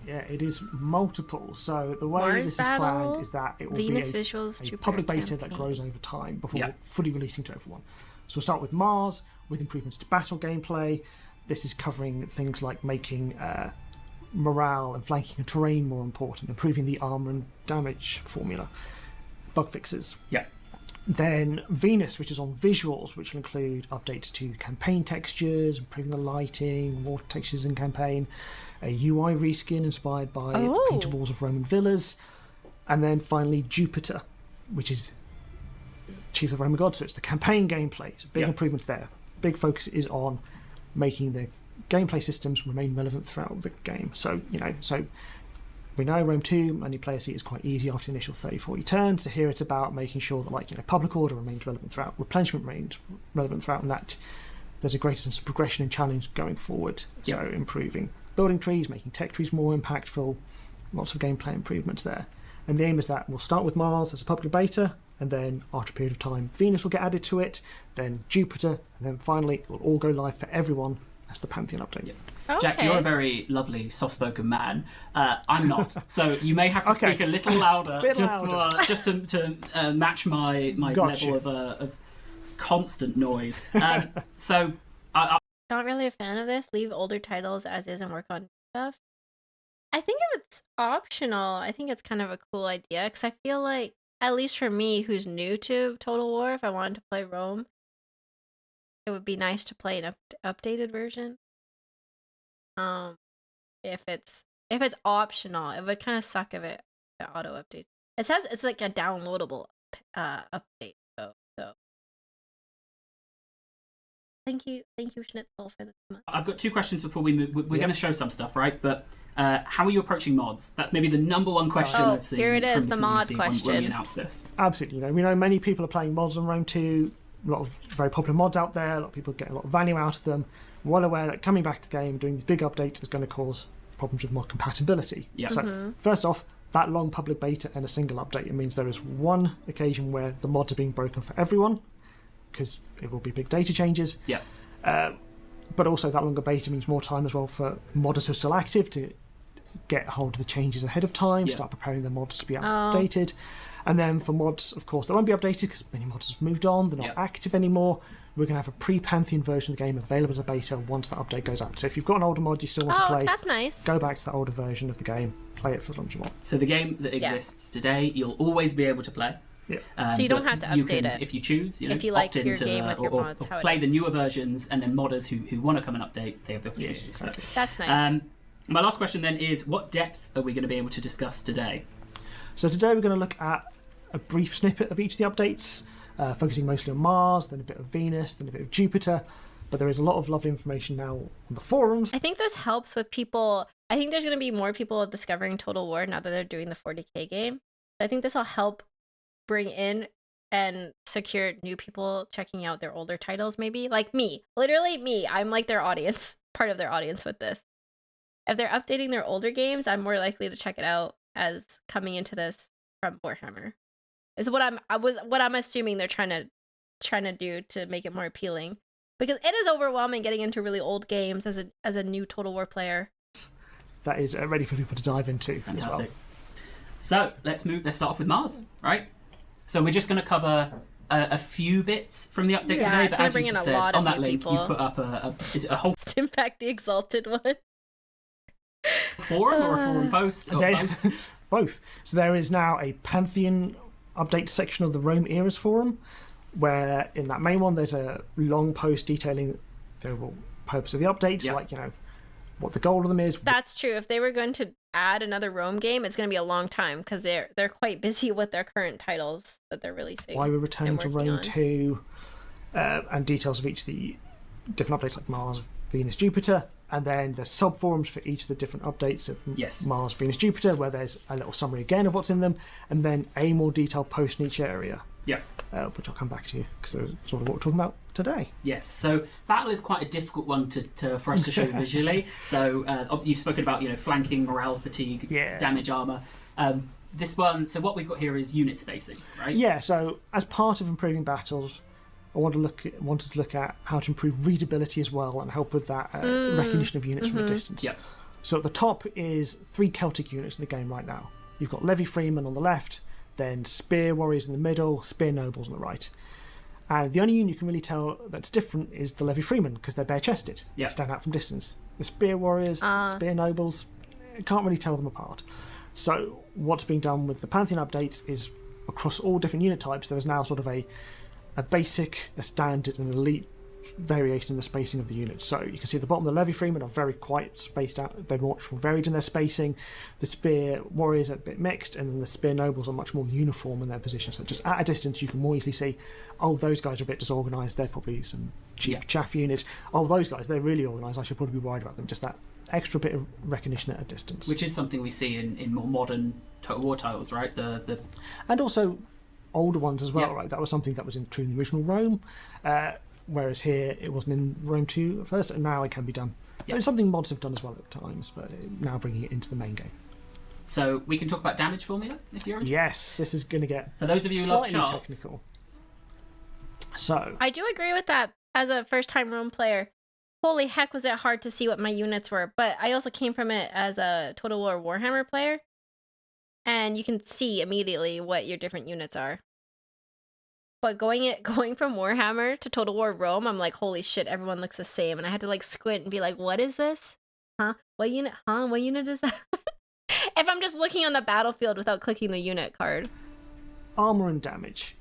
Yeah, it is multiple. So the way Mars this is Battle, planned is that it will Venus be visuals, a Jupiter public beta that campaign. grows over time before Yeah. fully releasing to everyone. So we'll start with Mars, with improvements to battle gameplay. This is covering things like making morale and flanking and terrain more important, improving the armor and damage formula, bug fixes. Yeah. Then Venus, which is on visuals, which will include updates to campaign textures, improving the lighting, water textures in campaign, a UI reskin inspired by the Oh. painted walls of Roman villas, and then finally Jupiter, which is Chief of Roman gods. So it's the campaign gameplay. So big Yeah. improvements there. Big focus is on making the gameplay systems remain relevant throughout the game. So we know Rome 2 multiplayer seat is quite easy after the initial 30-40 turns. So here it's about making sure that public order remains relevant throughout, replenishment remains relevant throughout, and that there's a greater sense of progression and challenge going forward. So improving building trees, making tech trees more impactful, lots of gameplay improvements there. And the aim is that we'll start with Mars as a public beta, and then after a period of time Venus will get added to it, then Jupiter, and then finally it will all go live for everyone as the Pantheon update. Yeah. Okay. Jack, you're a very lovely, soft-spoken man. I'm not, so you may have to Okay. speak a little louder, Bit just louder. just to match my Gotcha. level of constant noise. So Not really a fan of this. Leave older titles as is and work on new stuff. I think if it's optional, I think it's kind of a cool idea because I feel like, at least for me, who's new to Total War, if I wanted to play Rome, it would be nice to play an updated version. If it's optional, it would kind of suck if it auto updates. It says it's like a downloadable update though. So thank you, Schnitzel, for this month. I've got two questions before we move. We're going to show some stuff, right? But how are you approaching mods? That's maybe the number one question Oh, I've seen. here it is, from the mod community when we question. announced this. Absolutely. We know many people are playing mods on Rome 2, a lot of very popular mods out there, a lot of people get a lot of value out of them. Well aware that coming back to the game, doing these big updates is going to cause problems with mod compatibility. Yeah. So first off, that long public beta and a single update, it means there is one occasion where the mods are being broken for everyone, because it will be big data changes. Yeah. But also that longer beta means more time as well for modders who are still active to get hold of the changes ahead of time, Yeah. start preparing their mods to be updated. And then for mods, of course, that won't be updated because many mods have moved on, they're not Yeah. active anymore. We're going to have a pre-Pantheon version of the game available as a beta once that update goes out. So if you've got an older mod you still want to Oh, play, that's nice. go back to that older version of the game, play it for as long as you want. So the game that exists today, you'll always be able to play. Yeah. So you don't but have to you update can, it. if you choose, If you like opt your into game with your or mods, how it play the is. newer versions, and then modders who want to come and update, they have the opportunity to do so. exactly. That's nice. My last question then is, what depth are we going to be able to discuss today? So today we're going to look at a brief snippet of each of the updates, focusing mostly on Mars, then a bit of Venus, then a bit of Jupiter. But there is a lot of lovely information now on the forums. I think this helps with people. I think there's going to be more people discovering Total War now that they're doing the 40K game. I think this will help bring in and secure new people checking out their older titles, maybe. Like me. Literally me. I'm like their audience, part of their audience with this. If they're updating their older games, I'm more likely to check it out as coming into this from Warhammer. Is what I'm assuming they're trying to do to make it more appealing. Because it is overwhelming getting into really old games as a new Total War player. That is ready for people to dive into as well. Fantastic. So let's start off with Mars, right? So we're just going to cover a few bits from the update Yeah, today, it's but gonna as you bring in just a said, lot on of that new link people. you put up is it a whole Stimpack the Exalted one. forum or a forum post? Or There- both? both. So there is now a Pantheon update section of the Rome Eras forum, where in that main one there's a long post detailing the overall purpose of the updates, Yeah. like what the goal of them is. That's true. If they were going to add another Rome game, it's going to be a long time because they're quite busy with their current titles that they're releasing. Why we're returning and to working Rome on. 2, and details of each of the different updates like Mars, Venus, Jupiter, and then there's sub forums for each of the different updates of Yes. Mars, Venus, Jupiter, where there's a little summary again of what's in them, and then a more detailed post in each area, Yeah. which I'll come back to because that's sort of what we're talking about today. Yes, so battle is quite a difficult one for us to show visually. So you've spoken about flanking, morale, fatigue, Yeah. damage, armor. This one, so what we've got here is unit spacing, right? Yeah, so as part of improving battles, I wanted to look at how to improve readability as well and help with that recognition of units from a distance. Yep. So at the top is 3 Celtic units in the game right now. You've got Levy Freemen on the left, then Spear Warriors in the middle, Spear Nobles on the right. And the only unit you can really tell that's different is the Levy Freemen, because they're bare-chested. Yeah. They stand out from distance. The Spear Warriors, the Spear Nobles, you can't really tell them apart. So what's being done with the Pantheon updates is across all different unit types, there is now sort of a basic, a standard, and elite variation in the spacing of the units. So you can see at the bottom the Levy Freemen are very quite spaced out. They're much more varied in their spacing. The Spear Warriors are a bit mixed, and then the Spear Nobles are much more uniform in their positions. So just at a distance, you can more easily see, oh, those guys are a bit disorganised. They're probably some cheap Yeah. chaff units. Oh, those guys, they're really organised. I should probably be worried about them. Just that extra bit of recognition at a distance. Which is something we see in more modern Total War titles, right? The And also older ones as well, Yeah. right? That was something that was in true in the original Rome, whereas here it wasn't in Rome 2 at first, and now it can be done. Yeah. It's something mods have done as well at times, but now bringing it into the main game. So we can talk about damage formula if you're interested. Yes, this is going to get For those of you who love slightly charts, technical. So, I do agree with that as a first-time Rome player. Holy heck, was it hard to see what my units were. But I also came from it as a Total War Warhammer player. And you can see immediately what your different units are. But going from Warhammer to Total War Rome, I'm like, holy shit, everyone looks the same. And I had to like squint and be like, what is this? Huh? What unit? Huh? What unit is that? If I'm just looking on the battlefield without clicking the unit card. armor and damage.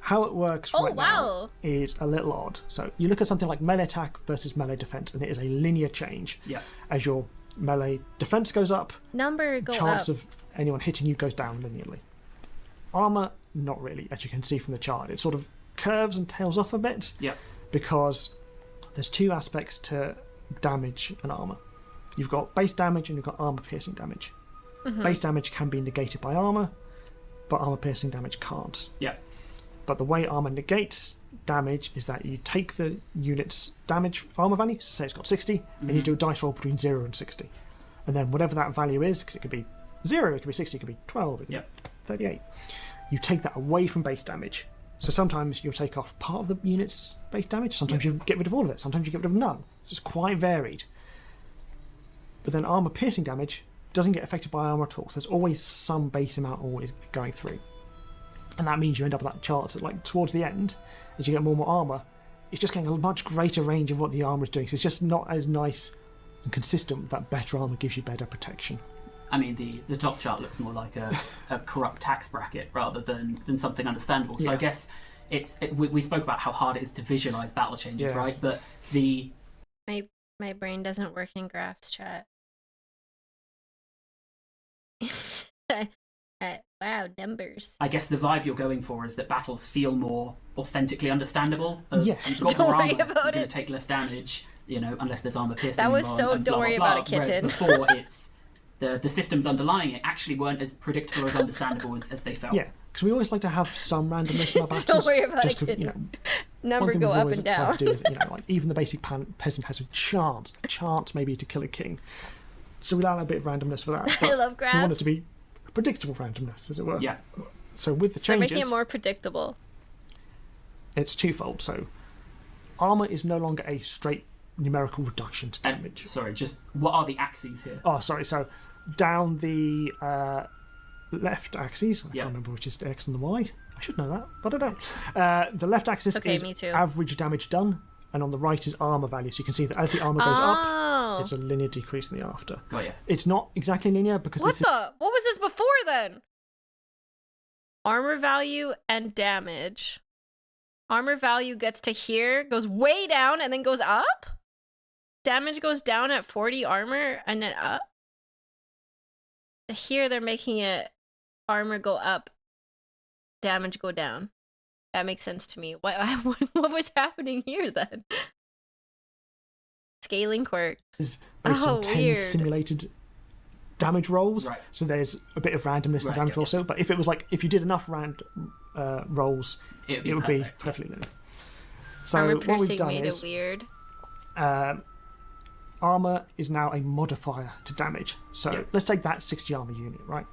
How it works Oh, right wow. now is a little odd. So you look at something like melee attack versus melee defense, and it is a linear change. Yeah. As your melee defense goes up, Number go chance up. of anyone hitting you goes down linearly. Armor, not really, as you can see from the chart. It sort of curves and tails off a bit Yeah. because there's two aspects to damage and armor. You've got base damage and you've got armor piercing damage. Base damage can be negated by armor, but armor piercing damage can't. Yeah. But the way armor negates damage is that you take the unit's damage armor value, so say it's got 60, and you do a dice roll between 0 and 60. And then whatever that value is, because it could be 0, it could be 60, it could be 12, it could Yeah. be 38, you take that away from base damage. So sometimes you'll take off part of the unit's base damage, sometimes you get rid of all of it, sometimes you get rid of none. So it's quite varied. But then armor piercing damage doesn't get affected by armor at all, so there's always some base amount always going through. And that means you end up with that chart that, like, towards the end, as you get more and more armor, it's just getting a much greater range of what the armor is doing. So it's just not as nice and consistent. That better armor gives you better protection. I mean, the top chart looks more like a corrupt tax bracket rather than something understandable. So I guess we spoke about how hard it is to visualize battle changes, right? But my brain doesn't work in graphs, chat. Wow, numbers. I guess the vibe you're going for is that battles feel more authentically understandable. Yes. You've got Don't more worry armor, about you're going it. to take less damage, unless there's armor piercing. That was involved so and blah, don't worry blah, blah. about it, Whereas kitten. before, it's the systems underlying it actually weren't as predictable or as understandable as they felt. Yeah, because we always like to have some randomness in our battles. Don't worry about just it, to, kitten. one Number thing go we've up always and tried down. to do is, like even the basic peasant has a chance maybe to kill a king. So we allow a bit of randomness for that. I but love we graphs. want it to be predictable randomness, as it were. Yeah. So with the They're making changes, it more predictable. it's twofold. So armor is no longer a straight numerical reduction to And, damage. sorry, just what are the axes here? Oh, sorry. So down the left axis, I Yeah. can't remember which is the X and the Y. I should know that, but I don't. The left axis Okay, is me too. average damage done, and on the right is armor value. So you can see that as the armor goes up, Oh. it's a linear decrease in the after. Got ya. It's not exactly linear because What this is what was this before then? Armor value and damage. Armor value gets to here, goes way down, and then goes up? Damage goes down at 40 armor and then up? Here they're making it armor go up, damage go down. That makes sense to me. What was happening here then? Scaling quirks. based Oh, on 10 weird. simulated damage rolls. Right. So there's a bit of randomness in Right, damage yeah, rolls. So, but if it was like if you did enough rolls, It it would be perfect. perfectly linear. So Armor what we've piercing done made is it weird. armor is now a modifier to damage. So Yeah. let's take that 60 armor unit, right?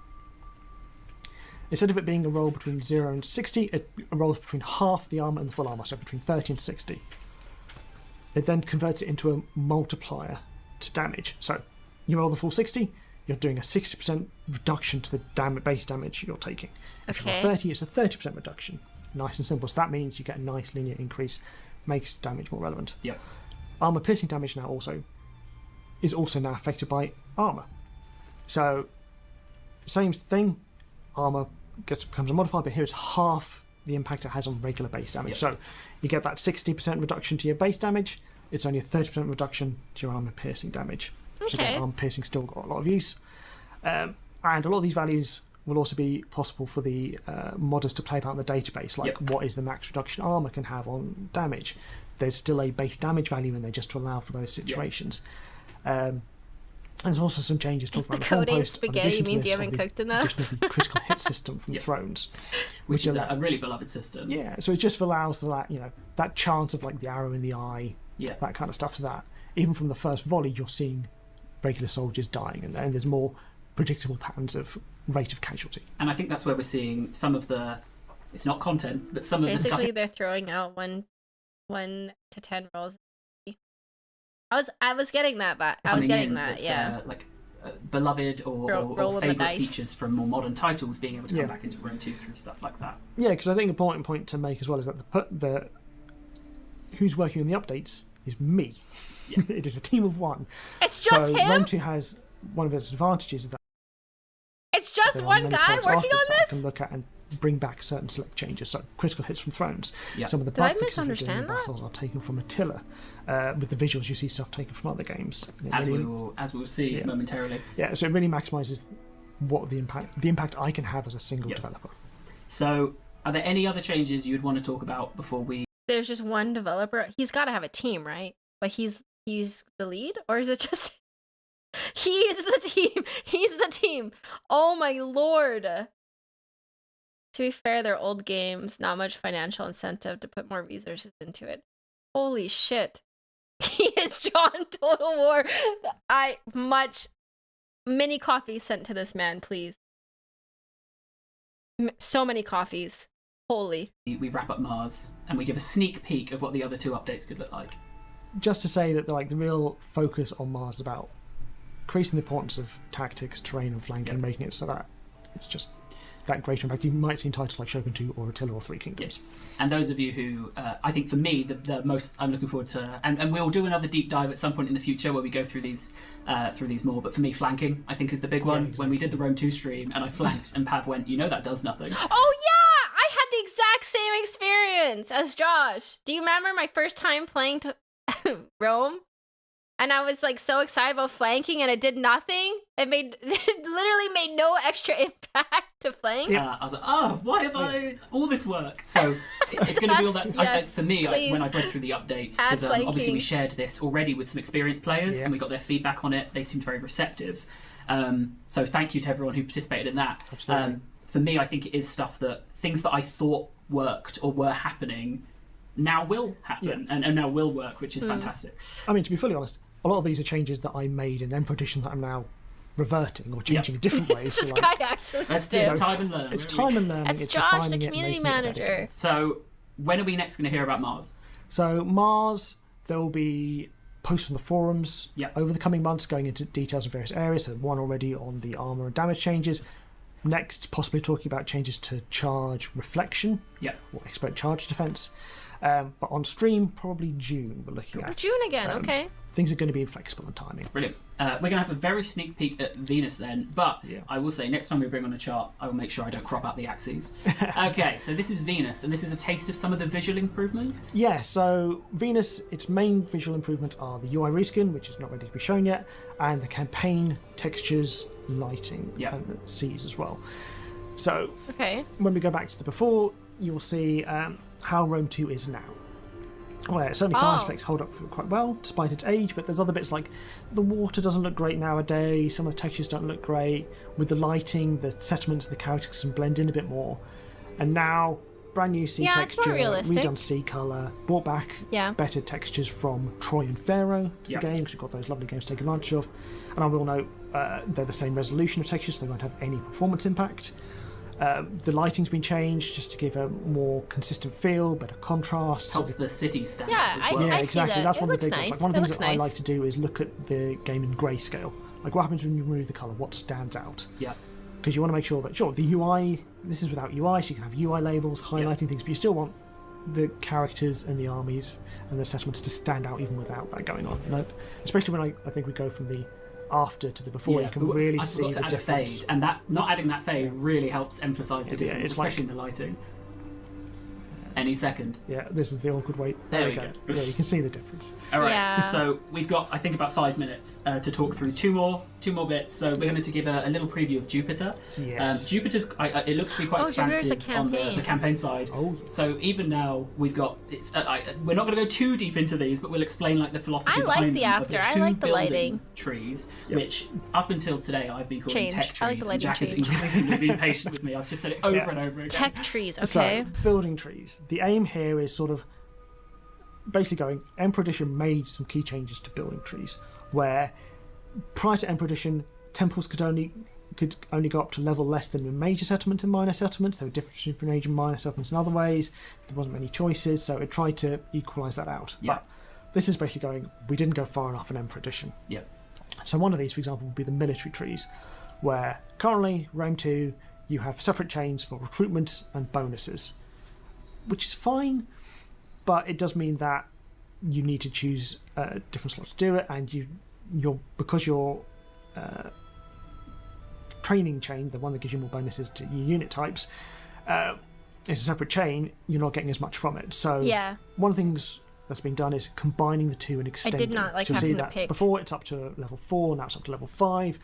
Instead of it being a roll between 0 and 60, it rolls between half the armor and the full armor, so between 30 and 60. It then converts it into a multiplier to damage. So you roll the full 60, you're doing a 60% reduction to the base damage you're taking. If you roll Okay. 30, it's a 30% reduction. Nice and simple. So that means you get a nice linear increase, makes damage more relevant. Yep. Armor piercing damage now is also now affected by armor. So same thing, armor becomes a modifier, but here it's half the impact it has on regular base damage. Yep. So you get that 60% reduction to your base damage, it's only a 30% reduction to your armor piercing damage. So Okay. again, armor piercing still got a lot of use. And a lot of these values will also be possible for the modders to play about in the database, like Yep. what is the max reduction armor can have on damage. There's still a base damage value in there just to allow for those situations. And there's also some changes talked about in The the forum coding post, in spaghetti addition to means you this, of haven't the cooked enough. addition of the critical hit system from Yep. Thrones, Which is allow- a really beloved system. yeah, so it just allows for that, that chance of like the arrow in the eye, Yeah. that kind of stuff. So that even from the first volley, you're seeing regular soldiers dying, and then there's more predictable patterns of rate of casualty. And I think that's where we're seeing some of the, it's not content, but some of the stuff. Basically, they're throwing out 1 to 10 rolls. I was getting that, but I was coming getting in that. that's, Yeah. beloved or Roll of the favorite dice. features from more modern titles being able to come Yeah. back into Rome 2 through stuff like that. Yeah, because I think an important point to make as well is that the who's working on the updates is me. Yeah. It is a team of one. It's just so him. Rome 2 has one of its advantages is that It's just there are one many guy products working after on that I can this. look at and bring back certain select changes. So critical hits from Thrones. Yeah. Some of the Did I bug fixes we're doing in misunderstand that? battles are taken from Attila. With the visuals, you see stuff taken from other games. And it As really- we will see Yeah. momentarily. yeah, so it really maximizes what the impact I can have as a single Yeah. developer. So, are there any other changes you'd want to talk about before we? There's just one developer. He's got to have a team, right? But he's the lead, or is it just he is the team? He's the team. Oh my lord. To be fair, they're old games. Not much financial incentive to put more resources into it. Holy shit. He is John Total War. Many coffees sent to this man, please. So many coffees. Holy. We wrap up Mars and we give a sneak peek of what the other two updates could look like. Just to say that the real focus on Mars is about increasing the importance of tactics, terrain, and flanking, Yeah. making it so that it's just that greater impact. You might see in titles like Shogun 2 or Attila or Three Kingdoms. And those of you who, I think for me, the most I'm looking forward to, and we'll do another deep dive at some point in the future where we go through these more. But for me, flanking, I think, is the big one. exactly. When we did the Rome 2 stream and I flanked and Pav went, that does nothing. Oh yeah, I had the exact same experience as Josh. Do you remember my first time playing to Rome? And I was like so excited about flanking, and it did nothing. It literally made no extra impact to flank. I was like, oh, why have I all this work? So it's going to be all that. Yes, for me, please. when I went through the updates, Add because obviously we flanking. shared this already with some experienced players, Yeah. and we got their feedback on it. They seemed very receptive. So thank you to everyone who participated in that. Absolutely. For me, I think it is things that I thought worked or were happening now will happen and now will work, which is fantastic. I mean, to be fully honest, a lot of these are changes that I made in Emperor Edition that I'm now reverting or changing in different ways. This So, guy actually Let's did. do time and learn. it's time and learning. That's it's Josh, the refining it, community making it better. manager. So when are we next going to hear about Mars? So Mars, there will be posts on the forums Yep. over the coming months going into details in various areas. So one already on the armor and damage changes. Next, possibly talking about changes to charge reflection Yeah. or expert charge defense. But on stream, probably June. We're looking at June again, okay. things are going to be inflexible in timing. Brilliant. We're going to have a very sneak peek at Venus then, but Yeah. I will say next time we bring on a chart, I will make sure I don't crop out the axes. Okay, so this is Venus, and this is a taste of some of the visual improvements. Yeah, so Venus, its main visual improvements are the UI reskin, which is not ready to be shown yet, and the campaign textures, lighting, Yeah. and the seas as well. So Okay. when we go back to the before, you'll see how Rome 2 is now. Where certainly some Oh. aspects hold up quite well despite its age, but there's other bits like the water doesn't look great nowadays, some of the textures don't look great. With the lighting, the settlements, the characters can blend in a bit more. And now, brand new sea Yeah, it's more texture, realistic. redone sea colour, brought back Yeah. better textures from Troy and Pharaoh to Yeah. the game, because we've got those lovely games to take advantage of. And I will note they're the same resolution of textures, so they won't have any performance impact. The lighting's been changed just to give a more consistent feel, better contrast. so Helps the city stand Yeah, out as well. yeah, I see exactly. that. That's It one of the looks big ones. nice. Like one of It the things looks that I nice. like to do is look at the game in grayscale. Like what happens when you remove the colour? What stands out? Yeah. Because you want to make sure that the UI. This is without UI, so you can have UI labels highlighting things, but you still want the characters and the armies and the settlements to stand out even without that going on. Especially when I think we go from the after to the before, you can really I see forgot the to add difference. a fade, and that not adding that fade really helps emphasise the Yeah, difference, it's like- especially in the lighting. Any second. Yeah, this is the awkward way. There we go. Yeah, you can see the difference. All right. Yeah. So we've got, I think, about 5 minutes to talk through two more bits. So we're going to give a little preview of Jupiter. Yes. Jupiter's, it looks to be quite Oh, Jupiter's expansive a on the campaign. campaign side. Oh, So even now we've got we're not going to go too deep into these, but we'll explain like the philosophy I like behind the them of after. I two like the building lighting. trees, which up until today I've been calling Change. tech trees, I like the and lighting Jack has change. increasingly been patient with me. I've just said it over Yeah. and over again. Tech trees, okay. So, building trees. The aim here is sort of basically going, Emperor Edition made some key changes to building trees, where prior to Emperor Edition, temples could only go up to level less than in major settlements and minor settlements. There were differences between major and minor settlements in other ways. There wasn't many choices, so it tried to equalise that out. Yeah. But this is basically going, we didn't go far enough in Emperor Edition. Yeah. So one of these, for example, would be the military trees, where currently, Rome 2, you have separate chains for recruitment and bonuses, which is fine, but it does mean that you need to choose a different slot to do it, and because your training chain, the one that gives you more bonuses to your unit types, is a separate chain, you're not getting as much from it. So Yeah. one of the things that's been done is combining the two and extending. not like so you'll see having to that pick. before it's up to level 4, now it's up to level 5.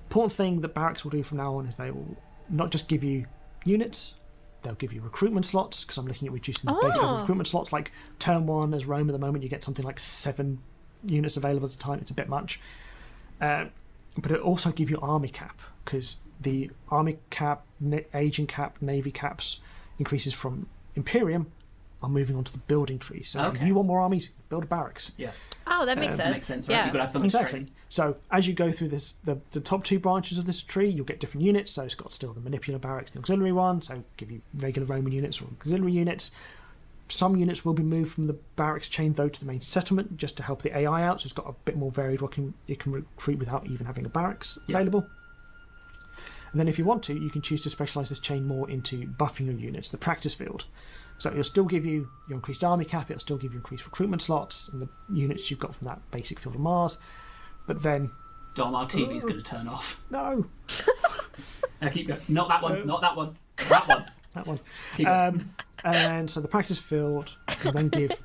Important thing that barracks will do from now on is they will not just give you units, they'll give you recruitment slots, because I'm looking at reducing the base level Oh. recruitment slots. Like turn 1 as Rome at the moment, you get something like 7 units available at a time. It's a bit much. But it also give you army cap, because the army cap, agent cap, navy caps increases from Imperium are moving on to the building tree. So Okay. you want more armies, build a barracks. Yeah. Oh, that makes sense. That makes sense, right? Yeah. You've got to have something to Exactly. train. So as you go through this, the top 2 branches of this tree, you'll get different units. So it's got still the manipular barracks, the auxiliary one. So give you regular Roman units or auxiliary units. Some units will be moved from the barracks chain though to the main settlement just to help the AI out. So it's got a bit more varied what you can recruit without even having a barracks Yeah. available. And then if you want to, you can choose to specialise this chain more into buffing your units, the practice field. So it'll still give you your increased army cap, it'll still give you increased recruitment slots and the units you've got from that basic field of Mars. But then... Dom, our TV's going to turn off. No! Now keep going. Not that one, not that one. That one. That one. Keep going. And so the practice field will then give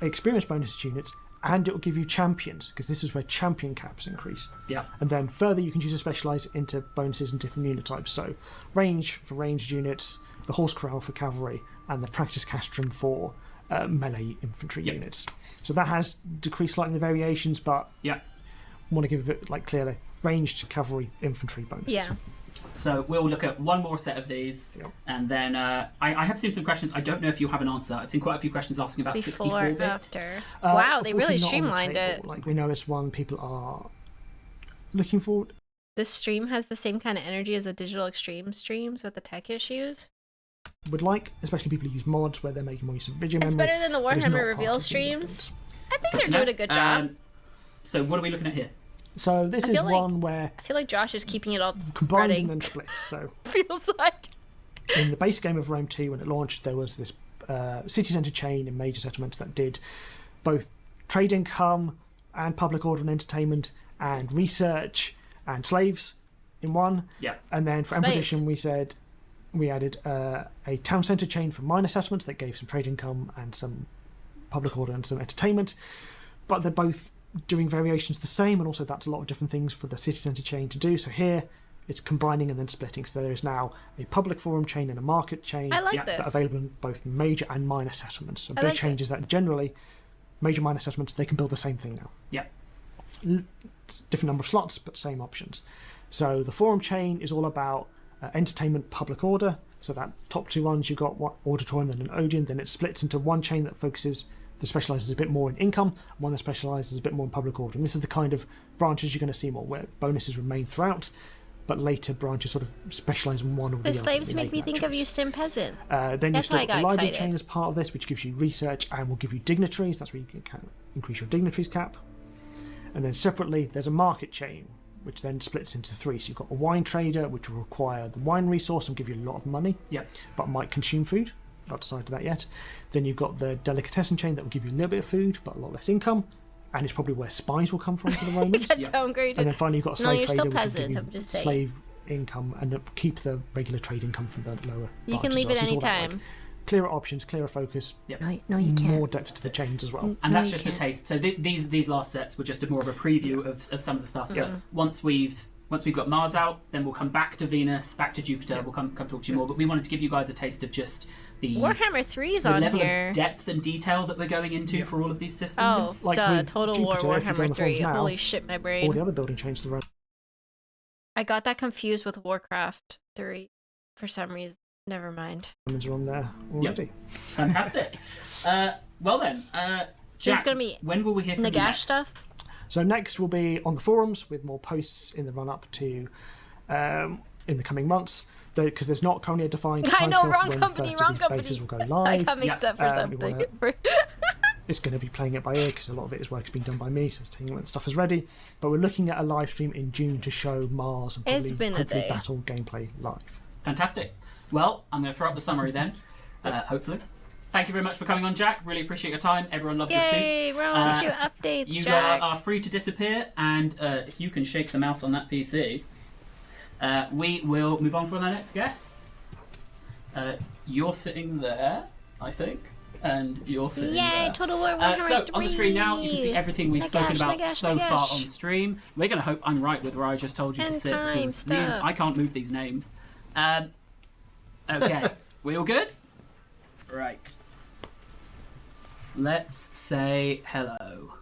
experience bonus to units, and it will give you champions, because this is where champion caps increase. Yeah. And then further, you can choose to specialise into bonuses in different unit types. So range for ranged units, the horse corral for cavalry, and the practice castrum for melee infantry units. So that has decreased slightly in the variations, but Yeah. want to give it like clearly ranged cavalry infantry bonuses. Yeah. So we'll look at one more set of these, Yep. and then I have seen some questions. I don't know if you have an answer. I've seen quite a few questions asking about Before, 64-bit. after. Wow, they really Unfortunately not on the streamlined table. it. Like we know it's one people are looking for. This stream has the same kind of energy as the Digital Extreme streams with the tech issues. Would like, especially people who use mods where they're making more use of video It's memory. better than the but it's not Warhammer part Reveal of the video streams. games. I think Good to they're doing know. a good job. So what are we looking at here? So this I is feel like- one where I feel like Josh is keeping it all combined spreading. and then splits. So Feels like. in the base game of Rome 2, when it launched, there was this city centre chain in major settlements that did both trade income and public order and entertainment and research and slaves in one. Yeah. And then for Slaves. Expedition, we said we added a town centre chain for minor settlements that gave some trade income and some public order and some entertainment. But they're both doing variations the same, and also that's a lot of different things for the city centre chain to do. So here it's combining and then splitting. So there is now a public forum chain and a market chain I like Yeah, that are this. available in both major and minor settlements. So I big like change is that generally major minor settlements, they can build the same thing now. Yeah. Different number of slots, but same options. So the forum chain is all about entertainment, public order. So that top two ones, you've got Auditorium and an Odeon. Then it splits into one chain that specialises a bit more in income, one that specialises a bit more in public order. And this is the kind of branches you're going to see more, where bonuses remain throughout, but later branches sort of specialise in one or the The other. slaves They make me that think of choice. you, Stim Peasant. Then you've That's still why I got the got library excited. chain as part of this, which gives you research and will give you dignitaries. That's where you can increase your dignitaries cap. And then separately, there's a market chain, which then splits into three. So you've got a wine trader, which will require the wine resource and give you a lot of money, Yeah. but might consume food. Not decided that yet. Then you've got the delicatessen chain that will give you a little bit of food, but a lot less income. And it's probably where spies will come from for the Romans. Got Yeah. downgraded. And then finally, you've got a No, slave you're trader, still which will peasants, give I'm you just saying. slave income and keep the regular trade income from the lower. You can branches leave as it well. So it's all about, anytime. clearer options, clearer focus, No, you can't. more depth to the chains as well. And No, that's you just can't. a taste. So these last sets were just more of a preview of some of the stuff. But once we've got Mars out, then we'll come back to Venus, back to Jupiter. We'll come talk to you more. But we wanted to give you guys a taste of just the Warhammer 3 is the on level here. of depth and detail that we're going into for all of these systems. Oh, Like duh, with Total War Jupiter, if you go on Warhammer the 3. forums now, Holy shit, my All brain. the other building chains to run. I got that confused with Warcraft 3 for some reason. Never mind. Romans are on there already. Fantastic. Well then, Jack, gonna be when will we hear from you Nagash next? stuff? So next will be on the forums with more posts in the run up to in the coming months. Because there's not currently a defined I know, timescale for wrong when the company, first of wrong these company. betas will go I live. got mixed up for we something. It's going to be playing it by ear because a lot of it is work being done by me, so it's taking when stuff is ready. But we're looking at a live stream in June to show Mars and It's probably been a hopefully day. battle gameplay live. Fantastic. Well, I'm going to throw up the summary then. Hopefully. Thank you very much for coming on, Jack. Really appreciate your time. Everyone loved your suit. Yay, we're on to updates, You Jack. are free to disappear, and if you can shake the mouse on that PC, we will move on for our next guests. You're sitting there, I think, and you're sitting Yay, there. Total War Warhammer So 3. on the screen now, you can see everything we've spoken about Nagash, so far Nagash. on stream. We're going to hope I'm right with where I just told you to End sit. time because stuff. I can't move these names. Okay, we all good? Right. Let's say hello.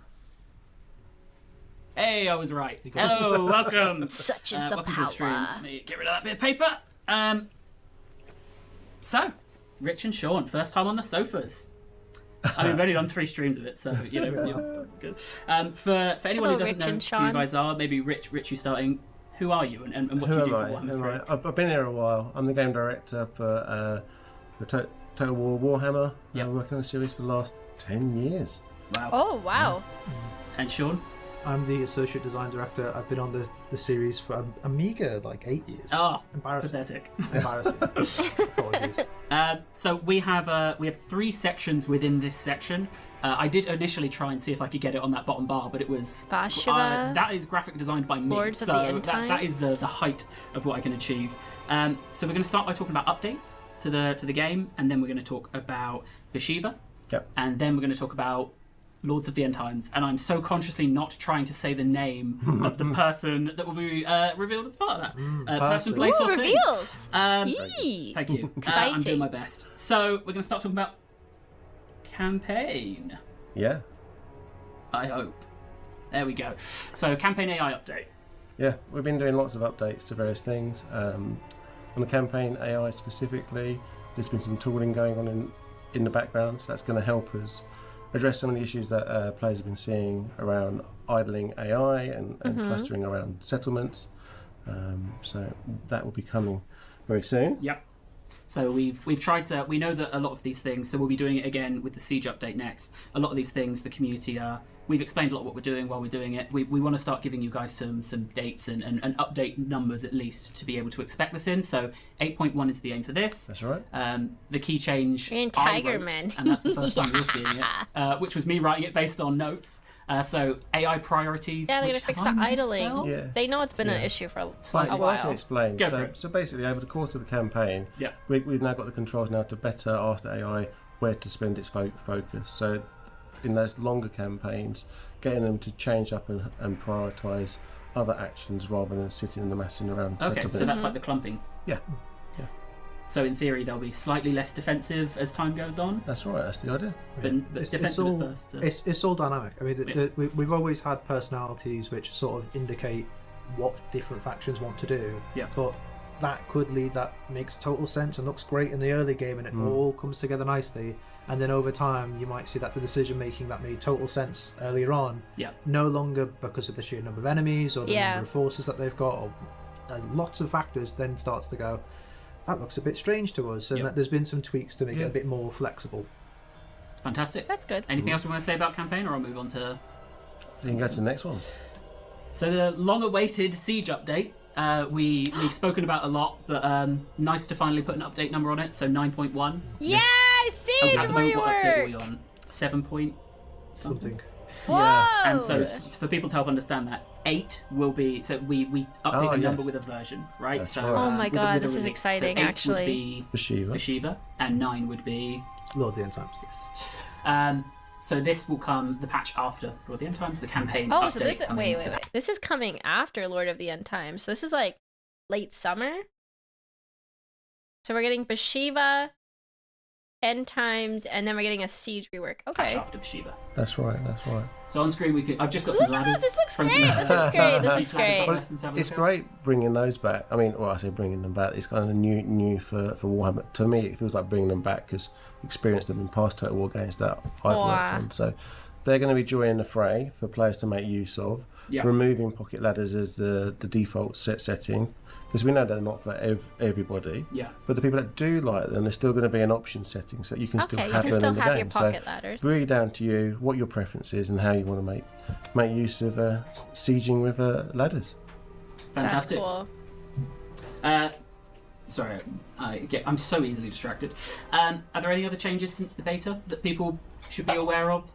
Hey, I was right. Hello, welcome. Such is the welcome to the stream. power. Let me get rid of that bit of paper. So, Rich and Sean, first time on the sofas. I mean, we've only done 3 streams of it, so you know, that's good. For anyone Hello, who doesn't Rich know and who Sean. you guys are, maybe Rich, you starting. Who are you, and what do Who you do am for I? Warhammer Who 3? am I? I've been here a while. I'm the game director for Total War Warhammer. Yep. I've been working on the series for the last 10 years. Wow. Oh, wow. And Sean? I'm the associate design director. I've been on the series for a meager 8 years. Oh, Embarrassing. pathetic. Embarrassing. Apologies. So we have 3 sections within this section. I did initially try and see if I could get it on that bottom bar, but it was Bashava. that is graphic designed by me, Lords so of the End that is Times. the height of what I can achieve. So we're going to start by talking about updates to the game, and then we're going to talk about Bashiva, Yep. and then we're going to talk about Lords of the End Times. And I'm so consciously not trying to say the name of the person that will be revealed as part of that. Person, place, Ooh, or thing. revealed. Yee. Thank you. I'm Exciting. doing my best. So we're going to start talking about campaign. Yeah. I hope. There we go. So campaign AI update. Yeah, we've been doing lots of updates to various things. On the campaign AI specifically, there's been some tooling going on in the background, so that's going to help us address some of the issues that players have been seeing around idling AI and clustering around settlements. So that will be coming very soon. Yep. So we've tried to. We know that a lot of these things. So we'll be doing it again with the Siege update next. A lot of these things, the community are. We've explained a lot of what we're doing while we're doing it. We want to start giving you guys some dates and update numbers at least to be able to expect this in. So 8.1 is the aim for this. That's right. The key change You're in I Tiger wrote, Man. and that's the first time you're seeing it, which was me writing it based on notes. So AI priorities. Yeah, they're which gonna fix have the I idling. misspelled? Yeah. They know it's been an Yeah. issue for a Well, I while. can explain. Go for it. So basically, over the course of the campaign, Yeah. we've now got the controls now to better ask the AI where to spend its focus. So in those longer campaigns, getting them to change up and prioritise other actions rather than sitting and amassing around Okay, settlements. so that's like the clumping. Yeah. So in theory, they'll be slightly less defensive as time goes on, That's right, that's the idea. but defensive all, at first. It's all dynamic. I mean, we've always had personalities which sort of indicate what different factions want to do. Yeah. But that makes total sense and looks great in the early game, and it all comes together nicely. And then over time, you might see that the decision making that made total sense earlier on, Yeah. no longer because of the sheer number of enemies or the Yeah. number of forces that they've got, or lots of factors, then starts to go, that looks a bit strange to us. And Yeah. there's been some tweaks to make it Yeah. a bit more flexible. Fantastic. That's good. Anything else we want to say about campaign, or I'll move on to. So you can go to the next one. So the long-awaited Siege update. We've spoken about a lot, but nice to finally put an update number on it. So 9.1. Yay! Siege At the moment, what update are we work! on? 7 point Something. Whoa! And so Yes. for people to help understand that, 8 will be. So we update Oh, the number yes. with a version, right? That's so right. Oh my with God, a this is release. exciting, So 8 actually. would be Bashiva. Bashiva, and 9 would be. Lord of the End Times. Yes. So this will come the patch after Lord of the End Times, the campaign Oh, update. so this is coming wait. This is coming after Lord of the End Times. So this is like late summer. So we're getting Bashiva, End Times, and then we're getting a Siege rework. Patch Okay. after Bashiva. That's right, that's right. So on screen we can. I've just got Look some at ladders. this. This looks from great. some- This looks great. This looks These ladders great. up there, let's have a It's look. great bringing those back. I mean, well, I say bringing them back. It's kind of new for Warhammer. To me, it feels like bringing them back because experienced them in past Total War games that I've worked on. So they're going to be joining the fray for players to make use of. Yeah. Removing pocket ladders as the default setting, because we know they're not for everybody. Yeah. But the people that do like them, there's still going to be an option setting, so you can still Okay, you have can them still in the have game. your pocket ladders. So really down to you, what your preference is, and how you want to make use of sieging with ladders. That's Fantastic. cool. Sorry, I'm so easily distracted. Are there any other changes since the beta that people should be aware of?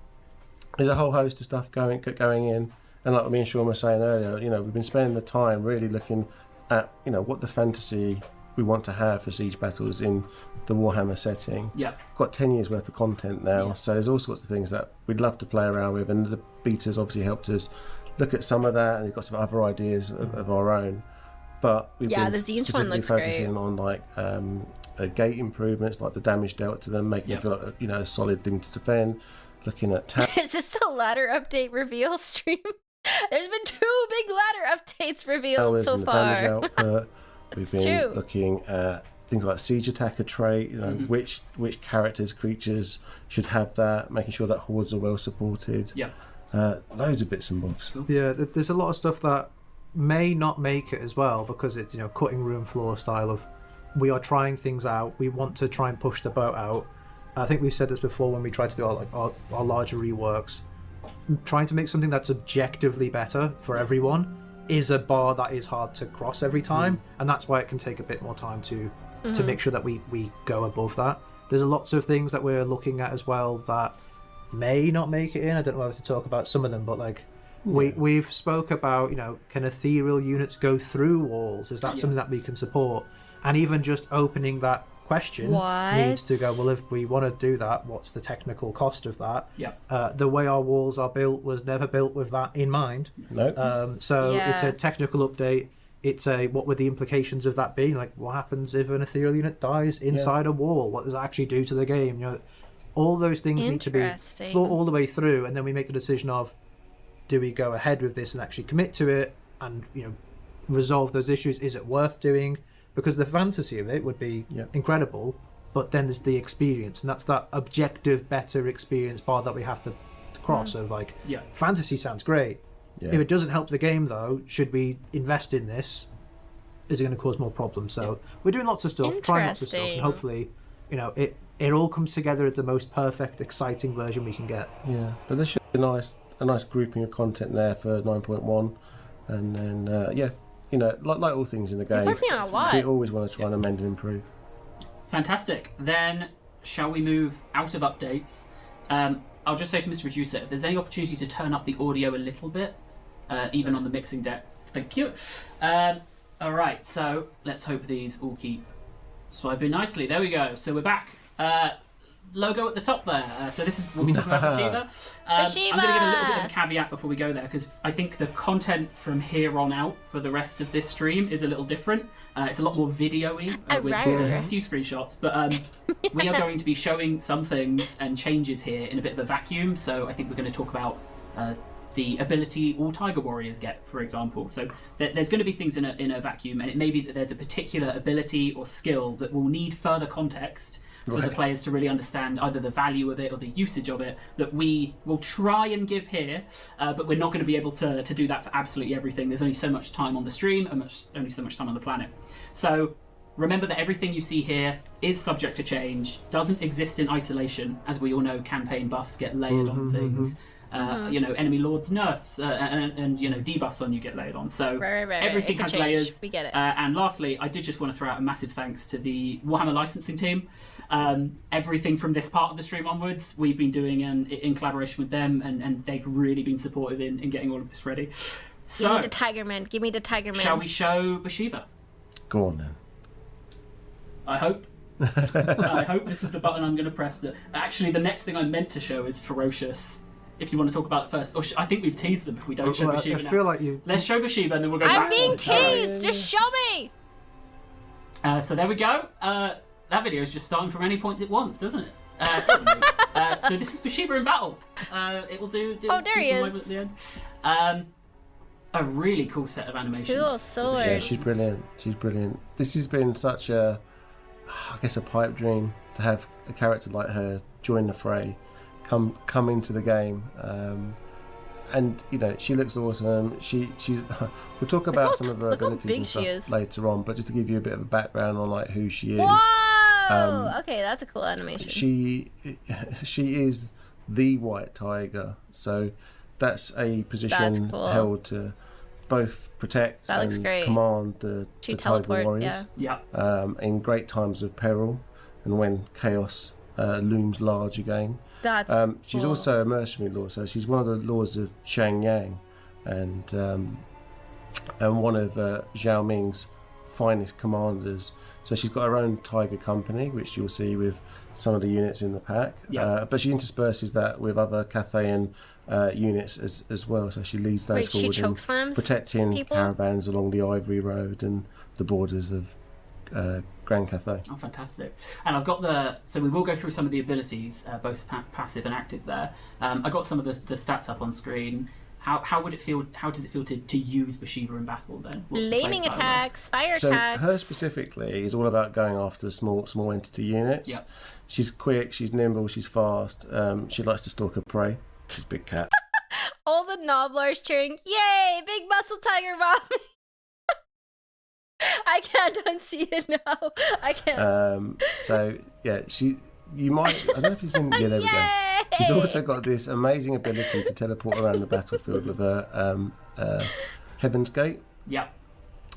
There's a whole host of stuff going in, and like me and Sean were saying earlier, we've been spending the time really looking at what the fantasy we want to have for siege battles in the Warhammer setting. Yeah. We've got 10 years worth of content now, Yeah. so there's all sorts of things that we'd love to play around with, and the betas obviously helped us look at some of that, and we've got some other ideas of our own. But we've Yeah, been the zines one specifically looks focusing great. on like gate improvements, like the damage dealt to them, making Yep. them feel like a solid thing to defend. Looking at Is this the ladder update reveal stream? There's been 2 big ladder updates revealed towers so and the damage far. output. We've been true. looking at things like siege attacker trait, Mm-hmm. which characters, creatures should have that, making sure that hordes are well supported. Yeah. Loads of bits and bobs. Yeah, there's a lot of stuff that may not make it as well because it's cutting room floor style of we are trying things out. We want to try and push the boat out. I think we've said this before when we tried to do our larger reworks. trying to make something that's objectively better for everyone is a bar that is hard to cross every time, and that's why it can take a bit more time to make sure that we go above that. There's lots of things that we're looking at as well that may not make it in. I don't know whether to talk about some of them, but like we've spoke about, you know, can ethereal units go through walls? Is that something that we can support? And even just opening that question needs to go, well, if we want to do that, what's the technical cost of that? The way our walls are built was never built with that in mind. So it's a technical update. It's a, what would the implications of that be? Like, what happens if an ethereal unit dies inside a wall? What does that actually do to the game? You know, all those things need to be thought all the way through, and then we make the decision of, do we go ahead with this and actually commit to it and, you know, resolve those issues? Is it worth doing? Because the fantasy of it would be incredible, but then there's the experience, and that's that objective, better experience bar that we have to cross. Of like, fantasy sounds great. If it doesn't help the game, though, should we invest in this? Is it going to cause more problems? So we're doing lots of stuff, trying lots of stuff, and hopefully, you know, it all comes together as the most perfect, exciting version we can get. But there should be a nice grouping of content there for 9.1, and then you know, like all things in the game, working on a lot. we always want to try and amend and improve. Fantastic. Then, shall we move out of updates? I'll just say to Mr. Producer, if there's any opportunity to turn up the audio a little bit, even on the mixing decks, thank you. Alright, so let's hope these all keep swiping nicely. There we go. So we're back. Logo at the top there. So this is, we'll be talking about Bashiva. I'm going to give a little bit of a caveat before we go there, because I think the content from here on out for the rest of this stream is a little different. It's a lot more video-y with a few screenshots, but we are going to be showing some things and changes here in a bit of a vacuum. So I think we're going to talk about the ability all Tiger Warriors get, for example. So there's going to be things in a vacuum, and it may be that there's a particular ability or skill that will need further context for the players to really understand either the value of it or the usage of it, that we will try and give here, but we're not going to be able to do that for absolutely everything. There's only so much time on the stream and only so much time on the planet. So remember that everything you see here is subject to change, doesn't exist in isolation. As we all know, campaign buffs get layered on things. You know, enemy lords nerfs and you know, debuffs on you get layered on. So everything has layers. We get it. And lastly, I did just want to throw out a massive thanks to the Warhammer licensing team. Everything from this part of the stream onwards, we've been doing in collaboration with them, and they've really been supportive in getting all of this ready. So, give me the Tigerman. Give me the Tigerman. Shall we show Bashiva? Go on then. I hope. I hope this is the button I'm going to press. Actually, the next thing I meant to show is Ferocious. If you want to talk about it first, or I think we've teased them if we don't show Bashiva now. I feel like you. Let's show Bashiva and then we'll go back. I'm being teased. Just show me. So there we go. That video is just starting from any point it wants, doesn't it? So this is Bashiva in battle. It will do. Oh, there he is. At the end. A really cool set of animations. Cool sword. Yeah, she's brilliant. She's brilliant. This has been such a, I guess, a pipe dream to have a character like her join the fray, come into the game, and you know, she looks awesome. She's. We'll talk about some of her abilities and stuff later on, but just to give you a bit of a background on like who she is. Whoa! Okay, that's a cool animation. She is the White Tiger, so that's a position held to both protect and command the Tiger Warriors. In great times of peril and when chaos looms large again. She's also a mercenary lord, so she's one of the lords of Shangyang, and one of Zhao Ming's finest commanders. So she's got her own tiger company, which you'll see with some of the units in the pack. But she intersperses that with other Cathayan units as well. So she leads those forward in protecting caravans along the Ivory Road and the borders of Grand Cathay. Oh, fantastic. And I've got so we will go through some of the abilities, both passive and active there. I got some of the stats up on screen. How would it feel? How does it feel to use Bashiva in battle then? Laning attacks, fire so attacks. Her specifically is all about going after small entity units. She's quick, she's nimble, she's fast. She likes to stalk her prey. She's a big cat. All the Nobblars cheering, "Yay, big muscle tiger mommy!" I can't unsee it now. I can't. So yeah, you might. I don't know if you've seen. Yeah, there we go. She's also got this amazing ability to teleport around the battlefield with her Heaven's Gate. Yep.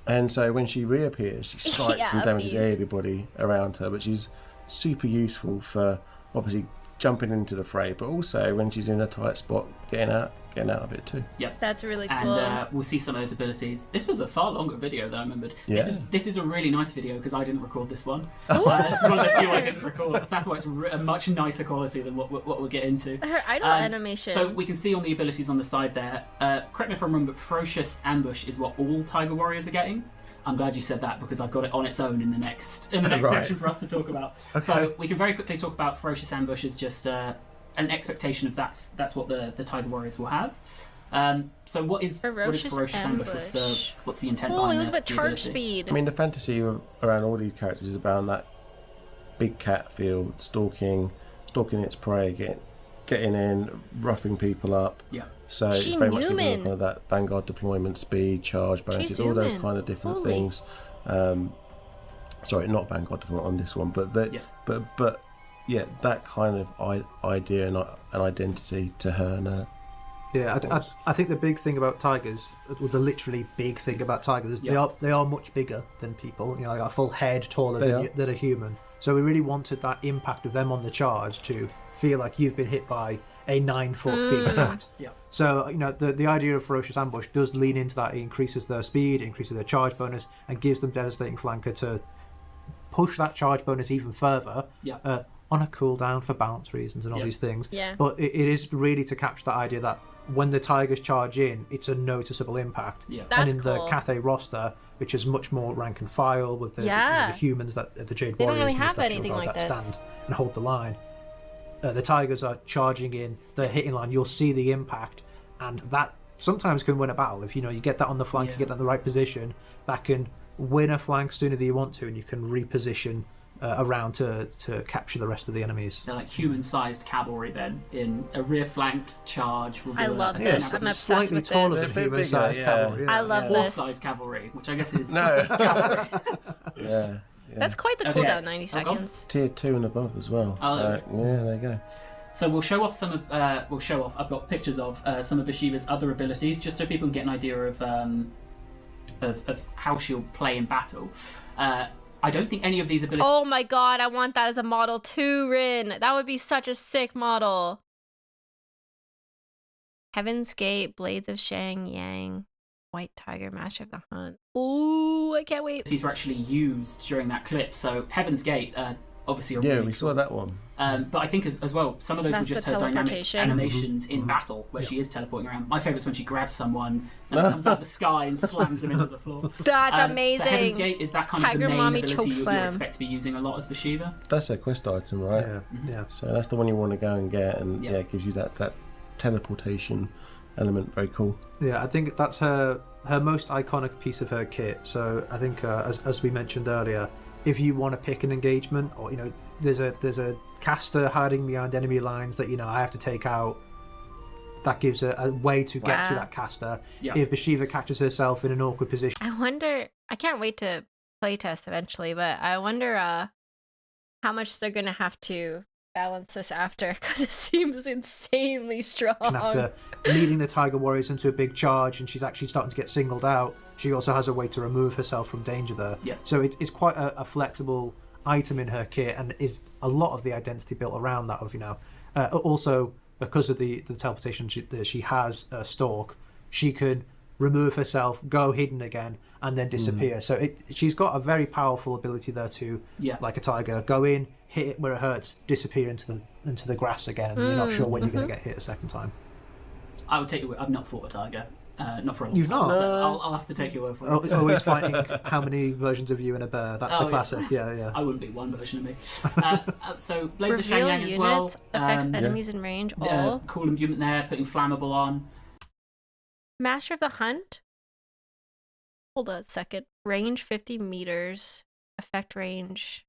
And so when she reappears, she strikes and damages everybody around her. But she's super useful for obviously jumping into the fray, but also when she's in a tight spot, getting out of it too. Yep. That's really cool. And we'll see some of those abilities. This was a far longer video than I remembered. Yeah. This is a really nice video because I didn't record this one. It's one of the few I didn't record. So that's why it's a much nicer quality than what we'll get into. Her idle animation. So we can see on the abilities on the side there. Correct me if I'm wrong, but Ferocious Ambush is what all Tiger Warriors are getting. I'm glad you said that because I've got it on its own in the next Right. section for us to talk about. Okay. So we can very quickly talk about Ferocious Ambush as just an expectation of that's what the Tiger Warriors will have. So what is Ferocious Ambush? What's the intent behind Holy, look at the charge ability? speed. I mean, the fantasy around all these characters is about that big cat field, stalking its prey, getting in, roughing people up. Yeah. So She it's very much Newman. kind of that Vanguard deployment, speed, charge bonuses, all those Newman. kind of different Holy. things. Sorry, not Vanguard deployment on this one, but but yeah, that kind of idea and identity to her and her. Yeah, I think the big thing about tigers, or the literally big thing about tigers, is they are much bigger than people. You know, like a full head taller than a human. So we really wanted that impact of them on the charge to feel like you've been hit by a 9-foot big cat. Yeah. So you know the idea of Ferocious Ambush does lean into that. It increases their speed, increases their charge bonus, and gives them Devastating Flanker to push that charge bonus even further. Yeah. On a cooldown for balance reasons and all these things. Yeah. But it is really to capture that idea that when the tigers charge in, it's a noticeable impact. Yeah. And That's in cool. the Cathay roster, which is much more rank and file with the humans that the Jade They don't Warriors really and the have Celestial anything Guard like that this. stand and hold the line. The tigers are charging in, they're hitting line. You'll see the impact, and that sometimes can win a battle. If you get that on the flank, you get that in the right position, that can win a flank sooner than you want to, and you can reposition around to capture the rest of the enemies. They're like human-sized cavalry then in a rear flank charge. I love Yeah, this. I'm it's obsessed slightly with taller this. than They're a bit human-sized bigger, yeah. cavalry. I love this. Horse-sized cavalry, which I guess is No. cavalry. Yeah. That's quite the Okay. cooldown, 90 Oh, go on. seconds. Tier 2 and above as well. Oh, so there yeah, there you go. So we'll show off some of. I've got pictures of some of Bashiva's other abilities, just so people can get an idea of how she'll play in battle. I don't think any of these abilities. Oh my god, I want that as a model too, Rin. That would be such a sick model. Heaven's Gate, Blades of Shang Yang, White Tiger, Master of the Hunt. Ooh, I can't wait. These were actually used during that clip. So Heaven's Gate, obviously. Yeah, really we saw that one. But I think as well, some of those That's were just the her dynamic teleportation. animations in battle, where she is teleporting around. My favourite's when she grabs someone and comes out of the sky and slams them into the floor. That's So Heaven's amazing. Gate, is that kind Tiger of the main Mommy ability you chokeslam. expect to be using a lot as Bashiva? That's a quest item, right? Yeah. So that's the one you want to go and get, and Yeah. yeah, it gives you that teleportation element. Very cool. Yeah, I think that's her most iconic piece of her kit. So I think, as we mentioned earlier, if you want to pick an engagement, or there's a caster hiding behind enemy lines that I have to take out, that gives a way to get to Wow. that caster. Yeah. If Bashiva catches herself in an awkward position, I wonder, I can't wait to playtest eventually, but I wonder how much they're going to have to balance this after, because it seems insanely strong. and after leading the Tiger Warriors into a big charge, and she's actually starting to get singled out, she also has a way to remove herself from danger there. Yeah. So it's quite a flexible item in her kit, and is a lot of the identity built around that of also because of the teleportation that she has, Stalk, she can remove herself, go hidden again, and then disappear. So she's got a very powerful ability there to, like a tiger, go in, hit it where it hurts, disappear into the grass again. You're not sure when you're going to get hit a second time. I would take you. I've not fought a tiger. Not for a long You've time. not? So I'll have to take your word for it. Always fighting how many versions of you and a bear. That's the yeah. classic. Yeah. I wouldn't be one version of me. So Blades of Reveal Shenyang units, as well. affects enemies in range, all. Cool imbuement there, putting flammable on. Master of the Hunt? Hold on a second. Range 50 meters. Effect range.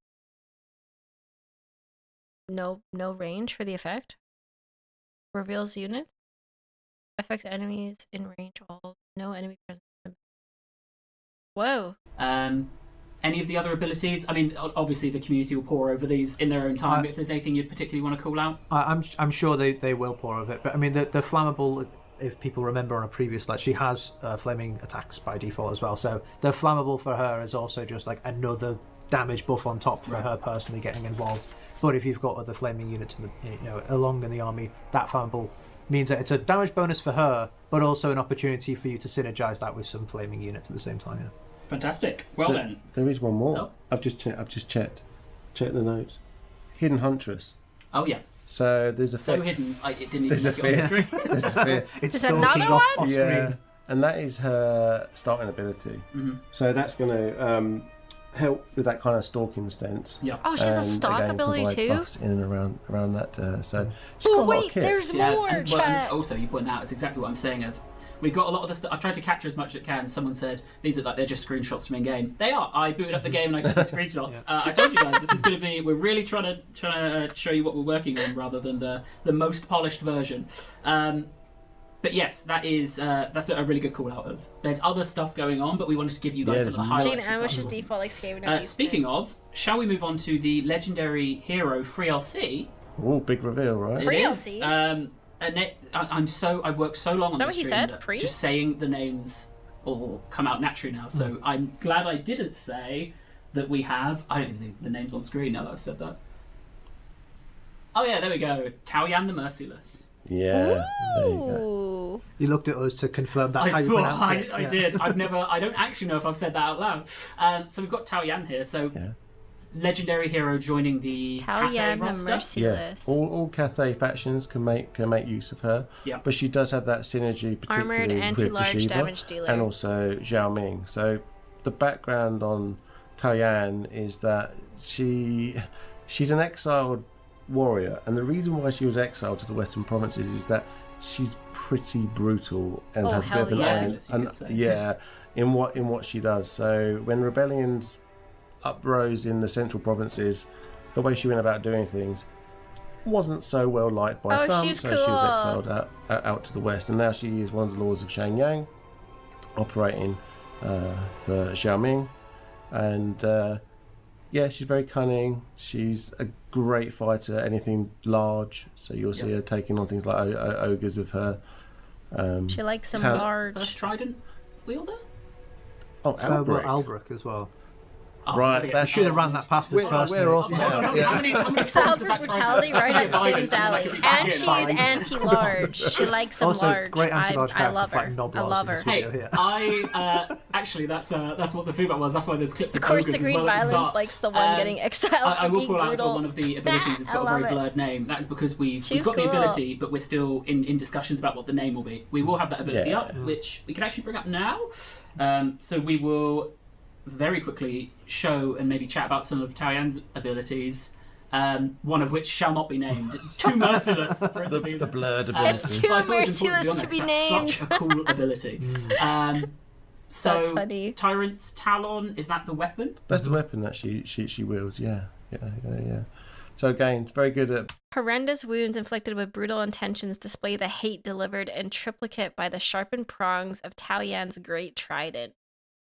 No range for the effect. Reveals units. Affects enemies in range all. No enemy present. Whoa. any of the other abilities? I mean, obviously the community will pour over these in their own time. But if there's anything you'd particularly want to call out, I'm sure they will pour over it. But I mean, the flammable. If people remember on a previous she has flaming attacks by default as well. So the flammable for her is also just like another damage buff on top for her personally getting involved. But if you've got other flaming units along in the army, that flammable means that it's a damage bonus for her, but also an opportunity for you to synergize that with some flaming units at the same time. Yeah. Fantastic. Well then, there is one more. Oh. I've just checked the notes. Hidden Huntress. Oh yeah. So there's a so hidden. It didn't even make it on the screen. There's a fear. It's There's another off one? screen. And that is her starting ability. So that's going to help with that kind of stalking stance. Yeah. Oh, she has a And stalk again, ability provide too? buffs in and around that. So she's got Oh a lot of wait, kit. there's Yes, more, and chat. also you point out it's exactly what I'm saying. We've got a lot of the stuff. I've tried to capture as much as I can. Someone said these are like they're just screenshots from in game. They are. I booted up the game and I took the screenshots. I told you guys this is going to be. We're really trying to show you what we're working on rather than the most polished version. But yes, that's a really good call out of. There's other stuff going on, but we wanted to give you guys some of the highlights. Jane of stuff. Ambush's default escaping. Speaking of, shall we move on to the legendary hero free LC? Oh, big reveal, right? Free It LC? is. I worked so long on That this what he stream said? that Free? just saying the names will come out naturally now. So I'm glad I didn't say that we have. I don't even think the name's on screen now that I've said that. Oh yeah, there we go. Tao Yan the Merciless. Yeah. There you go. Ooh. You looked at us to confirm that's how you pronounce it. I did. I don't actually know if I've said that out loud. So we've got Tao Yan here. So legendary hero joining the Tao Cathay Yan the roster. Merciless. All Cathay factions can make use of her. Yeah. But she does have that synergy, particularly Armored with anti-large Bathsheba damage dealer. and also Zhao Ming. So the background on Tao Yan is that she's an exiled warrior, and the reason why she was exiled to the Western Provinces is that she's pretty brutal and Oh, has a bit hell of an yeah. iron, Merciless, you could say. yeah, in what she does. So when rebellions uprose in the Central Provinces, the way she went about doing things wasn't so well liked by some, she's so she was cool. exiled out to the west, and now she is one of the lords of Shanyang, operating for Xiaoming, and she's very cunning. She's a great fighter, anything large, so you'll see her taking on things like ogres with her. She likes some Tao- large. First trident wielder. Oh, Albrecht. Albrecht as well. Right, I should have ran that past us first. We're off now. How many Exiled points of for that brutality, trident? right up Fine, Stim's and then I alley. can be back And in. she's anti-large. She likes some Also, large. great anti-large I character love her. fighting Noblars I love in her. this Hey, video here. I actually that's what the feedback was. That's why there's clips Of of course, ogres the as green well at the violence start. likes the one getting exiled I for will being call out as well brutal. one of the abilities has I got a love very it. blurred name. That is because we've She's got the cool. ability, but we're still in discussions about what the name will be. We will have that ability Yeah. up, which we can actually bring up now. So we will very quickly show and maybe chat about some of Tao Yan's abilities. One of which shall not be named. It's too merciless for it to be The there. blurred It's ability. too But I thought it was important merciless to be honest. named. That's such a cool ability. So That's funny. Tyrant's Talon, is that the weapon? That's the weapon that she wields. Yeah. So again, it's very good at Horrendous wounds inflicted with brutal intentions display the hate delivered in triplicate by the sharpened prongs of Tao Yan's great trident.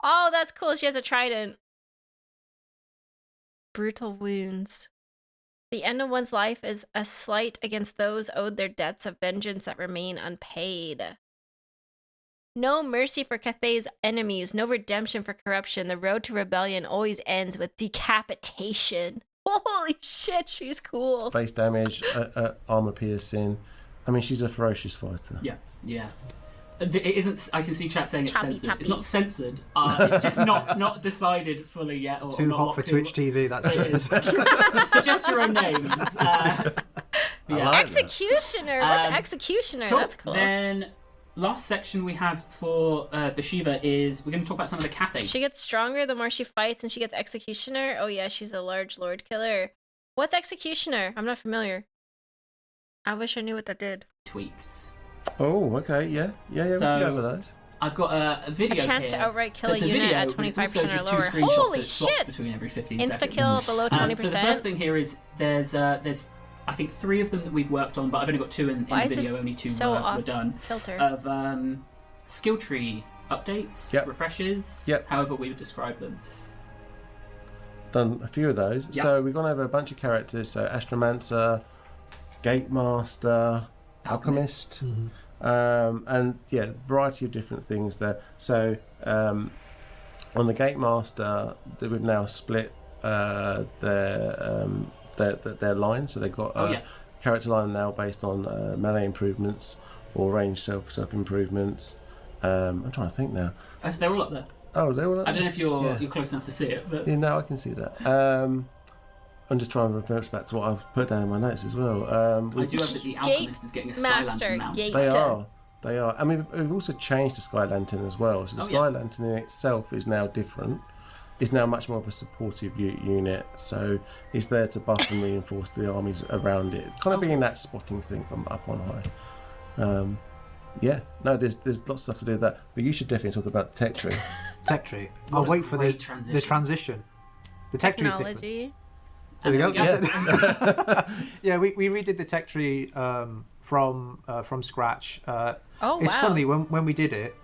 Oh, that's cool. She has a trident. Brutal wounds. The end of one's life is a slight against those owed their debts of vengeance that remain unpaid. No mercy for Cathay's enemies, no redemption for corruption. The road to rebellion always ends with decapitation. Holy shit, she's cool. face damage, armor piercing. I mean, she's a ferocious fighter. Yeah. It isn't. I can see chat saying it's Choppy, censored. choppy. It's not censored. It's just not decided fully yet. Or Too not hot locked for in. Twitch TV. That's It is. Suggest your own names. Yeah. like Executioner. What's executioner? Cool. That's cool. Then last section we have for Bathsheba is we're going to talk about some of the Cathay She gets stronger the more she fights, and she gets executioner. Oh yeah, she's a large lord killer. What's executioner? I'm not familiar. I wish I knew what that did. tweaks. Oh, okay, yeah, we can go with those. I've got a video A chance here. to outright kill a There's unit video, at but it's also 25% or just lower. two screenshots Holy that swaps shit! between every 15 Insta seconds. kill below 20%. So the first thing here is there's I think 3 of them that we've worked on, but I've only got 2 in Why the is video. this Only 2 so were off done. filter? Of skill tree updates, Yep. refreshes, Yep. however we would describe them. done a few of those. Yep. So we've gone over a bunch of characters. So Astromancer, Gatemaster, Alchemist, and yeah, variety of different things there. So on the Gatemaster, we've now split their line. So they've got character line now based on melee improvements or range self improvements. I'm trying to think now. Oh, so they're all up there. Oh, they're all up I don't know if you're Yeah. you're close enough to see it, but Yeah, no, I can see that. I'm just trying to reverse back to what I've put down in my notes as well. I do have that the Alchemist is getting a Sky Lantern now. They are. I mean, we've also changed the Sky Lantern as well. So the Sky Lantern in itself is now different. It's now much more of a supportive unit. So it's there to buff and reinforce the armies around it. Kind of being that spotting thing from up on high. Yeah, no, there's lots of stuff to do with that. But you should definitely talk about the tech tree. Tech tree. I'll wait for the transition. The tech tree is different. Technology. There we go. Yeah. Yeah, we redid the tech tree from scratch. It's funny when we did it.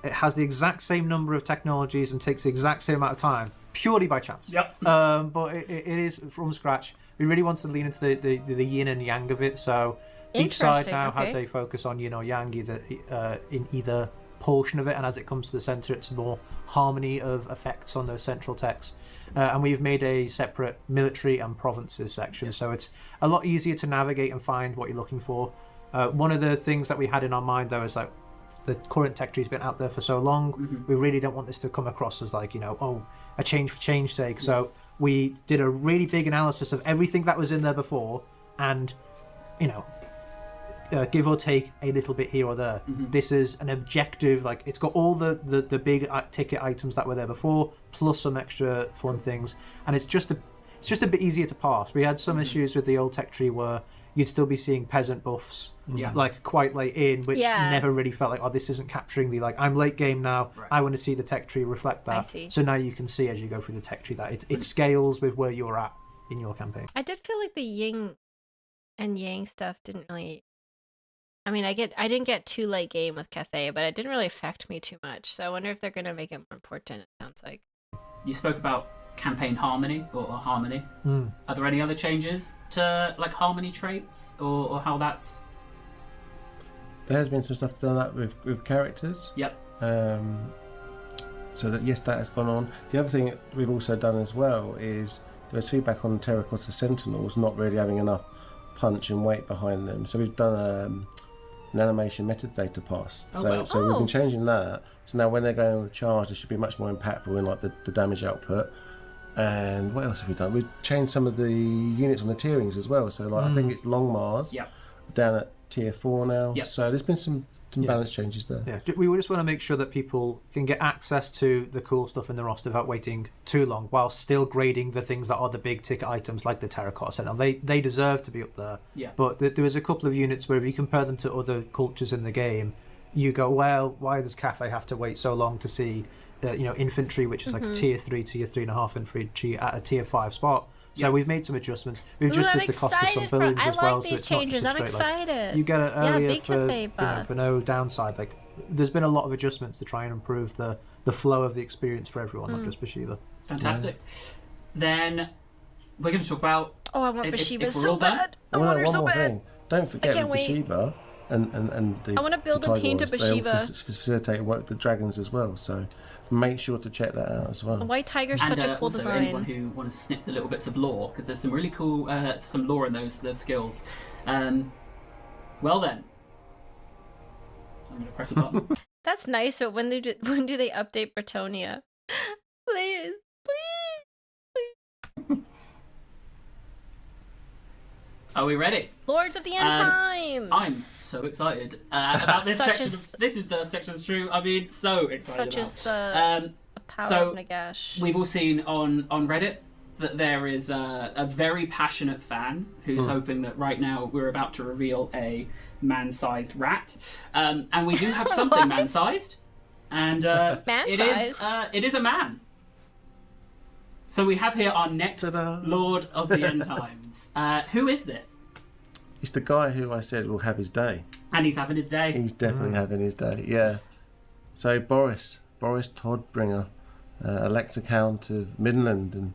It has the exact same number of technologies and takes the exact same amount of time, purely by chance. Yep. But it is from scratch. We really wanted to lean into the yin and yang of it. So each side now has a focus on yin or yang, either in either portion of it, and as it comes to the center, it's more harmony of effects on those central techs. And we've made a separate military and provinces section, so it's a lot easier to navigate and find what you're looking for. One of the things that we had in our mind, though, is like the current tech tree's been out there for so long. We really don't want this to come across as like, a change for change's sake. So we did a really big analysis of everything that was in there before, and give or take a little bit here or there. This is an objective, like it's got all the big ticket items that were there before, plus some extra fun things, and it's just a bit easier to pass. We had some issues with the old tech tree where you'd still be seeing peasant buffs like quite late in, which never really felt like, this isn't capturing the, like, I'm late game now, I want to see the tech tree reflect that. I see. So now you can see as you go through the tech tree that it scales with where you're at in your campaign. I did feel like the yin and yang stuff didn't really. I mean, I didn't get too late game with Cathay, but it didn't really affect me too much. So I wonder if they're gonna make it more important. It sounds like. You spoke about campaign harmony or harmony. Are there any other changes to like harmony traits or how that's? There has been some stuff done that with characters. Yep. So that that has gone on. The other thing we've also done as well is there was feedback on Terracotta Sentinels not really having enough punch and weight behind them. So we've done an animation metadata pass. So we've been changing that. So now when they're going on a charge, they should be much more impactful in like the damage output. And what else have we done? We've changed some of the units on the tierings as well. So like I think it's Long Mars down at tier 4 now. So there's been some balance changes there. Yeah, we just want to make sure that people can get access to the cool stuff in the roster without waiting too long, while still grading the things that are the big ticket items like the Terracotta Sentinel. They deserve to be up there. Yeah. But there was a couple of units where if you compare them to other cultures in the game, you go, well, why does Cathay have to wait so long to see infantry, which is like a tier 3, tier 3.5 infantry at a tier 5 spot? So we've made some adjustments. We've just did the cost of some buildings as well. I like these changes. I'm excited. You get it earlier for no downside. Like, there's been a lot of adjustments to try and improve the flow of the experience for everyone, not just Bashiva. Fantastic. Then we're going to talk about. Oh, I want Bashiva so bad. I want her so bad. Thing. Don't forget Bashiva and the. I want to build a paint of Bashiva. Facilitate work with the dragons as well. So make sure to check that out as well. A white tiger's such a cool also design. Anyone who wants to snip the little bits of lore, because there's some really cool some lore in those skills. Well then, I'm going to press a button. That's nice, but when do they update Bretonia? Please. Are we ready? Lords of the End Times. I'm so excited about this section. This is the section of stream. I mean, so excited. Such as the power of Nagash. We've all seen on Reddit that there is a very passionate fan who's hoping that right now we're about to reveal a man-sized rat, and we do have something man-sized, and it is a man. So we have here our next Lord of the End Times. Who is this? He's the guy who I said will have his day. And he's having his day. He's definitely having his day, yeah. So Boris Todbringer, Elector Count of Midland, and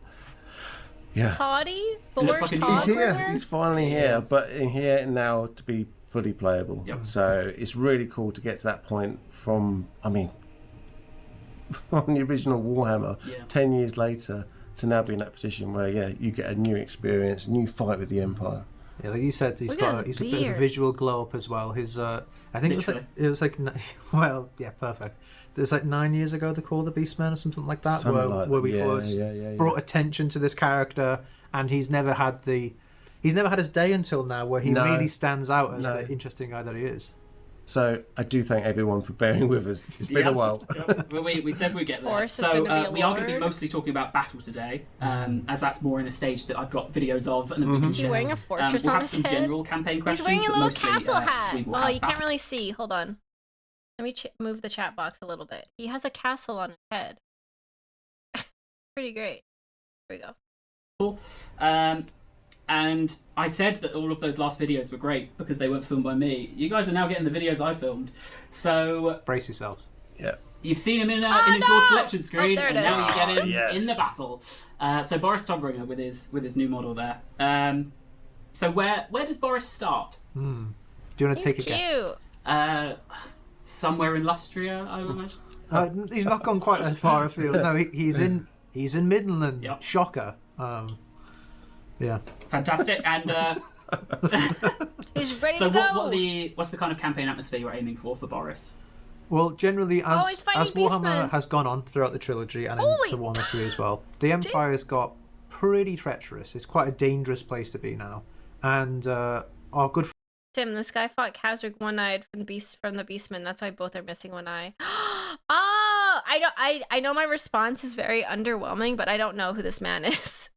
Yeah. Toddy? looks like a new- He's here. Todbringer? He's finally here, but in here now to be fully playable. Yep. So it's really cool to get to that point from, I mean, from the original Warhammer, 10 years later, to now be in that position where, you get a new experience, a new fight with the Empire. Yeah, like you said, he's Look got at he's his a bit of a beard. visual glow up as well. His I think it was like well, yeah, perfect. It was like 9 years ago, the Call of the Beastmen or something like that, where we first brought attention to this character, and he's never had his day until now where he really stands out as the interesting guy that he is. So I do thank everyone for bearing with us. It's been a while. Well, we said we'd get there. Force is So gonna be a we are going to be lord. mostly talking about battle today, as that's more in a stage that I've got videos of, and then we can Is he share. wearing a fortress we'll on have his some head? general campaign He's questions. wearing a but little mostly, castle hat. we will Well, have you can't battle. really see. Hold on. Let me move the chat box a little bit. He has a castle on his head. Pretty great. Here we go. Cool. And I said that all of those last videos were great because they weren't filmed by me. You guys are now getting the videos I filmed. So Brace yourselves. Yeah. you've seen him in his no! Lord Selection screen, there it and is. now you get him yes. in the battle. So Boris Todbringer with his new model there. So where does Boris start? Do you want to He's take a guess? cute. Somewhere in Lustria, I would imagine. He's not gone quite as far afield. No, he's in Midland. Yep. Shocker. Yeah. Fantastic. And He's ready so to go. what's the kind of campaign atmosphere you're aiming for Boris? Well, generally, he's as fighting Warhammer Beastmen. has gone on throughout the trilogy and Holy- into Warhammer 3 as well, the Empire's got pretty treacherous. It's quite a dangerous place to be now. And our good Tim, this guy fought Khazrag one-eyed from the Beastmen. That's why both are missing one eye. Oh, I know my response is very underwhelming, but I don't know who this man is.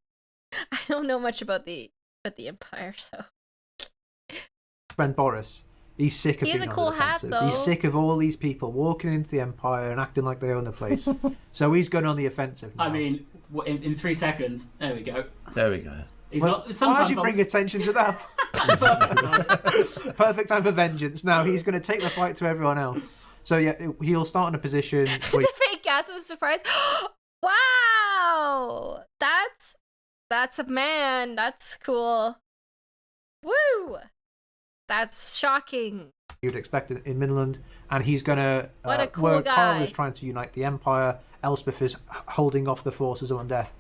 I don't know much about the Empire, so friend Boris, he's sick of He has being a on cool the hat, defensive. though. He's sick of all these people walking into the Empire and acting like they own the place. So he's going on the offensive now. I mean, in 3 seconds, there we go. There we go. He's Well, not, why sometimes did you bring attention to that? Perfect time for vengeance. Now he's going to take the fight to everyone else. So yeah, he'll start in a position where the fake gasp of surprise. Wow, that's a man. That's cool. Woo! That's shocking. you'd expect in Midland, and he's going to What a cool where Karl guy. is trying to unite the Empire, Elspeth is holding off the forces of undeath.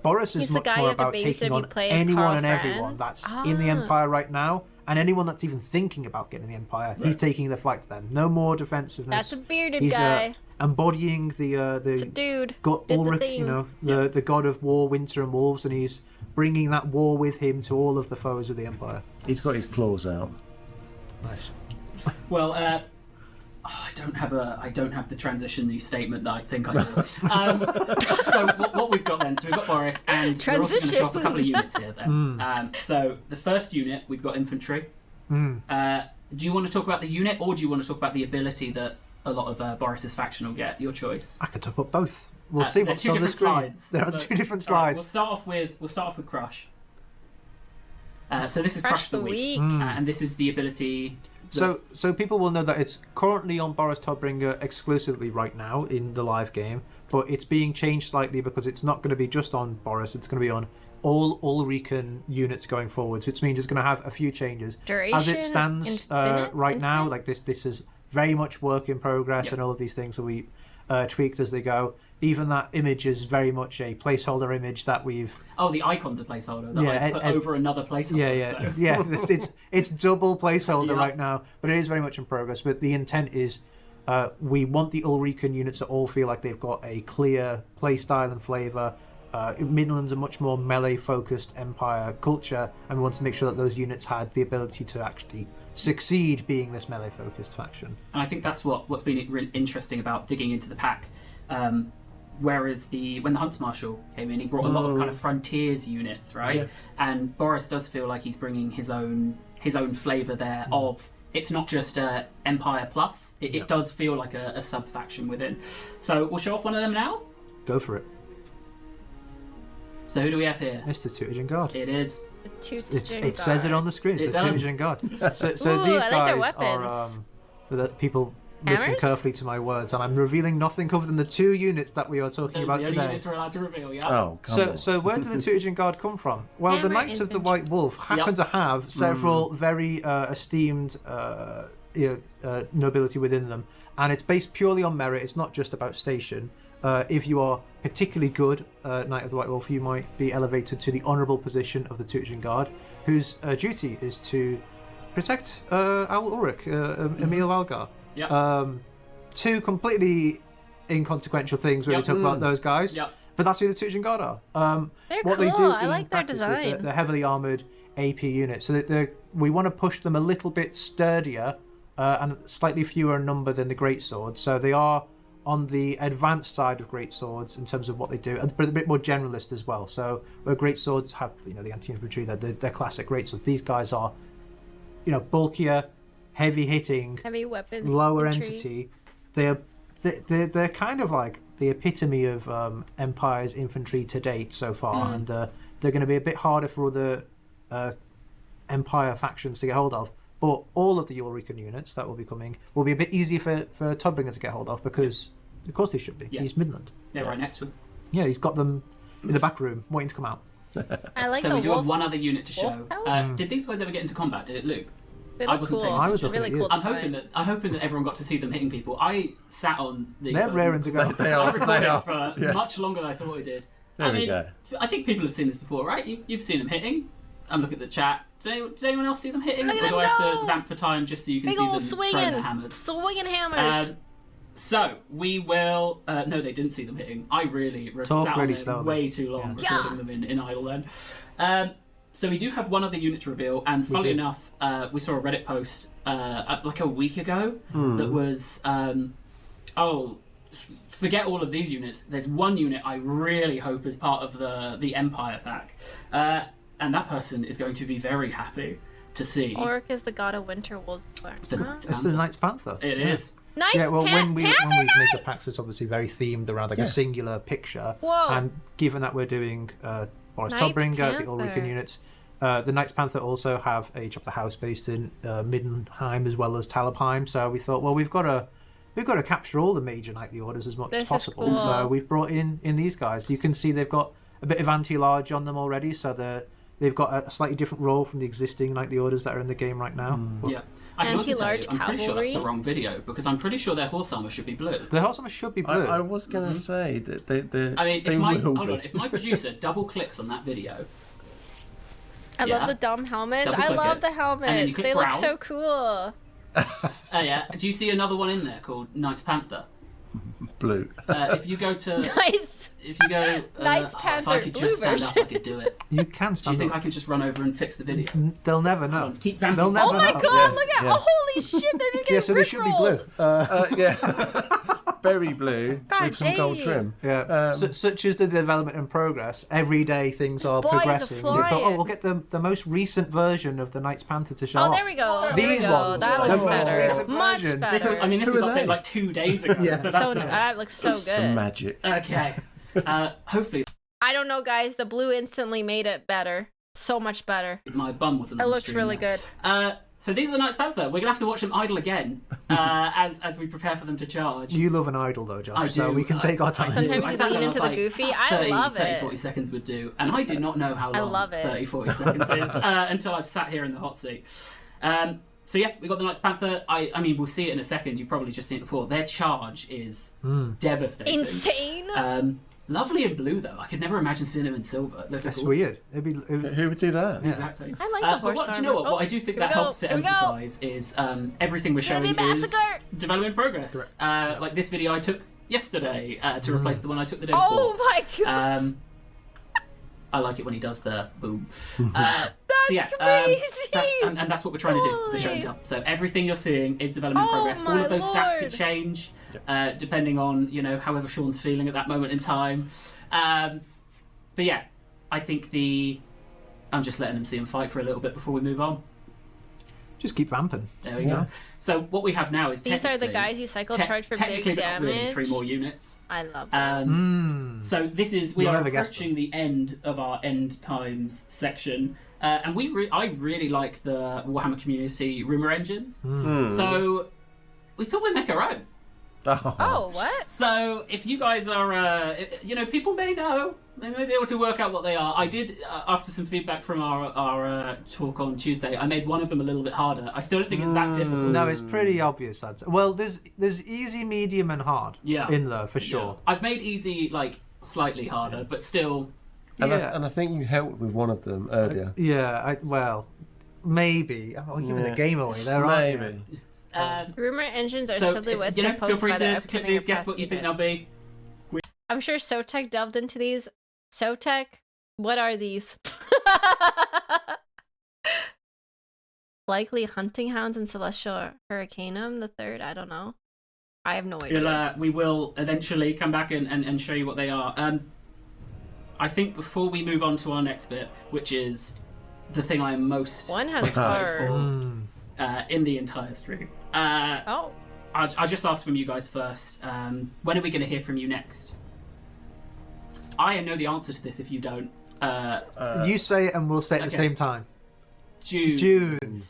Boris is He's the much guy you more have to about babysit taking if you on play as anyone Karl and everyone Franz. that's in the Empire right now, and anyone that's even thinking about getting the Empire. He's taking the fight to them. No more defensiveness. That's a bearded He's Guy. embodying It's a the dude. god Did the Ulrich, thing. you know, the god of war, winter, and wolves, and he's bringing that war with him to all of the foes of the Empire. He's got his claws out. Nice. Well, I don't have the transition-y statement that I think I do. So what we've got then? So we've got Boris, and we're also going to show off a couple of units here. Then, so the first unit we've got infantry. Do you want to talk about the unit, or do you want to talk about the ability that a lot of Boris's faction will get? Your choice. I could top up both. We'll see They're what's two on the different screen. slides. There are So- two different all right, slides. we'll start off with Crush. So this is Crush the week. and this is the ability. that- So people will know that it's currently on Boris Todbringer exclusively right now in the live game, but it's being changed slightly because it's not going to be just on Boris. It's going to be on all Ulrican units going forward. So it means it's going to have a few changes. Duration, As it stands infinite, right now, infinite? like this is very much work in progress, and all of these things will be tweaked as they go. Even that image is very much a placeholder image that we've the icon's a placeholder that I put over another placeholder. So. it's double placeholder Yeah. right now, but it is very much in progress. But the intent is we want the Ulrican units to all feel like they've got a clear play style and flavour. Midland's a much more melee focused Empire culture, and we want to make sure that those units had the ability to actually succeed being this melee focused faction. And I think that's what's been really interesting about digging into the pack. Whereas when the Hunts Marshal came in, he brought a lot of kind of frontiers units, right? Yeah. And Boris does feel like he's bringing his own flavour there of. It's not just Empire Plus. It does feel like a sub faction within. So we'll show off one of them now. Go for it. So who do we have here? It's the Tutigen Guard. It is. It says it on the screen. It's It the does. Tutigen Guard. So Ooh, these I like their guys are weapons. for the people listen Hammers? carefully to my words, and I'm revealing nothing other than the 2 units that we are talking Those about are the only today. units we're allowed to reveal, yeah. Oh, come on. So where did the Teutogen Guard come from? Well, the Hammer Knights of the infantry. White Wolf happen to have several very esteemed nobility within them, and it's based purely on merit. It's not just about station. If you are particularly good Knight of the White Wolf, you might be elevated to the honourable position of the Teutogen Guard, whose duty is to protect Owl Ulrich, Emil Valgar. Yeah. 2 completely inconsequential things when we talk about those guys. Yep. But that's who the Teutogen Guard are. They're What cool. they do I in like their practice is design. they're heavily armoured AP units, so we want to push them a little bit sturdier and slightly fewer in number than the Great Swords. So they are on the advanced side of Great Swords in terms of what they do, but a bit more generalist as well. So where Great Swords have, the anti-infantry, they're classic Great Swords. These guys are, bulkier, heavy hitting, Heavy weapons. lower infantry. entity. They're kind of like the epitome of Empire's infantry to date so far, and they're going to be a bit harder for other Empire factions to get hold of. But all of the Ulrican units that will be coming will be a bit easier for Todbringer to get hold of, because of course they should be. Yeah. He's Midland. They're right next to him. Yeah, he's got them in the back room waiting to come out. I like So the we do wolf. have one other unit to show. wolf power? Did these guys ever get into combat? Did it loop? They I look wasn't cool. paying I was attention. looking really at cool. you. I'm hoping that everyone got to see them hitting people. I sat on these. They're guys raring to go. They I are. recorded They are. for Yeah. much longer than I thought I did. There I we mean, go. I think people have seen this before, right? You've seen them hitting. I'm looking at the chat. Did anyone else see them hitting? Look at or do them I have go! to vamp for time just so you can Big see old them throwing their swinging, hammers? swinging hammers. So we will. No, they didn't see them hitting. I really Talk sat really on it slowly. way too long Yeah. recording them in idle then. So we do have one other unit to reveal, and funnily do. enough, we saw a Reddit post like a week ago that was, forget all of these units. There's one unit I really hope is part of the Empire pack, and that person is going to be very happy to see. Orc is the god of winter wolves. It's the Knights Panther. It is. Nice. Yeah, well, when we Panther make a Knights! pack that's obviously very themed around like a singular picture, Whoa. and given that we're doing Boris Knights Todbringer, the Panther. Ulrican units, the Knights Panther also have a chapter house based in Middenheim as well as Talabheim. So we thought, well, we've got to capture all the major knightly orders as much This as is possible. cool. So we've brought in these guys. You can see they've got a bit of anti-large on them already, so they've got a slightly different role from the existing knightly orders that are in the game right now. But Yeah. I can also tell you, Anti-large I'm pretty sure that's the cavalry. wrong video because I'm pretty sure their horse armor should be blue. the horse armor should be blue. I was going to say that they I mean, they if my will hold be. on, if my producer double clicks on that video, I Yeah. love the dumb helmets. I Double-click love it, the and then helmets. you click They look so browse. cool. yeah. Do you see another one in there called Knights Panther? blue. If you go to, Nice. if you go, Knights if Panther, I could just blue stand up, I could do it. You can Do you stand think up. I can just run over and fix the video? They'll never know. on, keep vamping. They'll never Oh my know. god, look at yeah. oh holy shit, they're just getting Yeah, so they should be blue. rickrolled. Berry blue God with some gold dang. trim. Yeah, such is the development and progress. Every day things are Boys are progressing. And they thought, flying. oh, we'll get the most recent version of the Knights Panther to show Oh, off. there we go. There we These go. ones. That The looks most better. recent Much version. better. I mean, this Who was are they? updated like 2 days ago. Yeah. So that's So that looks so good. Magic. okay. Hopefully, I don't know, guys. The blue instantly made it better. So much better. my bum wasn't. It on the looks stream really there. good. So these are the Knights Panther. We're gonna have to watch them idle again as we prepare for them to charge. You love an idol, though, Josh, I so do. we can take our I time. do. Sometimes I you sat lean there and into was the like, goofy. I 30, love 30, it. 40 seconds would do. And I did not know how I long love it. 30, 40 seconds is until I've sat here in the hot seat. So yeah, we got the Knights Panther. I mean, we'll see it in a second. You've probably just seen it before. Their charge is devastating. Insane. Lovely in blue, though. I could never imagine seeing them in silver. It looked That's cool. weird. It'd be, Who would do that? Exactly. I like the But horse what, do you know what? armor. What I do think Here that we go, helps to here we go. emphasise is everything we're showing Gonna be is massacre. development progress. Like this video I took yesterday to replace the one I took the day Oh before. my god. I like it when he does the boom. So yeah, crazy. and that's what we're trying to do. The show and tell. So everything you're seeing is development Oh progress. All my of those stats lord. could change depending on however Sean's feeling at that moment in time. But yeah, I think I'm just letting them see him fight for a little bit before we move on. just keep vamping. There we go. So what we have now is These are the technically- guys you cycle charge for technically, big but not really, damage. 3 more units. I love that. So this is we You'll are never guess approaching the end of our end times section, and I really like the Warhammer community rumor engines. So we thought we'd make our own. Oh, what? So if you guys are, people may know, they may be able to work out what they are. I did, after some feedback from our talk on Tuesday, I made one of them a little bit harder. I still don't think it's that difficult. No, it's pretty obvious. Well, there's easy, medium, and hard in there for sure. Yeah. I've made easy like slightly harder, but still. And I think you helped with one of them earlier. Maybe. I'm giving the game away there, aren't you? Rumor engines are silly wits. Feel free to click these, guess what you think they'll be. I'm sure Sotek delved into these. Sotek, what are these? Likely hunting hounds and celestial hurricanum, the third. I don't know. I have no idea. We will eventually come back and show you what they are. I think before we move on to our next bit, which is the thing I am most excited for in the entire stream. I'll just ask from you guys first. When are we going to hear from you next? I know the answer to this if you don't. You say it and we'll say it at the same time. June.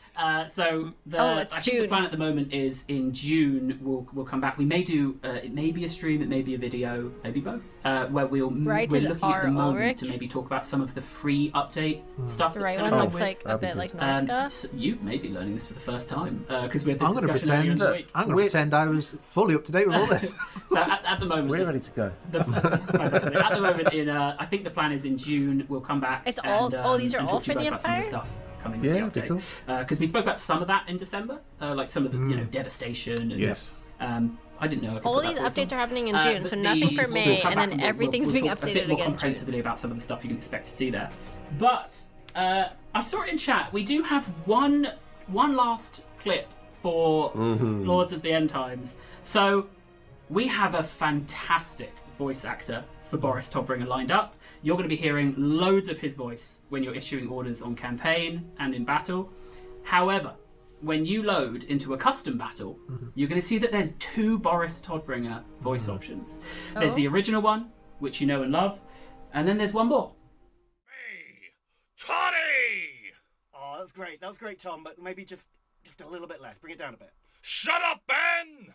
So it's I June. think the plan at the moment is in June we'll come back. We may do it may be a stream, it may be a video, maybe both. Where we're looking at the moment to maybe talk about some of the free update stuff. The that's right going one on looks like a bit like Norska. So you may be learning this for the first time because we're this I'm going to discussion earlier in the week. pretend I was fully up to date with all this. So at the moment We're ready to go. Fantastic. At the moment, I think the plan is in June we'll come back. It's all. These are and all talk to for you the guys about some of Empire. the stuff coming Yeah, with the that'd be update. Because we spoke about some of that in December, like some of the devastation. And, Yes. I didn't know. All these updates are happening in June, so nothing for May, and then everything's being updated a bit more again. comprehensively about some of the stuff you can expect to see there. But I saw it in chat. We do have one last clip for Lords of the End Times. So we have a fantastic voice actor for Boris Todbringer lined up. You're going to be hearing loads of his voice when you're issuing orders on campaign and in battle. However, when you load into a custom battle, you're going to see that there's 2 Boris Todbringer voice options. There's the original one, which you know and love, and then there's one more. Hey, Toddy! Oh, that was great, Tom, but maybe just a little bit less. Bring it down a bit. Shut up, Ben!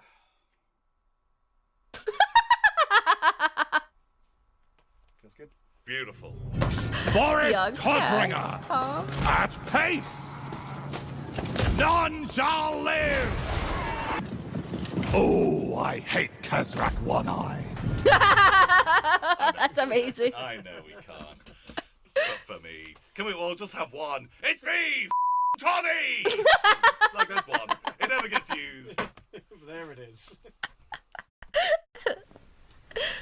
Feels good. Beautiful. Boris Todbringer! At pace! None shall live! Oh, I hate Kazrak One-Eye. That's amazing. I know we can't. But for me, can we all just have one? It's me, Toddy! Like this one. It never gets used. There it is.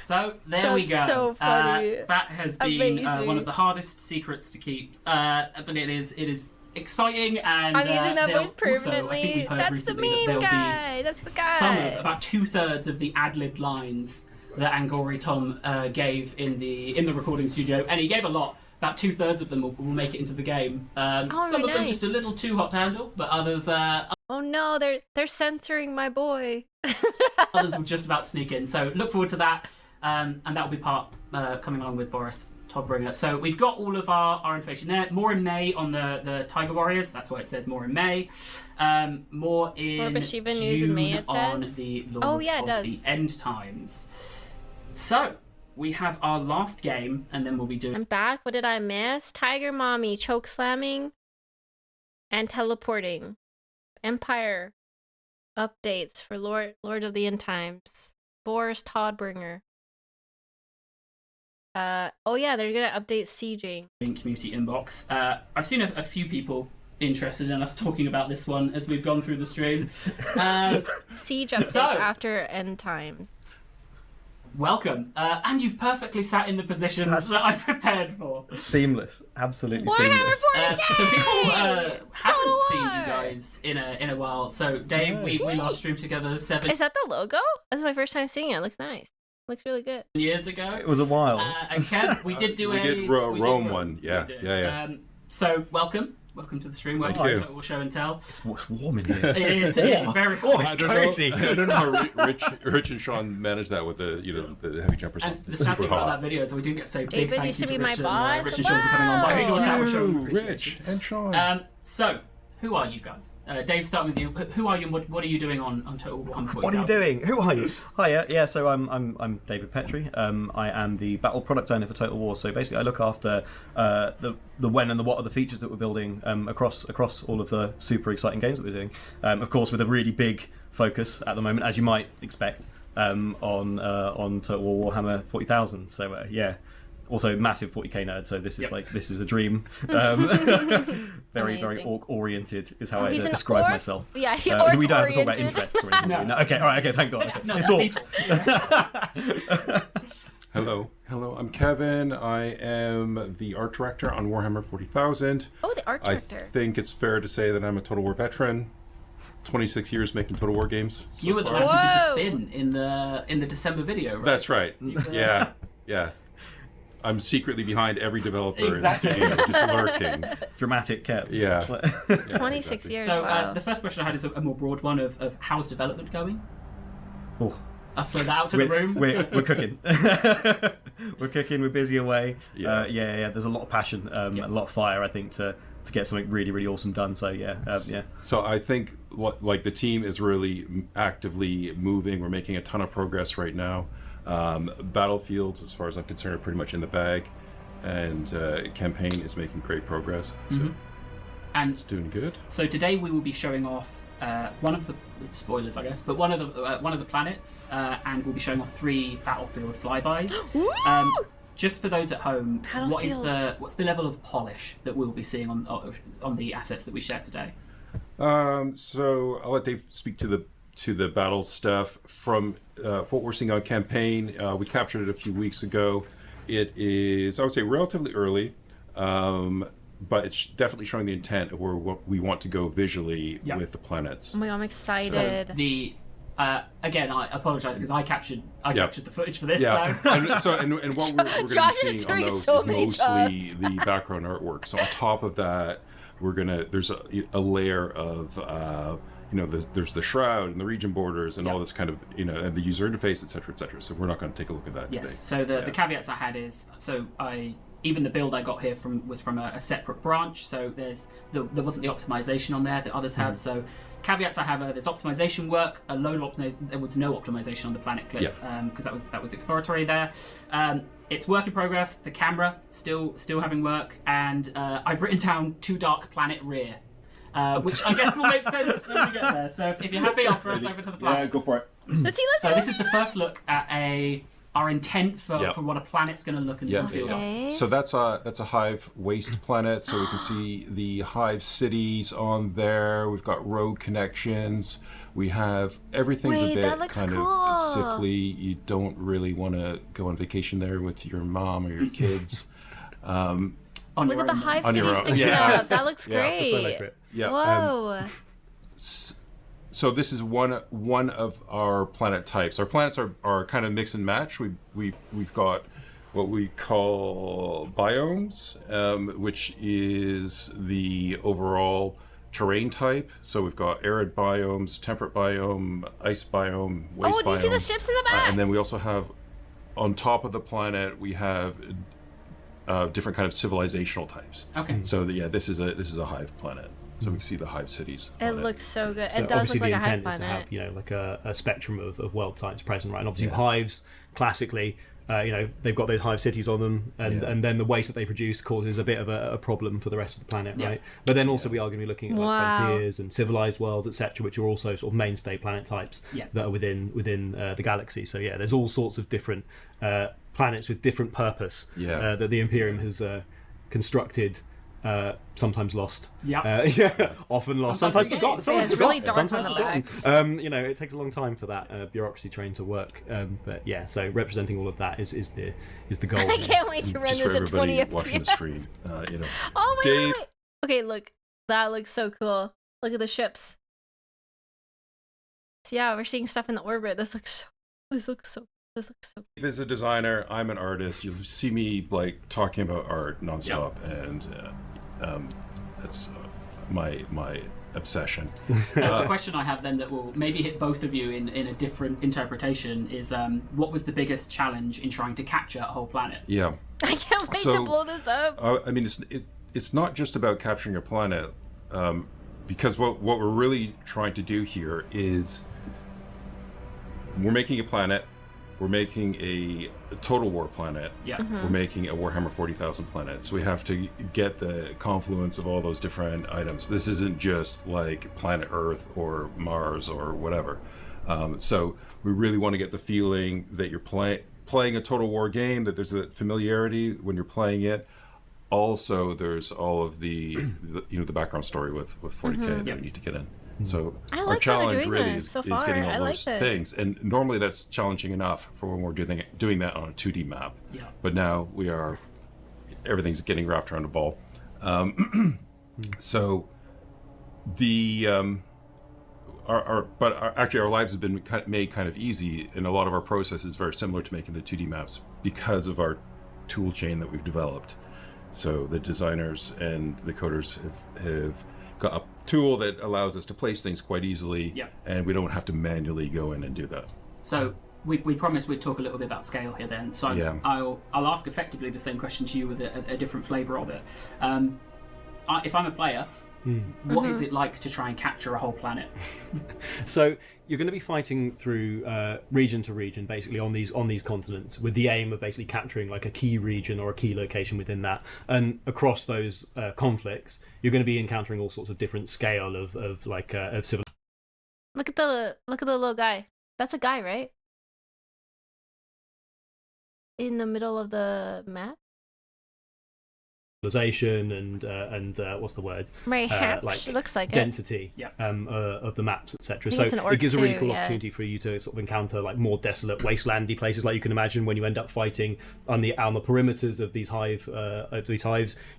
So there we go. That's so funny. That has been one of the hardest secrets to keep, but it is exciting, and I'm using that voice also, permanently. That's the meme guy. That's the guy. About 2/3 of the ad-libbed lines that Angori Tom gave in the recording studio, and he gave a lot. About 2/3 of them will make it into the game. Some of them just a little too hot to handle, but others. Oh no, they're censoring my boy. Others will just about sneak in. So look forward to that, and that will be part coming along with Boris Todbringer. So we've got all of our information there. More in May on the Tiger Warriors. That's why it says more in May. More in Bashiva June news in May, it on says. the Lords it of does. the End Times. So we have our last game, and then we'll be doing. I'm back. What did I miss? Tiger Mommy, choke slamming, and teleporting. Empire updates for Lord of the End Times. Boris Todbringer. They're gonna update sieging. Community inbox. I've seen a few people interested in us talking about this one as we've gone through the stream. Siege updates after End Times. Welcome, and you've perfectly sat in the positions that I prepared for. Seamless, absolutely Warhammer seamless. 40K! So people haven't Total seen War! you guys in a while. So Dave, we last streamed together 7 Is that the logo? That's my first time seeing it. It looks nice. Looks really good. years ago. It was a while. And Kev, we did do we did Rome one. Yeah, We did. yeah. So welcome to the stream. Thank Welcome you. to Total Show and Tell. It's warm in here. It is very hot. I don't know how Rich and Sean managed that with the the heavy jumpers. And the sad thing about that video is we didn't get to say big David thank used you to be to my Rich boss. and Rich and Sean for coming on. Wow. Thank you, Thank you, Rich Rich and Sean. So who are you guys? Dave, starting with you. Who are you? And what are you doing on Total War Hammer 40,000? What are you doing? Who are you? Hiya. Yeah. So I'm David Petrie. I am the battle product owner for Total War. So basically, I look after the when and the what of the features that we're building across all of the super exciting games that we're doing. Of course, with a really big focus at the moment, as you might expect, on Total War Warhammer 40,000. So yeah. Also, massive 40k nerd, so this is this is a dream. Very orc-oriented is how I describe myself. Yeah, we don't have to talk about interests or anything. No. Okay, all right, okay, thank God. Okay. No, it's orcs. Hello, I'm Kevin. I am the art director on Warhammer 40,000. Oh, the art director. I think it's fair to say that I'm a Total War veteran. 26 years making Total War games. You were the one who did the spin in the December video, right? That's right. Yeah. I'm secretly behind every developer exactly. in this game, just lurking. Dramatic Kev. Yeah. 26 exactly. years. So wow. The first question I had is a more broad one of how's development going? Oh. I'll throw that out to the room. We're cooking. We're cooking. We're busy away. Yeah. There's a lot of passion, a lot of fire. I think to get something really, really awesome done. So yeah. So I think the team is really actively moving. We're making a ton of progress right now. Battlefields, as far as I'm concerned, are pretty much in the bag, and campaign is making great progress. So and it's doing good. So today we will be showing off one of the spoilers, I guess, but one of the planets, and we'll be showing off 3 battlefield flybys. Just for those at home, what's the level of polish that we'll be seeing on the assets that we share today? So I'll let Dave speak to the battle stuff. From what we're seeing on campaign, we captured it a few weeks ago. It is, I would say, relatively early, but it's definitely showing the intent of where we want to go visually with the planets. Oh my God, I'm excited. So again, I apologize because I captured the footage for this. Yeah, So. and what we're going to be seeing on those is mostly the background artwork. So on top of that, there's a layer of there's the shroud and the region borders and all this kind of and the user interface, etc., etc. So we're not going to take a look at that today. So the caveats I had is even the build I got here was from a separate branch. So there wasn't the optimization on there that others have. So caveats I have are there's optimization work, a load of optimization. There was no optimization on the planet clip because that was exploratory there. It's work in progress. The camera still having work, and I've written down too dark planet rear. Which I guess will make sense when we get there. So if you're happy, I'll throw us over to the planet. Yeah, go for it. Let's see. So this is the first look at our intent for what a planet's going to look and feel like. So that's a Hive waste planet. So we can see the Hive cities on there. We've got road connections. We have everything's a bit kind of sickly. You don't really want to go on vacation there with your mom or your kids. Look at the Hive city sticking up. That looks great. Yeah. Whoa. So this is one of our planet types. Our planets are kind of mix and match. We've got what we call biomes, which is the overall terrain type. So we've got arid biomes, temperate biome, ice biome, waste biome. Do you see the ships in the back? And then we also have, on top of the planet, we have different kind of civilizational types. Okay. So this is a Hive planet. So we can see the Hive cities. It looks so good. So it does obviously look like the a Hive intent is to planet. have like a spectrum of world types present, right? And obviously hives classically, they've got those hive cities on them, and then the waste that they produce causes a bit of a problem for the rest of the planet, right? But then also we are going to be looking at like frontiers and civilized worlds, etc., which are also sort of mainstay planet types that are within the galaxy. So there's all sorts of different planets with different purpose that the Imperium has constructed. Sometimes lost. Often lost. Sometimes forgotten. Sometimes it's really dark sometimes on the forgotten. It takes a long time for that bureaucracy train to work. But so representing all of that is the goal. I can't wait to run Just this for at 20 everybody watching the stream, Oh my Dave... God! Okay, look, that looks so cool. Look at the ships. So we're seeing stuff in the orbit. This looks so. Dave is a designer. I'm an artist. You'll see me talking about art nonstop, and that's my obsession. So the question I have then that will maybe hit both of you in a different interpretation is what was the biggest challenge in trying to capture a whole planet? Yeah. I can't wait to blow this up. I mean, it's not just about capturing a planet. because what we're really trying to do here is we're making a planet, we're making a Total War planet, we're making a Warhammer 40,000 planet. So we have to get the confluence of all those different items. This isn't just like planet Earth or Mars or whatever. So we really want to get the feeling that you're playing a Total War game, that there's a familiarity when you're playing it. Also, there's all of the background story with 40K that we need to get in. So our challenge really is getting all those things, and normally that's challenging enough for when we're doing that on a 2D map. But now everything's getting wrapped around a ball. So our lives have been made kind of easy, and a lot of our process is very similar to making the 2D maps because of our tool chain that we've developed. So the designers and the coders have got a tool that allows us to place things quite easily, and we don't have to manually go in and do that. So we promised we'd talk a little bit about scale here then. So I'll ask effectively the same question to you with a different flavour of it. If I'm a player, what is it like to try and capture a whole planet? So you're going to be fighting through region to region, basically on these continents, with the aim of basically capturing like a key region or a key location within that. And across those conflicts, you're going to be encountering all sorts of different scale of civil. Look at the little guy. That's a guy, right? In the middle of the map. Civilization and what's the word? Mayhaps, it looks like density of the maps, etc. So it gives a really cool opportunity for you to sort of encounter like more desolate, wastelandy places, like you can imagine when you end up fighting on the perimeters of these hives.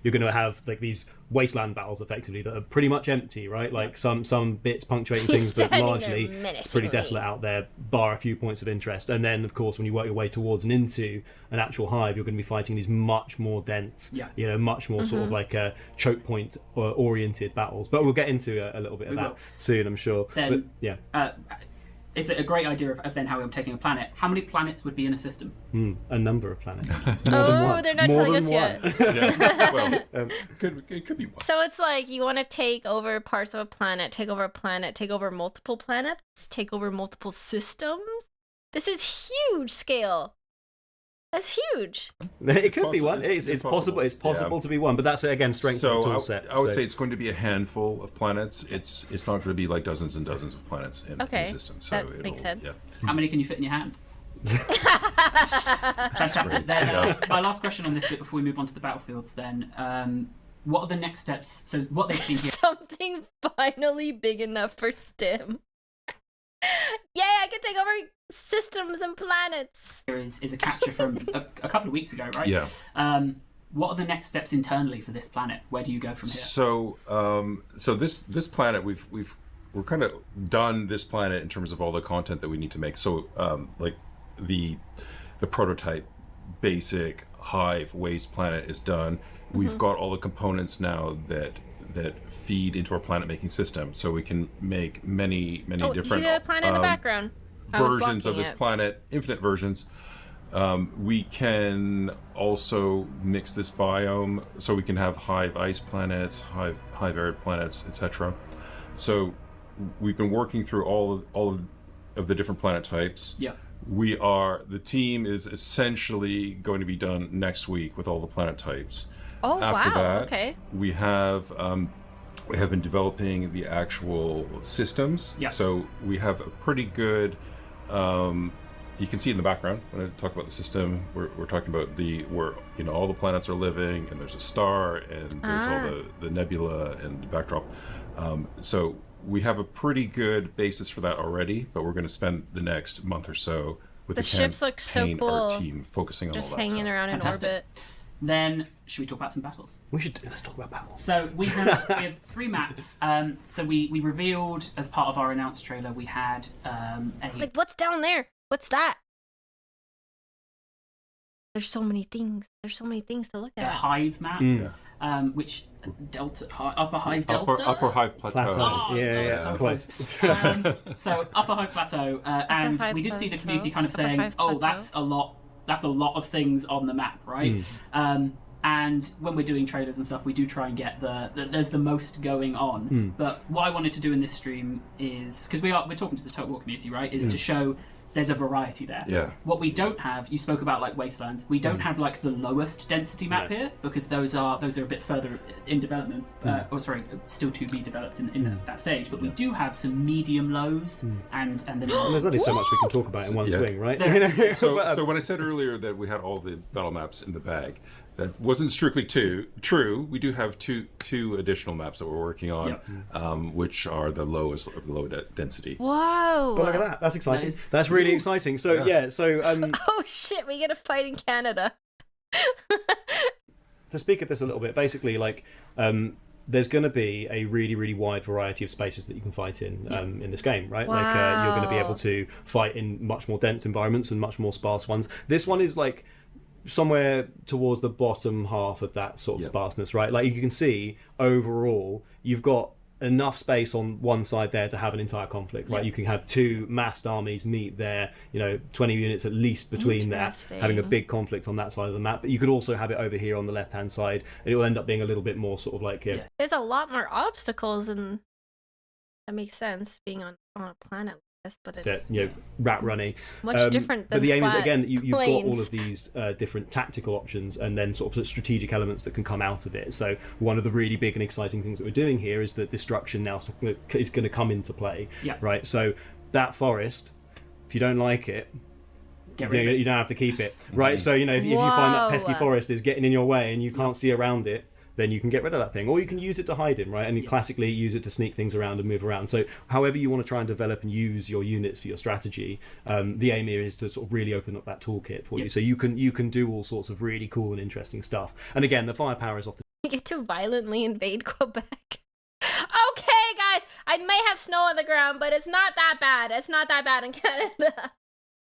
You're going to have like these wasteland battles effectively that are pretty much empty, right? Like some bits punctuating things, but largely pretty desolate out there, bar a few points of interest. And then of course when you work your way towards and into an actual hive, you're going to be fighting these much more dense, much more sort of like choke point oriented battles. But we'll get into a little bit of that soon, I'm sure. Then, it's a great idea of then how I'm taking a planet. How many planets would be in a system? A number of planets. They're not telling us yet. It could be one. So it's like you want to take over parts of a planet, take over multiple planets, take over multiple systems. This is huge scale. That's huge. It could be one. It's possible. It's possible to be one, but that's again strength of the tool set. I would say it's going to be a handful of planets. It's not going to be like dozens and dozens of planets in the system. So that makes sense. Yeah. How many can you fit in your hand? Fantastic. Then, my last question on this bit before we move on to the battlefields. Then, what are the next steps? So what they've seen here. Something finally big enough for Stim. Yay! I can take over systems and planets. Here is a capture from a couple of weeks ago, right? Yeah. What are the next steps internally for this planet? Where do you go from here? So this planet we're kind of done this planet in terms of all the content that we need to make. So like the prototype basic hive waste planet is done. We've got all the components now that feed into our planet making system, so we can make many different you see the planet in the background? Versions of this planet, infinite versions. We can also mix this biome, so we can have hive ice planets, hive arid planets, etc. So we've been working through all of the different planet types. Yeah. The team is essentially going to be done next week with all the planet types. Oh, After wow. that, Okay. we have been developing the actual systems. Yeah. So we have a pretty good. You can see in the background when I talk about the system, we're talking about where all the planets are living, and there's a star, and there's all the nebula and the backdrop. So we have a pretty good basis for that already, but we're going to spend the next month or so with the ships look so cool. art team focusing on Just all that hanging stuff. around Fantastic. in orbit. Then, should we talk about some battles? Let's talk about battles. So we have 3 maps. So we revealed as part of our announced trailer, we had Like, what's down there? What's that? There's so many things. There's so many things to look a at. hive map, which upper hive delta, upper hive plateau. So close. So upper hive plateau, and we did see the community kind of saying, "Oh, that's a lot of things on the map, right?" And when we're doing trailers and stuff, we do try and get there's the most going on. But what I wanted to do in this stream is, because we're talking to the Total War community, right, is to show there's a variety there. Yeah. What we don't have, you spoke about like Wastelands, we don't have like the lowest density map here, because those are a bit further in development, still to be developed in that stage. But we do have some medium lows, and then there's only so much we can talk about in one swing, right? So when I said earlier that we had all the battle maps in the bag, that wasn't strictly true. We do have two additional maps that we're working on, which are the lowest of the low density. Whoa! But look at that. That's exciting. That's really exciting. So oh shit! We get a fight in Canada. To speak of this a little bit, basically, like, there's going to be a really, really wide variety of spaces that you can fight in this game, right? Wow. Like, you're going to be able to fight in much more dense environments and much more sparse ones. This one is like somewhere towards the bottom half of that sort of sparseness, right? Like, you can see overall you've got enough space on one side there to have an entire conflict, right? You can have two massed armies meet there, 20 units at least between that, having a big conflict on that side of the map. But you could also have it over here on the left hand side, and it will end up being a little bit more sort of like There's a lot more obstacles, and that makes sense being on a planet like this, but it's rat running. Much different than but the aim is, flat again, you've got plains. all of these different tactical options and then sort of strategic elements that can come out of it. So one of the really big and exciting things that we're doing here is that destruction now is going to come into play, right? So that forest, if you don't like it, you don't have to keep it, right? So if you find that pesky forest is getting in your way and you can't see around it, then you can get rid of that thing, or you can use it to hide in, right? And you classically use it to sneak things around and move around. So however you want to try and develop and use your units for your strategy, the aim here is to sort of really open up that toolkit for you, so you can do all sorts of really cool and interesting stuff. And again, the firepower is off the We get to violently invade Quebec. Okay, guys, I may have snow on the ground, but it's not that bad. It's not that bad in Canada.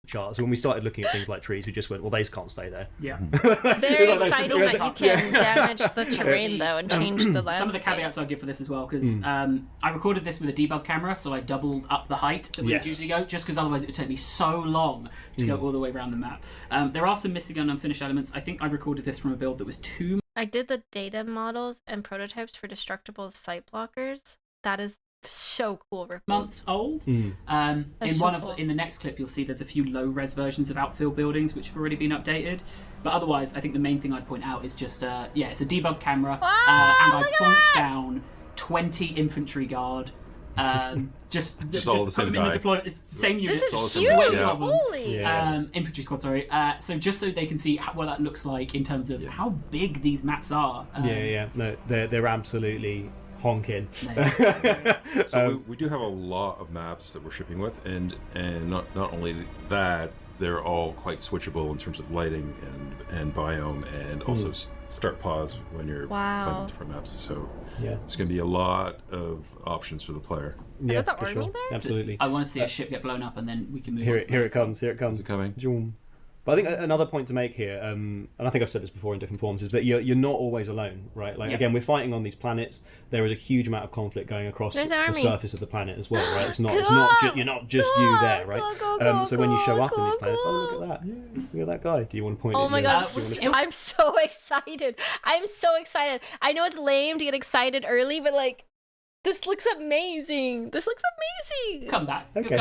charts. When we started looking at things like trees, we just went, well, they can't stay there. Yeah. Very exciting that you can damage the terrain, though, and change the landscape. Some of the caveats I'll give for this as well, because I recorded this with a debug camera, so I doubled up the height that we would usually go, just because otherwise it would take me so long to go all the way around the map. There are some missing and unfinished elements. I think I recorded this from a build that was too... I did the data models and prototypes for destructible site blockers. That is so cool. Months old. In the next clip, you'll see there's a few low-res versions of outfield buildings which have already been updated. But otherwise, I think the main thing I'd point out is just it's a debug camera, and I plonked down 20 infantry guard. Just all the same guy. Same unit. This is huge. Holy. Infantry squad. Sorry. So just so they can see what that looks like in terms of how big these maps are. No, they're absolutely honking. So we do have a lot of maps that we're shipping with, and not only that, they're all quite switchable in terms of lighting and biome, and also start pause when you're playing different maps. So it's going to be a lot of options for the player. Is that the army there? Absolutely. I want to see a ship get blown up, and then we can move. Here it comes. Here it comes. Is it coming? But I think another point to make here, and I think I've said this before in different forms, is that you're not always alone, right? Like again, we're fighting on these planets. There is a huge amount of conflict going across the surface of the planet as well, right? It's not you're not just you there, right? So when you show up in these planets, look at that, look at that guy. Do you want to point? Oh my god, I'm so excited! I'm so excited. I know it's lame to get excited early, but like. This looks amazing. This looks amazing. Come back. Okay,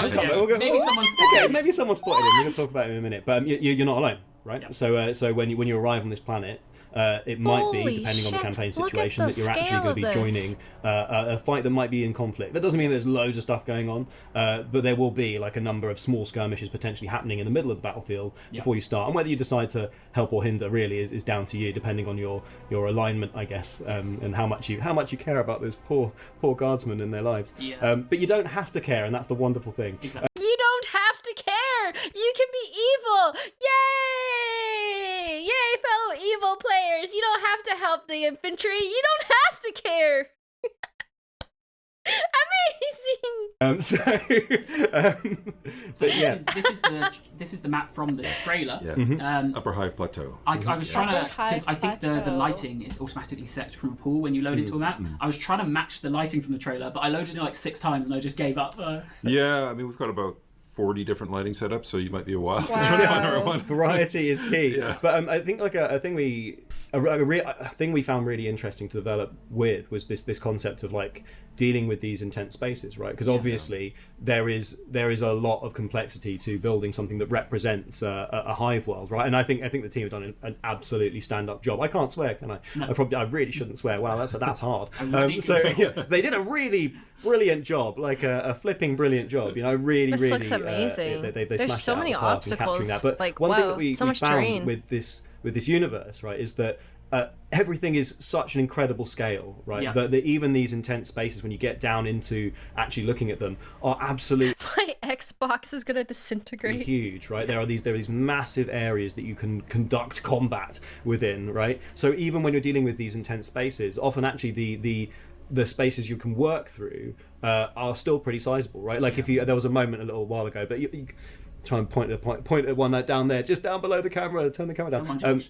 maybe someone spotted him. We're going to talk about him in a minute. But you're not alone, right? Yep. So when you arrive on this planet, it might be, depending on the campaign situation, that you're actually going to be joining a fight that might be in conflict. That doesn't mean there's loads of stuff going on, but there will be like a number of small skirmishes potentially happening in the middle of the battlefield before you start. And whether you decide to help or hinder really is down to you, depending on your alignment, I guess, and how much you care about those poor guardsmen and their lives. But you don't have to care, and that's the wonderful thing. Exactly. You don't have to care. You can be evil. Yay! Yay, fellow evil players. You don't have to help the infantry. You don't have to care. Amazing. This is the map from the trailer. Upper Hive Plateau. I was trying to, because I think the lighting is automatically set from a pool when you load into a map. I was trying to match the lighting from the trailer, but I loaded it like 6 times and I just gave up. Yeah, I mean we've got about 40 different lighting setups, so you might be a while to try to find our one. Variety is key. But I think like a thing we a thing we found really interesting to develop with was this concept of like dealing with these intense spaces, right? Because obviously there is a lot of complexity to building something that represents a hive world, right? And I think the team have done an absolutely stand-up job. I can't swear, can I? No. I really shouldn't swear. Wow, that's hard. They did a really brilliant job, like a flipping brilliant job. You know, really. This looks amazing. They There's so many obstacles. That. But like, one thing that we much found terrain. with this universe, right, is that everything is such an incredible scale, right? Yeah. That even these intense spaces, when you get down into actually looking at them, are absolutely My Xbox is gonna disintegrate. huge, right? There are these massive areas that you can conduct combat within, right? So even when you're dealing with these intense spaces, often actually the spaces you can work through are still pretty sizable, right? Like if there was a moment a little while ago, but you try and point at one that down there, just down below the camera. Turn the camera down. Come on, Josh.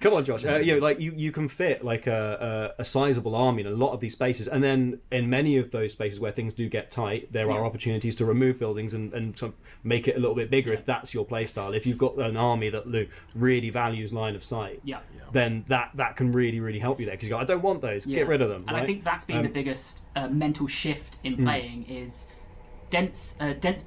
Come on, Josh. You can fit like a sizable army in a lot of these spaces, and then in many of those spaces where things do get tight, there are opportunities to remove buildings and sort of make it a little bit bigger if that's your play style. If you've got an army that really values line of sight, then that can really help you there, because you go, I don't want those. Get rid of them. And right? I think that's been the biggest mental shift in playing is dense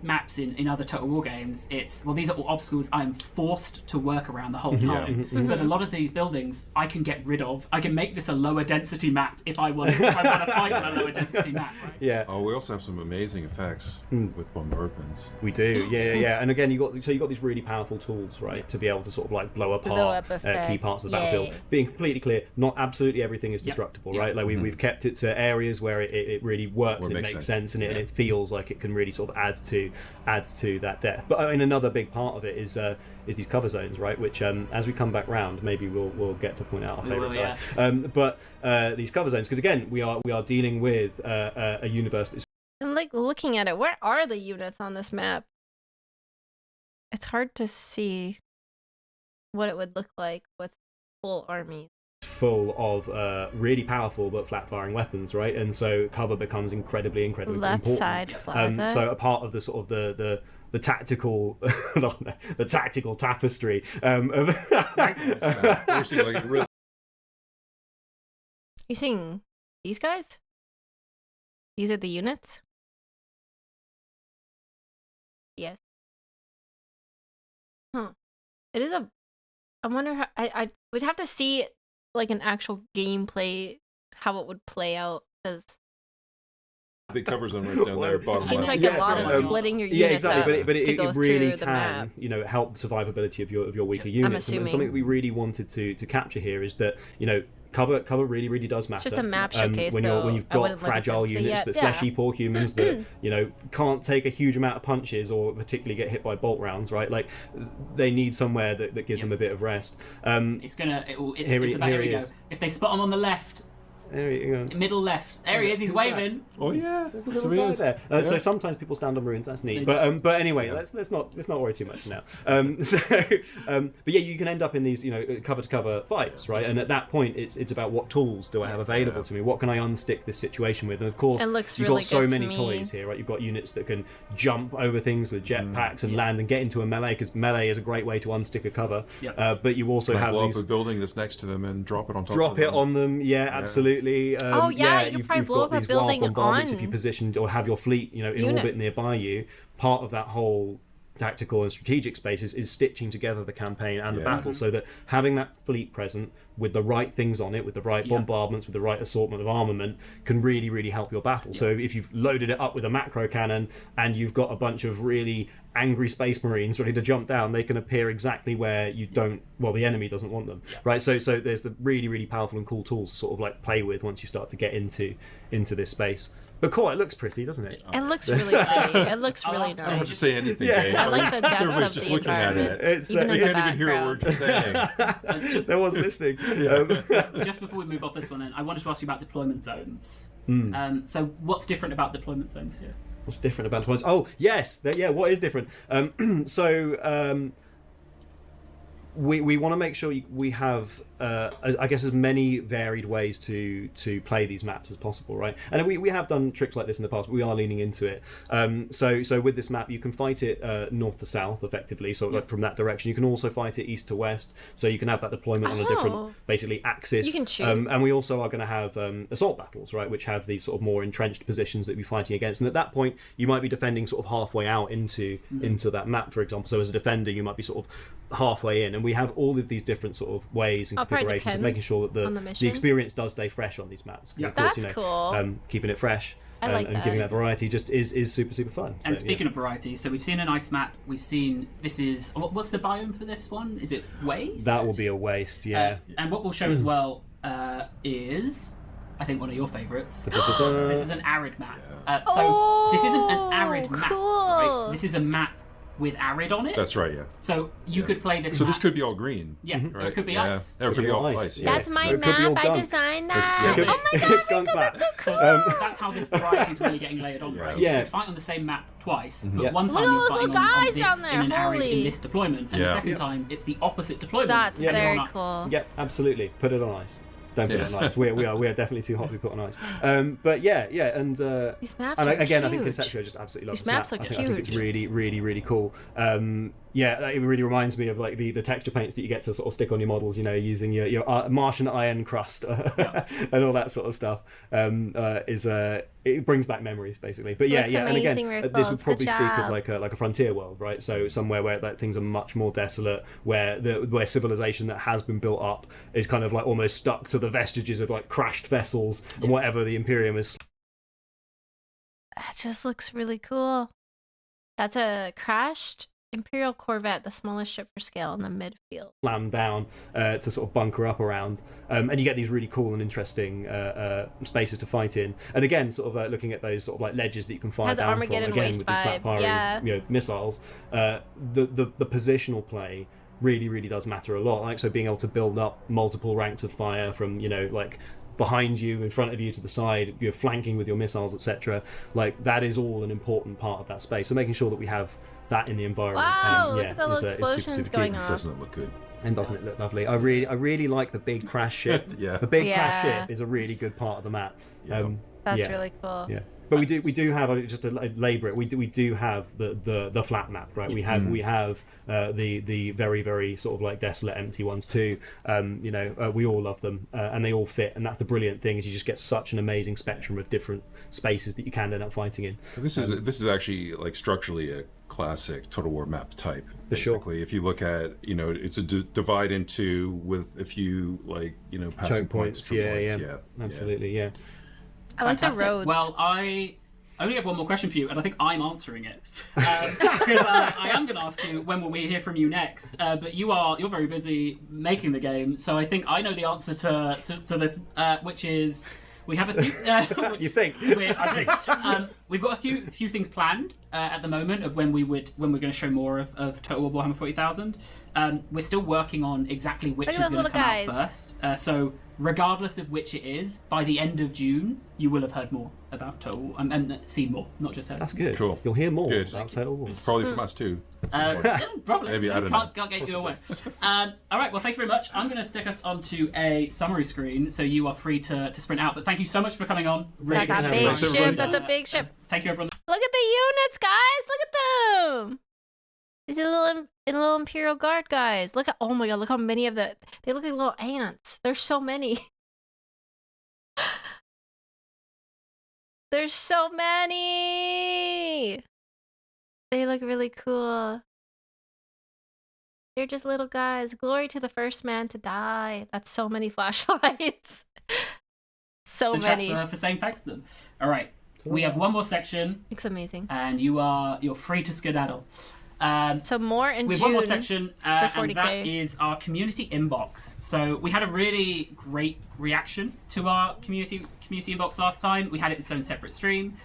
maps in other Total War games. It's, well, these are all obstacles I am forced to work around the whole time. But a lot of these buildings I can get rid of. I can make this a lower density map if I want to fight on a lower density map, right? Yeah. Oh, we also have some amazing effects with bombardments. We do, yeah. And again, you got these really powerful tools, right, to be able to sort of like blow apart key parts of the battlefield. Being completely clear, not absolutely everything is destructible, right? Like we've kept it to areas where it really works, it makes sense, and it feels like it can really sort of add to that depth. But I mean, another big part of it is these cover zones, right? Which as we come back round, maybe we'll get to point out our favourite. But these cover zones, because again, we are dealing with a universe that's. I'm like looking at it. Where are the units on this map? It's hard to see what it would look like with full armies. Full of really powerful but flat-firing weapons, right? And so cover becomes incredibly important. Left side plaza. So a part of the sort of the tactical the tactical tapestry of You seeing these guys? These are the units? Yes. Huh. It is I wonder how I would have to see like an actual gameplay, how it would play out, because the cover zone right down there, bottom it seems left. like a lot of splitting your units up but it to go really through the map. can, help the survivability of your weaker units. I'm assuming. And something that we really wanted to capture here is that cover really does matter. It's just a map showcase, when you've got fragile units that fleshy poor humans that can't take a huge amount of punches or particularly get hit by bolt rounds, right? Like they need somewhere that gives them a bit of rest. It's about here we go. If they spot him on the left, there you go. Middle left. There he is. He's waving. Oh yeah, there's a little guy there. So sometimes people stand on ruins. That's neat. But anyway, let's not worry too much now. But yeah, you can end up in these cover to cover fights, right? And at that point, it's about what tools do I have available to me? What can I unstick this situation with? And of course, you've got so many toys here, right? You've got units that can jump over things with jetpacks and land and get into a melee, because melee is a great way to unstick a cover. But you also have blow these... up a building that's next to them and drop it on top. Drop it on them. Yeah, absolutely. You could probably blow up a building on if you positioned or have your fleet, in orbit nearby you. Part of that whole tactical and strategic space is stitching together the campaign and the battle, so that having that fleet present with the right things on it, with the right bombardments, with the right assortment of armament, can really help your battle. So if you've loaded it up with a macro cannon and you've got a bunch of really angry space marines ready to jump down, they can appear exactly where you don't, the enemy doesn't want them, right? So there's the really powerful and cool tools to sort of like play with once you start to get into this space. But cool, it looks pretty, doesn't it? It looks really pretty. It looks really nice. I don't have to say anything, Dave. I like the depth Everybody's of just the looking at it. environment. Even in the can't even hear a word you're saying. There was listening. Just before we move off this one, I wanted to ask you about deployment zones. So what's different about deployment zones here? What's different about deployment? Oh, yes. What is different? we want to make sure we have, I guess, as many varied ways to play these maps as possible, right? And we have done tricks like this in the past, but we are leaning into it. So with this map, you can fight it north to south, effectively, so like from that direction. You can also fight it east to west, so you can have that deployment on a different, basically, axis. You can choose. And we also are going to have assault battles, right, which have these sort of more entrenched positions that we're fighting against. And at that point, you might be defending sort of halfway out into that map, for example. So as a defender, you might be sort of halfway in, and we have all of these different sort of ways and configurations of making sure that the experience does stay fresh on these maps. Yeah, that's cool. Keeping it fresh and giving that variety just is super fun. And speaking of variety, so we've seen an ice map. We've seen what's the biome for this one? Is it waste? That will be a waste, yeah. And what we'll show as well is, I think, one of your favourites. This is an arid map. This isn't an arid map. Right? This is a map with arid on it. That's right, yeah. So you could play this. So this could be all green. Yeah, right? It could be ice. Or it could be all ice. Yeah. That's my map. I designed that. Oh my god, that's so cool. That's how this variety is really getting layered on, right? Yeah. You could fight on the same map twice, but one time Look you're at those fighting little guys on this down there. in an arid Holy. in this deployment, and the second time it's the opposite deployment. That's and you're very on ice. cool. Yeah, absolutely. Put it on ice. Don't put it on ice. We are definitely too hot to be put on ice. But yeah, and these maps and are again, huge. I think conceptually, I just absolutely love These this maps map. are I think it's huge. really, really, really cool. Yeah, it really reminds me of like the texture paints that you get to sort of stick on your models. You know, using your Martian iron crust and all that sort of stuff. It brings back memories basically. But yeah, and again, this would probably speak of like a frontier world, right? So somewhere where like things are much more desolate, where civilization that has been built up is kind of like almost stuck to the vestiges of like crashed vessels and whatever the Imperium is. That just looks really cool. That's a crashed Imperial Corvette, the smallest ship for scale in the midfield. Slammed down to sort of bunker up around, and you get these really cool and interesting spaces to fight in. And again, sort of looking at those sort of like ledges that you can fire Has down Armageddon from, again waste with these vibe, flat-firing missiles. The positional play really does matter a lot. Like so, being able to build up multiple ranks of fire from like behind you, in front of you, to the side, you're flanking with your missiles, etc. Like that is all an important part of that space. So making sure that we have that in the environment. Wow, look at the little explosions super going cute. on. Doesn't it look good? And doesn't it look lovely? I really like the big crash ship. Yeah. The big crash ship is a really good part of the map. That's really cool. Yeah. But we do have, just to labour it, we do have the flat map, right? We have the very, very sort of like desolate empty ones too. We all love them and they all fit, and that's the brilliant thing is you just get such an amazing spectrum of different spaces that you can end up fighting in. This is actually like structurally a classic Total War map type. Basically, if you look at it's a divide into with a few passing choke points. Yeah, absolutely, yeah. I like the roads. Well, I only have one more question for you, and I think I'm answering it. Because I am going to ask you, when will we hear from you next? But you're very busy making the game, so I think I know the answer to this, which is we have a few... You think? I think. We've got a few things planned at the moment of when we're going to show more of Total War Warhammer 40,000. We're still working on exactly which is going to come out first. So regardless of which it is, by the end of June, you will have heard more about Total War and seen more, not just heard. That's good. Cool. You'll hear more Good. about Total War. Probably from us too. Probably. Maybe, I don't know. Can't get you away. All right, well, thank you very much. I'm going to stick us onto a summary screen, so you are free to sprint out. But thank you so much for coming on. Really That's a big ship. That's a big ship. Thank you, everyone. Look at the units, guys. Look at them. These are little Imperial Guard guys. Look at, oh my god, look how many of the, they look like little ants. There's so many. There's so many. They look really cool. They're just little guys. Glory to the first man to die. That's so many flashlights. So many. Chat for saying thanks to them. All right, we have one more section. It's amazing. And you're free to skedaddle. So more in we have June one more section, for and 40K. that is our community inbox. So we had a really great reaction to our community inbox last time. We had it its own separate stream.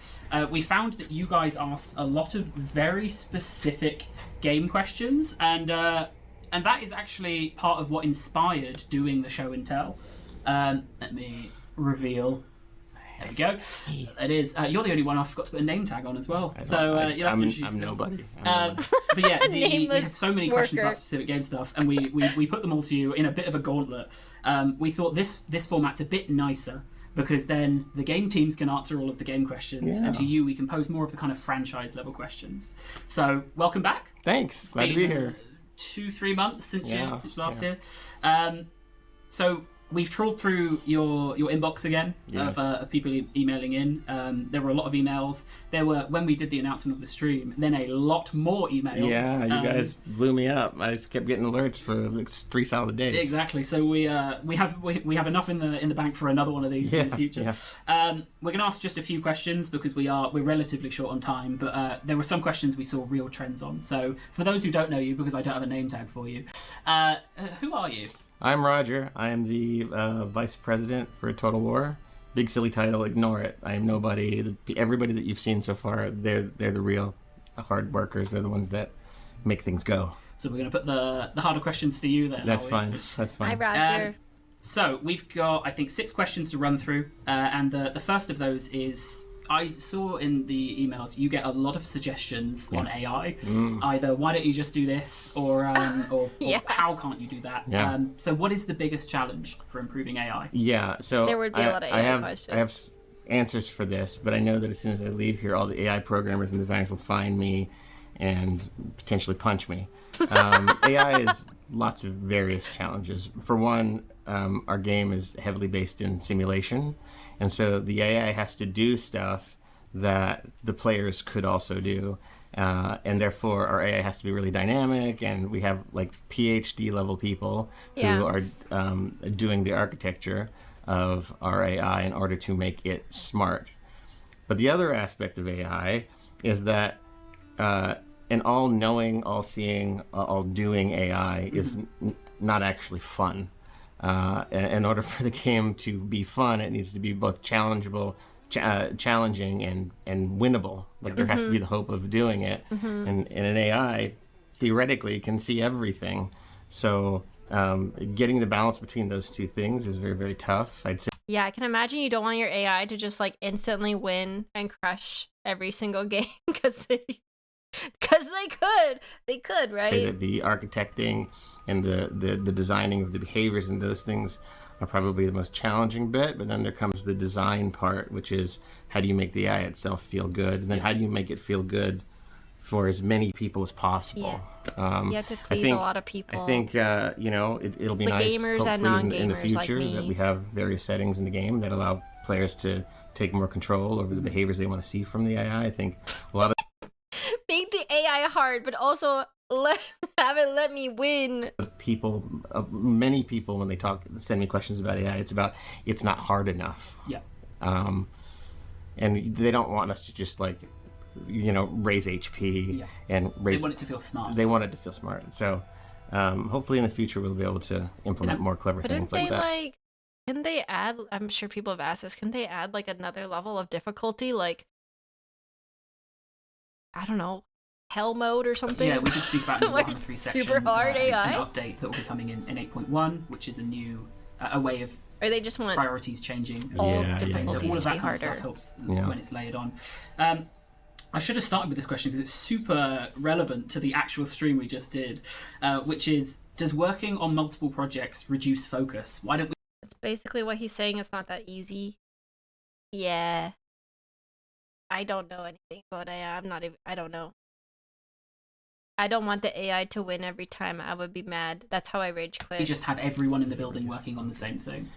We found that you guys asked a lot of very specific game questions, and that is actually part of what inspired doing the show and tell. Let me reveal There we go. It is. You're the only one I forgot to put a name tag on as well. So you'll have to introduce I'm yourself. nobody. But yeah, we had Nameless so many questions worker. about specific game stuff, and we put them all to you in a bit of a gauntlet. We thought this format's a bit nicer because then the game teams can answer all of the game questions, and to you we can pose more of the kind of franchise level questions. So welcome back. Thanks. Glad to be here. 2-3 months since you last yeah. year. So we've trawled through your inbox again of people emailing in. There were a lot of emails. There were, when we did the announcement of the stream, then a lot more emails. Yeah, you guys blew me up. I just kept getting alerts for like 3 solid days. Exactly. So we have enough in the bank for another one of these in the future. Yeah. We're going to ask just a few questions because we're relatively short on time. But there were some questions we saw real trends on. So for those who don't know you, because I don't have a name tag for you, who are you? I'm Roger. I am the vice president for Total War. Big silly title. Ignore it. I am nobody. Everybody that you've seen so far, they're the real hard workers. They're the ones that make things go. So we're going to put the harder questions to you then. That's fine. That's fine. Hi, Roger. So we've got, I think, 6 questions to run through, and the first of those is, I saw in the emails you get a lot of suggestions on AI. Either why don't you just do this, or how can't you do that? Yeah. So what is the biggest challenge for improving AI? Yeah, so There would be a lot of AI questions. I have answers for this, but I know that as soon as I leave here, all the AI programmers and designers will find me and potentially punch me. AI is lots of various challenges. For one, our game is heavily based in simulation, and so the AI has to do stuff that the players could also do, and therefore our AI has to be really dynamic, and we have like PhD level people who are doing the architecture of our AI in order to make it smart. But the other aspect of AI is that an all-knowing, all-seeing, all-doing AI is not actually fun. In order for the game to be fun, it needs to be both challenging and winnable. Like there has to be the hope of doing it. And an AI theoretically can see everything. So getting the balance between those two things is very, very tough, I'd say. Yeah, I can imagine you don't want your AI to just like instantly win and crush every single game because they could, right? The architecting and the designing of the behaviors and those things are probably the most challenging bit, but then there comes the design part, which is how do you make the AI itself feel good, and then how do you make it feel good for as many people as possible. You have to please a lot of people. I think it'll be the nice gamers and non-gamers in the future like me. that we have various settings in the game that allow players to take more control over the behaviors they want to see from the AI. I think a lot of make the AI hard, but also let me win. People, many people, when they send me questions about AI, it's not hard enough. Yeah. And they don't want us to just like, raise HP and raise. They want it to feel smart. They want it to feel smart. So, hopefully in the future we'll be able to implement more clever things like that. Can they add? I'm sure people have asked this. Can they add like another level of difficulty, like I don't know, hell mode or something? Yeah, we did speak about in the 103 section. Super hard AI. An update that will be coming in 8.1, which is a new a way of. Or they just want priorities changing. All difficulties so all of to that be kind of harder. stuff helps when it's layered on. I should have started with this question because it's super relevant to the actual stream we just did, which is, does working on multiple projects reduce focus? Why don't we? That's basically what he's saying. It's not that easy. Yeah. I don't know anything about AI. I don't know. I don't want the AI to win every time. I would be mad. That's how I rage quit. You just have everyone in the building working on the same thing.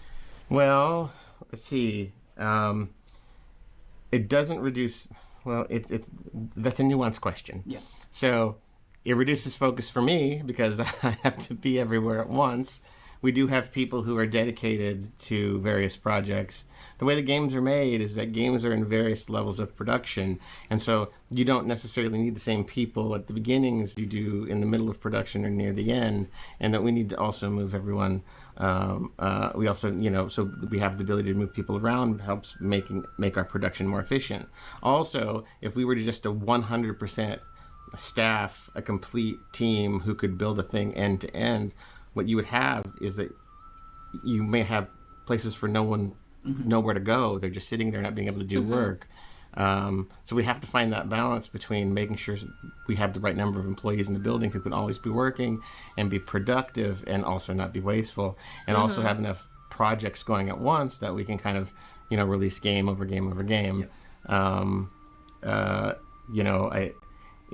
Well, let's see. It doesn't reduce. Well, that's a nuanced question. Yeah. So it reduces focus for me because I have to be everywhere at once. We do have people who are dedicated to various projects. The way the games are made is that games are in various levels of production, and so you don't necessarily need the same people at the beginning as you do in the middle of production or near the end, and that we need to also move everyone. We also, so we have the ability to move people around, helps make our production more efficient. Also, if we were just a 100% staff, a complete team who could build a thing end to end, what you would have is that you may have places for no one nowhere to go. They're just sitting there not being able to do work. So we have to find that balance between making sure we have the right number of employees in the building who can always be working and be productive and also not be wasteful, and also have enough projects going at once that we can kind of, release game over game over game.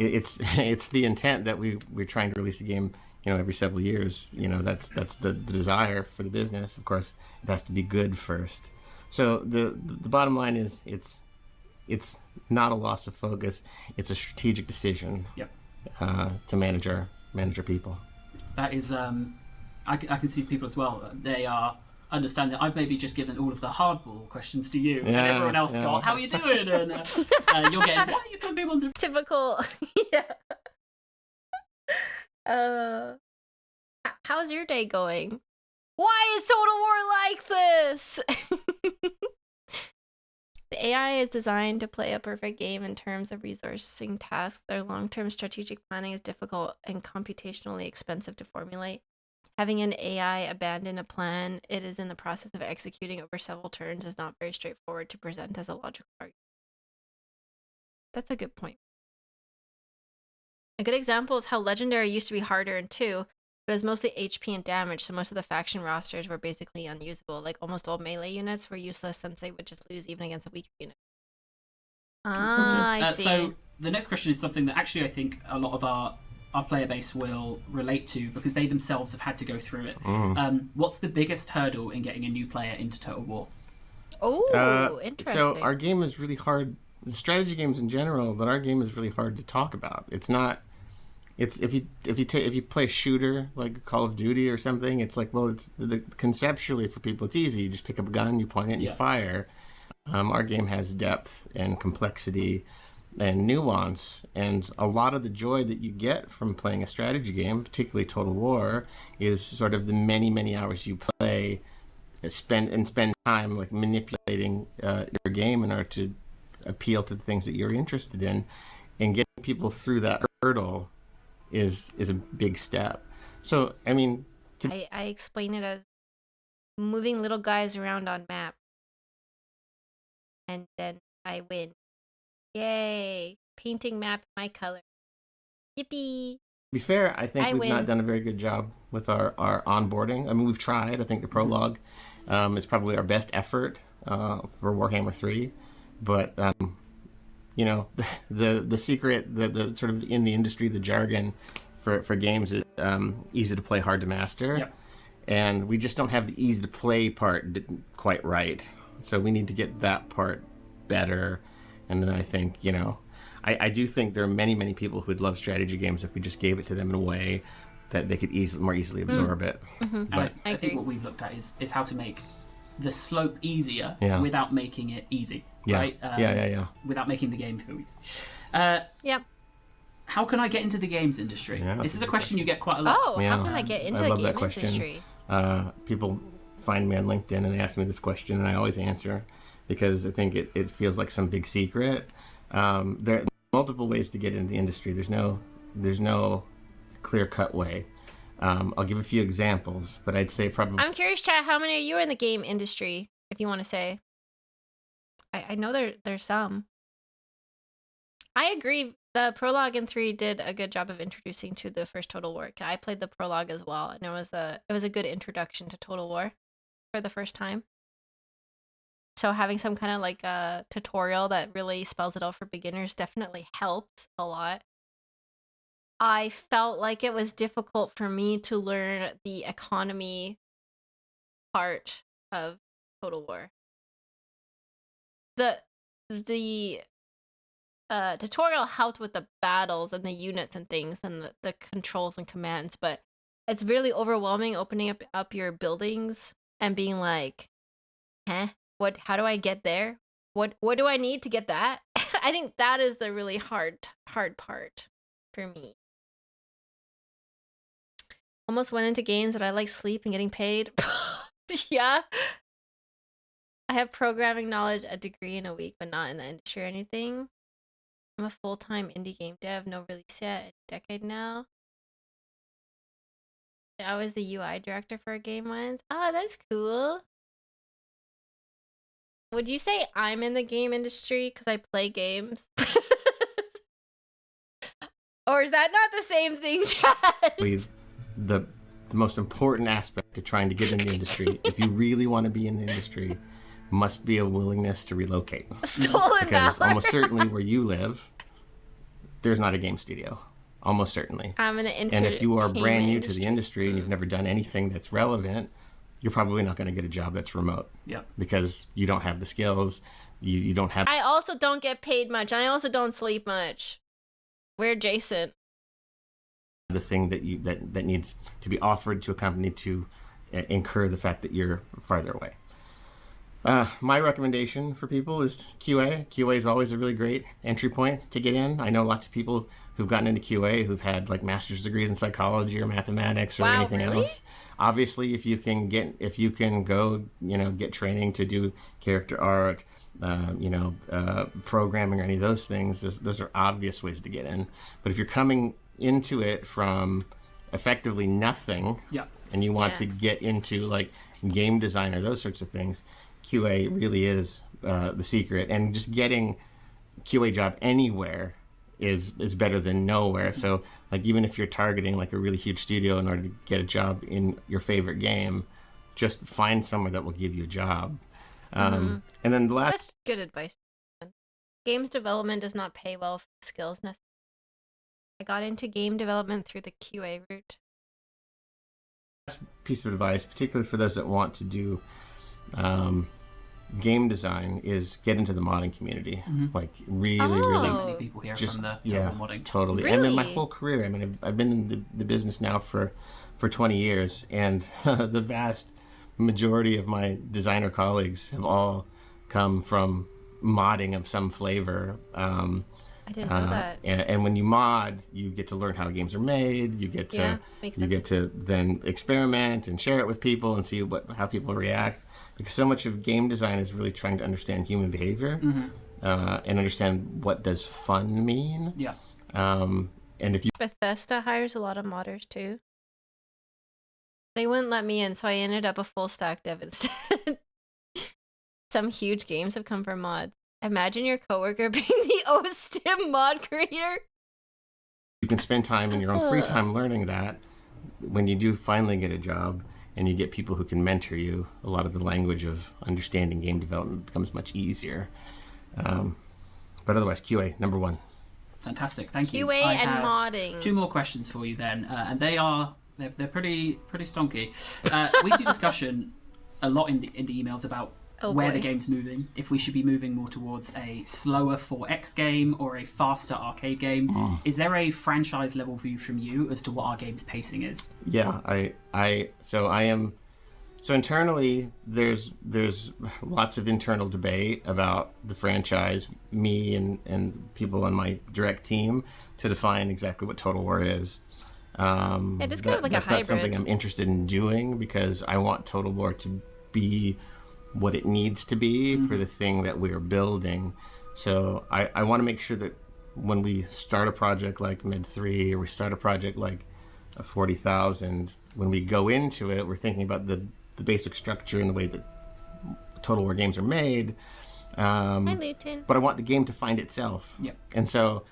It's the intent that we're trying to release a game, every several years. That's the desire for the business. Of course, it has to be good first. So the bottom line is it's not a loss of focus. It's a strategic decision to manage our people. That is, I can see people as well. They are understand that I've maybe just given all of the hardball questions to you, and everyone else got, "How are you doing?" And you're getting, "Why are you putting people on the typical?" How's your day going? Why is Total War like this? The AI is designed to play a perfect game in terms of resourcing tasks. Their long-term strategic planning is difficult and computationally expensive to formulate. Having an AI abandon a plan it is in the process of executing over several turns is not very straightforward to present as a logical argument. That's a good point. A good example is how Legendary used to be harder in 2, but it was mostly HP and damage, so most of the faction rosters were basically unusable. Like almost all melee units were useless since they would just lose even against a weaker unit. I see. So the next question is something that actually I think a lot of our player base will relate to because they themselves have had to go through it. What's the biggest hurdle in getting a new player into Total War? Oh, interesting. So our game is really hard. The strategy games in general, but our game is really hard to talk about. It's not. It's if you play a shooter like Call of Duty or something, it's like, well, it's conceptually for people it's easy. You just pick up a gun, you point it, and you fire. Our game has depth and complexity and nuance, and a lot of the joy that you get from playing a strategy game, particularly Total War, is sort of the many hours you play, spend time like manipulating your game in order to appeal to the things that you're interested in, and getting people through that hurdle is a big step. So I mean, I explain it as moving little guys around on map, and then I win. Yay! Painting map my color. Yippee! To be fair, I think we've not done a very good job with our onboarding. I mean, we've tried. I think the prologue is probably our best effort for Warhammer 3. But, the secret, the sort of in the industry, the jargon for games is easy to play, hard to master. Yep. And we just don't have the easy to play part quite right. So we need to get that part better. And then I think, I do think there are many people who would love strategy games if we just gave it to them in a way that they could more easily absorb it. But I think what we've looked at is how to make the slope easier without making it easy, right? Without making the game feel easy. Yep. How can I get into the games industry? This is a question you get quite a lot. Oh, how can I get into the game industry? People find me on LinkedIn and they ask me this question, and I always answer because I think it feels like some big secret. There are multiple ways to get into the industry. There's no clear-cut way. I'll give a few examples, but I'd say probably... I'm curious, chat, how many of you are in the game industry, if you want to say? I know there's some. I agree. The prologue in 3 did a good job of introducing to the first Total War. I played the prologue as well, and it was a good introduction to Total War for the first time. So having some kind of like a tutorial that really spells it out for beginners definitely helped a lot. I felt like it was difficult for me to learn the economy part of Total War. The tutorial helped with the battles and the units and things and the controls and commands, but it's really overwhelming opening up your buildings and being like, how do I get there? What do I need to get that? I think that is the really hard part for me. Almost went into games that I like sleep and getting paid. Yeah. I have programming knowledge, a degree in a week, but not in the industry or anything. I'm a full-time indie game dev, no release yet, a decade now. I was the UI director for a game once. Oh, that's cool. would you say I'm in the game industry because I play games? Or is that not the same thing, Chad? The most important aspect to trying to get in the industry, if you really want to be in the industry, must be a willingness to relocate. Stolen Because valor. almost certainly where you live, there's not a game studio. Almost certainly. I'm in the And if you are brand new industry. to the industry and you've never done anything that's relevant, you're probably not going to get a job that's remote. Yep. Because you don't have the skills, you don't have... I also don't get paid much, and I also don't sleep much. We're adjacent. the thing that needs to be offered to a company to incur the fact that you're farther away. My recommendation for people is QA. QA is always a really great entry point to get in. I know lots of people who've gotten into QA who've had like master's degrees in psychology or mathematics or anything else. Obviously, if you can go, get training to do character art, programming or any of those things, those are obvious ways to get in. But if you're coming into it from effectively nothing, and you want to get into like game design or those sorts of things, QA really is the secret. And just getting QA job anywhere is better than nowhere. So like even if you're targeting like a really huge studio in order to get a job in your favorite game, just find somewhere that will give you a job. And then the last... That's good advice. Games development does not pay well for skills necessary. I got into game development through the QA route. Last piece of advice, particularly for those that want to do game design, is get into the modding community. Like really So many people here from the total modding. Totally. Really? And in my whole career, I mean, I've been in the business now for 20 years, and the vast majority of my designer colleagues have all come from modding of some flavor. I didn't know that. And when you mod, you get to learn how games are made. You get to get to then experiment and share it with people and see how people react. Because so much of game design is really trying to understand human behavior and understand what does fun mean. Yeah. And if you Bethesda hires a lot of modders too. They wouldn't let me in, so I ended up a full stack dev instead. Some huge games have come from mods. Imagine your coworker being the OSTIM mod creator. You can spend time in your own free time learning that. When you do finally get a job and you get people who can mentor you, a lot of the language of understanding game development becomes much easier. But otherwise, QA, number one. Fantastic, thank you. QA I and have modding. 2 more questions for you then, and they're pretty stonky. We see discussion a lot in the emails about where the game's moving, if we should be moving more towards a slower 4X game or a faster arcade game. Is there a franchise level view from you as to what our game's pacing is? Yeah, so internally there's lots of internal debate about the franchise, me and people on my direct team, to define exactly what Total War is. It is kind of like a hybrid. That's not something I'm interested in doing, because I want Total War to be what it needs to be for the thing that we're building. So I want to make sure that when we start a project like Med 3 or we start a project like 40,000, when we go into it, we're thinking about the basic structure and the way that Total War games are made. Hi, Luton. But I want the game to find itself. Yep. And so,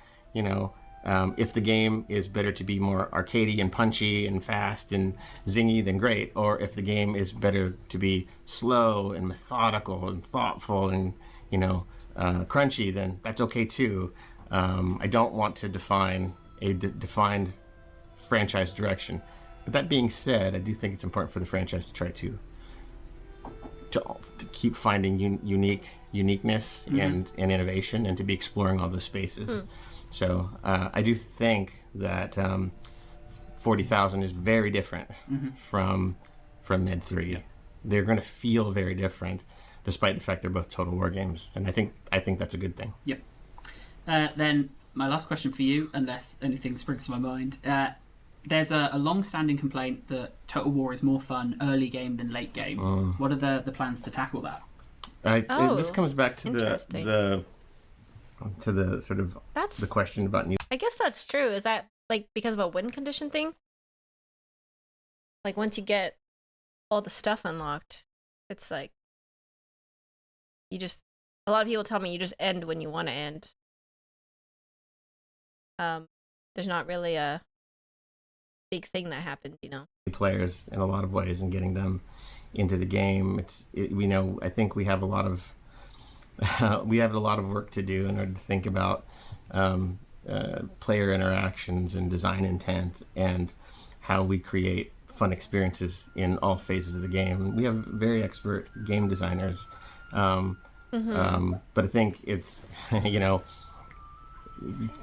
if the game is better to be more arcadey and punchy and fast and zingy, then great. Or if the game is better to be slow and methodical and thoughtful and, crunchy, then that's okay too. I don't want to define a defined franchise direction. But that being said, I do think it's important for the franchise to try to keep finding uniqueness and innovation, and to be exploring all those spaces. So I do think that 40,000 is very different from Med 3. Yeah. They're going to feel very different, despite the fact they're both Total War games, and I think that's a good thing. Yep. Then my last question for you, unless anything springs to my mind. There's a long-standing complaint that Total War is more fun early game than late game. What are the plans to tackle that? This comes back to the sort of the question about new. I guess that's true. Is that like because of a win condition thing? Like once you get all the stuff unlocked, it's like a lot of people tell me you just end when you want to end. There's not really a big thing that happens, you know. Players in a lot of ways and getting them into the game. I think we have a lot of work to do in order to think about player interactions and design intent and how we create fun experiences in all phases of the game. We have very expert game designers, but I think it's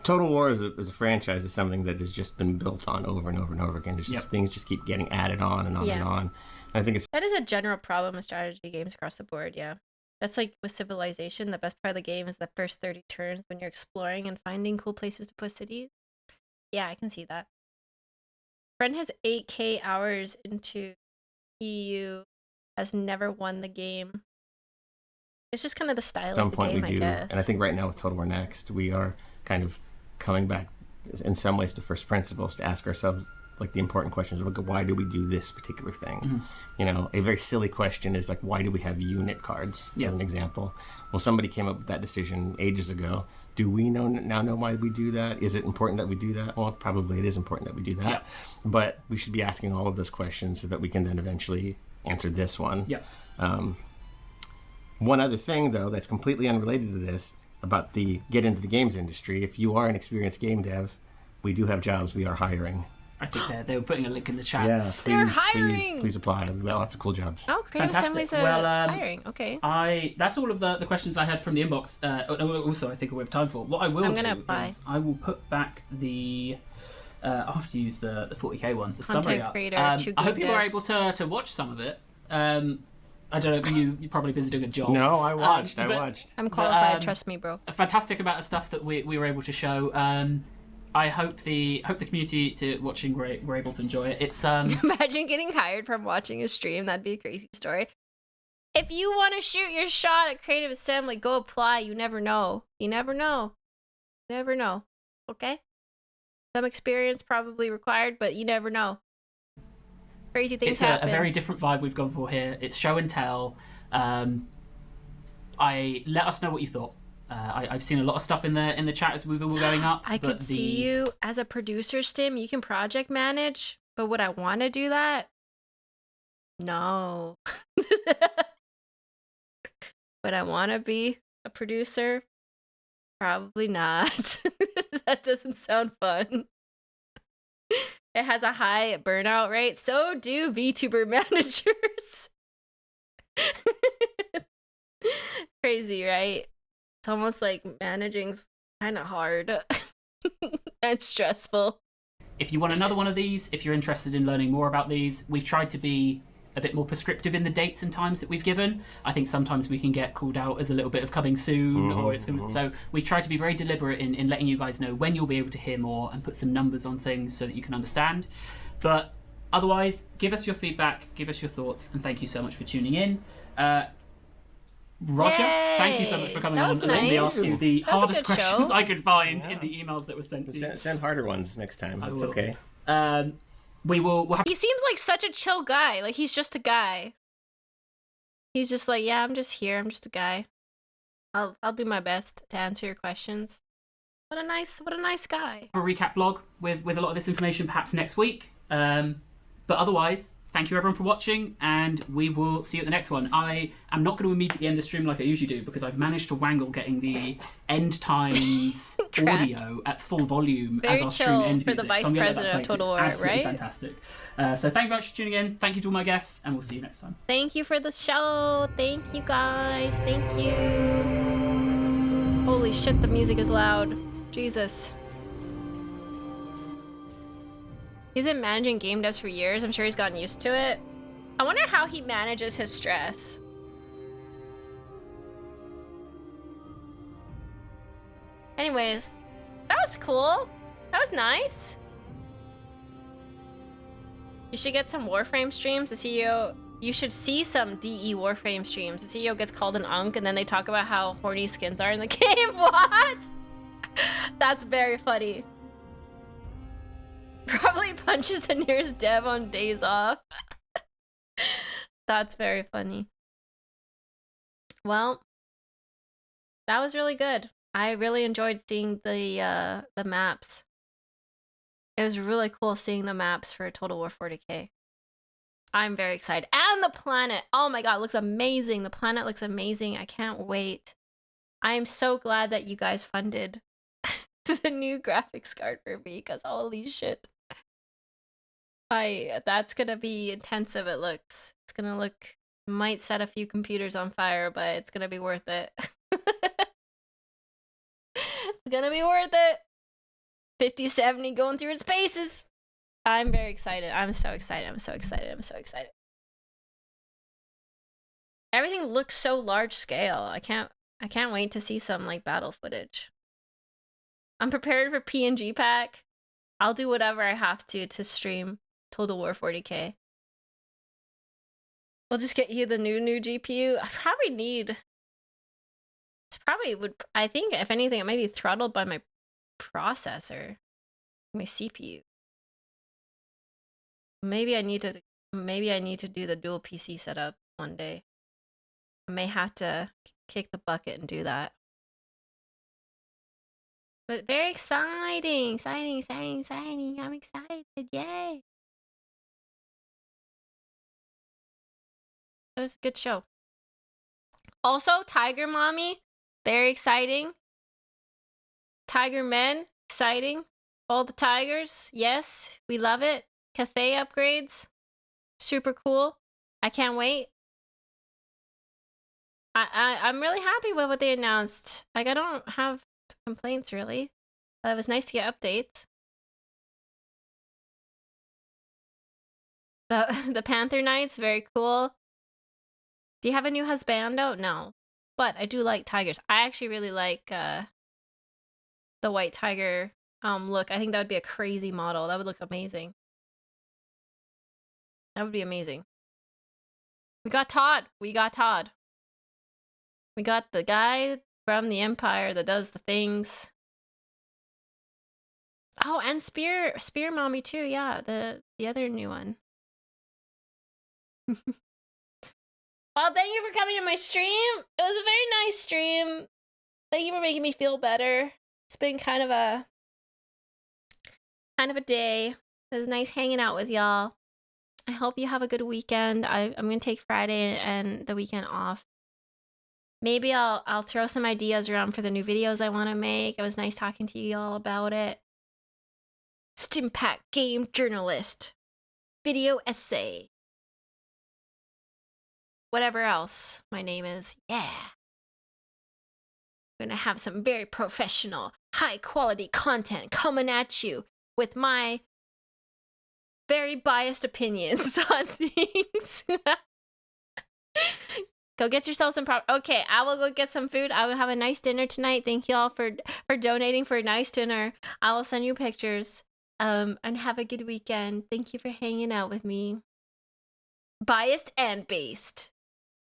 Total War as a franchise is something that has just been built on over and over and over again. Things just keep getting added on and on and on. And I think that is a general problem with strategy games across the board. Yeah, that's like with Civilization. The best part of the game is the first 30 turns when you're exploring and finding cool places to put cities. Yeah, I can see that. Friend has 8K hours into EU, has never won the game. It's just kind of the style at some of the point game, we do, I guess. and I think right now with Total War Next, we are kind of coming back in some ways to first principles to ask ourselves like the important questions of why do we do this particular thing. A very silly question is like, why do we have unit cards as an example? Well, somebody came up with that decision ages ago. Do we now know why we do that? Is it important that we do that? Well, probably it is important that we do that, but we should be asking all of those questions so that we can then eventually answer this one. One other thing, though, that's completely unrelated to this, about the get into the games industry, if you are an experienced game dev, we do have jobs. We are hiring. I think they were putting a link in the chat. Yeah, They're hiring! Please apply. We've got lots of cool jobs. Oh, Creative Assembly's hiring. Okay. That's all of the questions I had from the inbox. Also, I think we have time for. What I will I'm gonna apply. Is I will put back the... I'll have to use the 40k one, the Content summary up. creator, I hope you were able to watch some of it. I don't know, you're probably busy doing a job. No, I watched. I'm qualified, trust me, bro. A fantastic amount of stuff that we were able to show. I hope the community watching were able to enjoy it. It's Imagine getting hired from watching a stream. That'd be a crazy story. If you want to shoot your shot at Creative Assembly, go apply. You never know. You never know. Never know. Okay? Some experience probably required, but you never know. Crazy things happen. It's a very different vibe we've gone for here. It's show and tell. Let us know what you thought. I've seen a lot of stuff in the chat as we were going up. I could see you as a producer, Stim. You can project manage, but would I want to do that? No. Would I want to be a producer? Probably not. That doesn't sound fun. It has a high burnout rate. So do VTuber managers. Crazy, right? It's almost like managing's kind of hard and stressful. If you want another one of these, if you're interested in learning more about these, we've tried to be a bit more prescriptive in the dates and times that we've given. I think sometimes we can get called out as a little bit of coming soon, or it's going. So we've tried to be very deliberate in letting you guys know when you'll be able to hear more and put some numbers on things so that you can understand. But otherwise, give us your feedback, give us your thoughts, and thank you so much for tuning in. Roger, thank you so much for coming on. Nice. Let me ask you the hardest questions show. I could find in the emails that were sent to you. Send harder ones next time. It's okay. We'll have... He seems like such a chill guy. Like, he's just a guy. He's just like, yeah, I'm just here. I'm just a guy. I'll do my best to answer your questions. What a nice guy. A recap blog with a lot of this information perhaps next week. But otherwise, thank you everyone for watching, and we will see you at the next one. I am not going to immediately end the stream like I usually do because I've managed to wangle getting the end times audio at full volume Very as our stream end for music. the vice president of Total War, absolutely right? Fantastic. So thank you very much for tuning in. Thank you to all my guests, and we'll see you next time. Thank you for the show. Thank you guys. Thank you. Holy shit, the music is loud. Jesus. He's been managing game devs for years. I'm sure he's gotten used to it. I wonder how he manages his stress. Anyways, that was cool. That was nice. You should get some Warframe streams. The CEO, you should see some DE Warframe streams. The CEO gets called an unk and then they talk about how horny skins are in the game. What? That's very funny. Probably punches the nearest dev on days off. That's very funny. Well, That was really good. I really enjoyed seeing the maps. It was really cool seeing the maps for Total War 40K. I'm very excited. And the planet. Oh my god, it looks amazing. The planet looks amazing. I can't wait. I am so glad that you guys funded the new graphics card for me, because holy shit. That's gonna be intensive, it looks. It's gonna look, might set a few computers on fire, but it's gonna be worth it. It's gonna be worth it. 5070 going through its paces. I'm very excited. I'm so excited. I'm so excited. I'm so excited. Everything looks so large scale. I can't wait to see some like battle footage. I'm prepared for PNG pack. I'll do whatever I have to stream Total War 40K. We'll just get you the new GPU. I probably need. It's probably would. I think if anything, it might be throttled by my processor, my CPU. Maybe I need to do the dual PC setup one day. I may have to kick the bucket and do that. But very exciting, exciting. I'm excited, yay. It was a good show. Also, Tiger Mommy, very exciting. Tiger Men, exciting. All the tigers, yes, we love it. Cathay upgrades, super cool. I can't wait. I'm really happy with what they announced. Like, I don't have complaints really. It was nice to get updates. The Panther Knights, very cool. Do you have a new husbando? No, but I do like tigers. I actually really like the white tiger look. I think that would be a crazy model. That would look amazing. That would be amazing. We got Todd. We got the guy from the Empire that does the things. Oh, and Spear Mommy too. Yeah, the other new one. Well, thank you for coming to my stream. It was a very nice stream. Thank you for making me feel better. It's been kind of a day. It was nice hanging out with y'all. I hope you have a good weekend. I'm gonna take Friday and the weekend off. Maybe I'll throw some ideas around for the new videos I want to make. It was nice talking to you all about it. Stimpak game journalist. Video essay. Whatever else my name is. Yeah. I'm gonna have some very professional, high quality content coming at you with my very biased opinions on things. Go get yourself some Okay, I will go get some food. I will have a nice dinner tonight. Thank you all for donating for a nice dinner. I will send you pictures. And have a good weekend. Thank you for hanging out with me. Biased and based.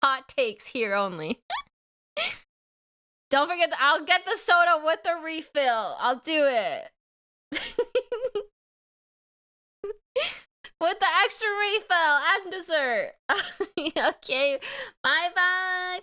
Hot takes here only. Don't forget I'll get the soda with the refill. I'll do it. With the extra refill and dessert. Okay. Bye.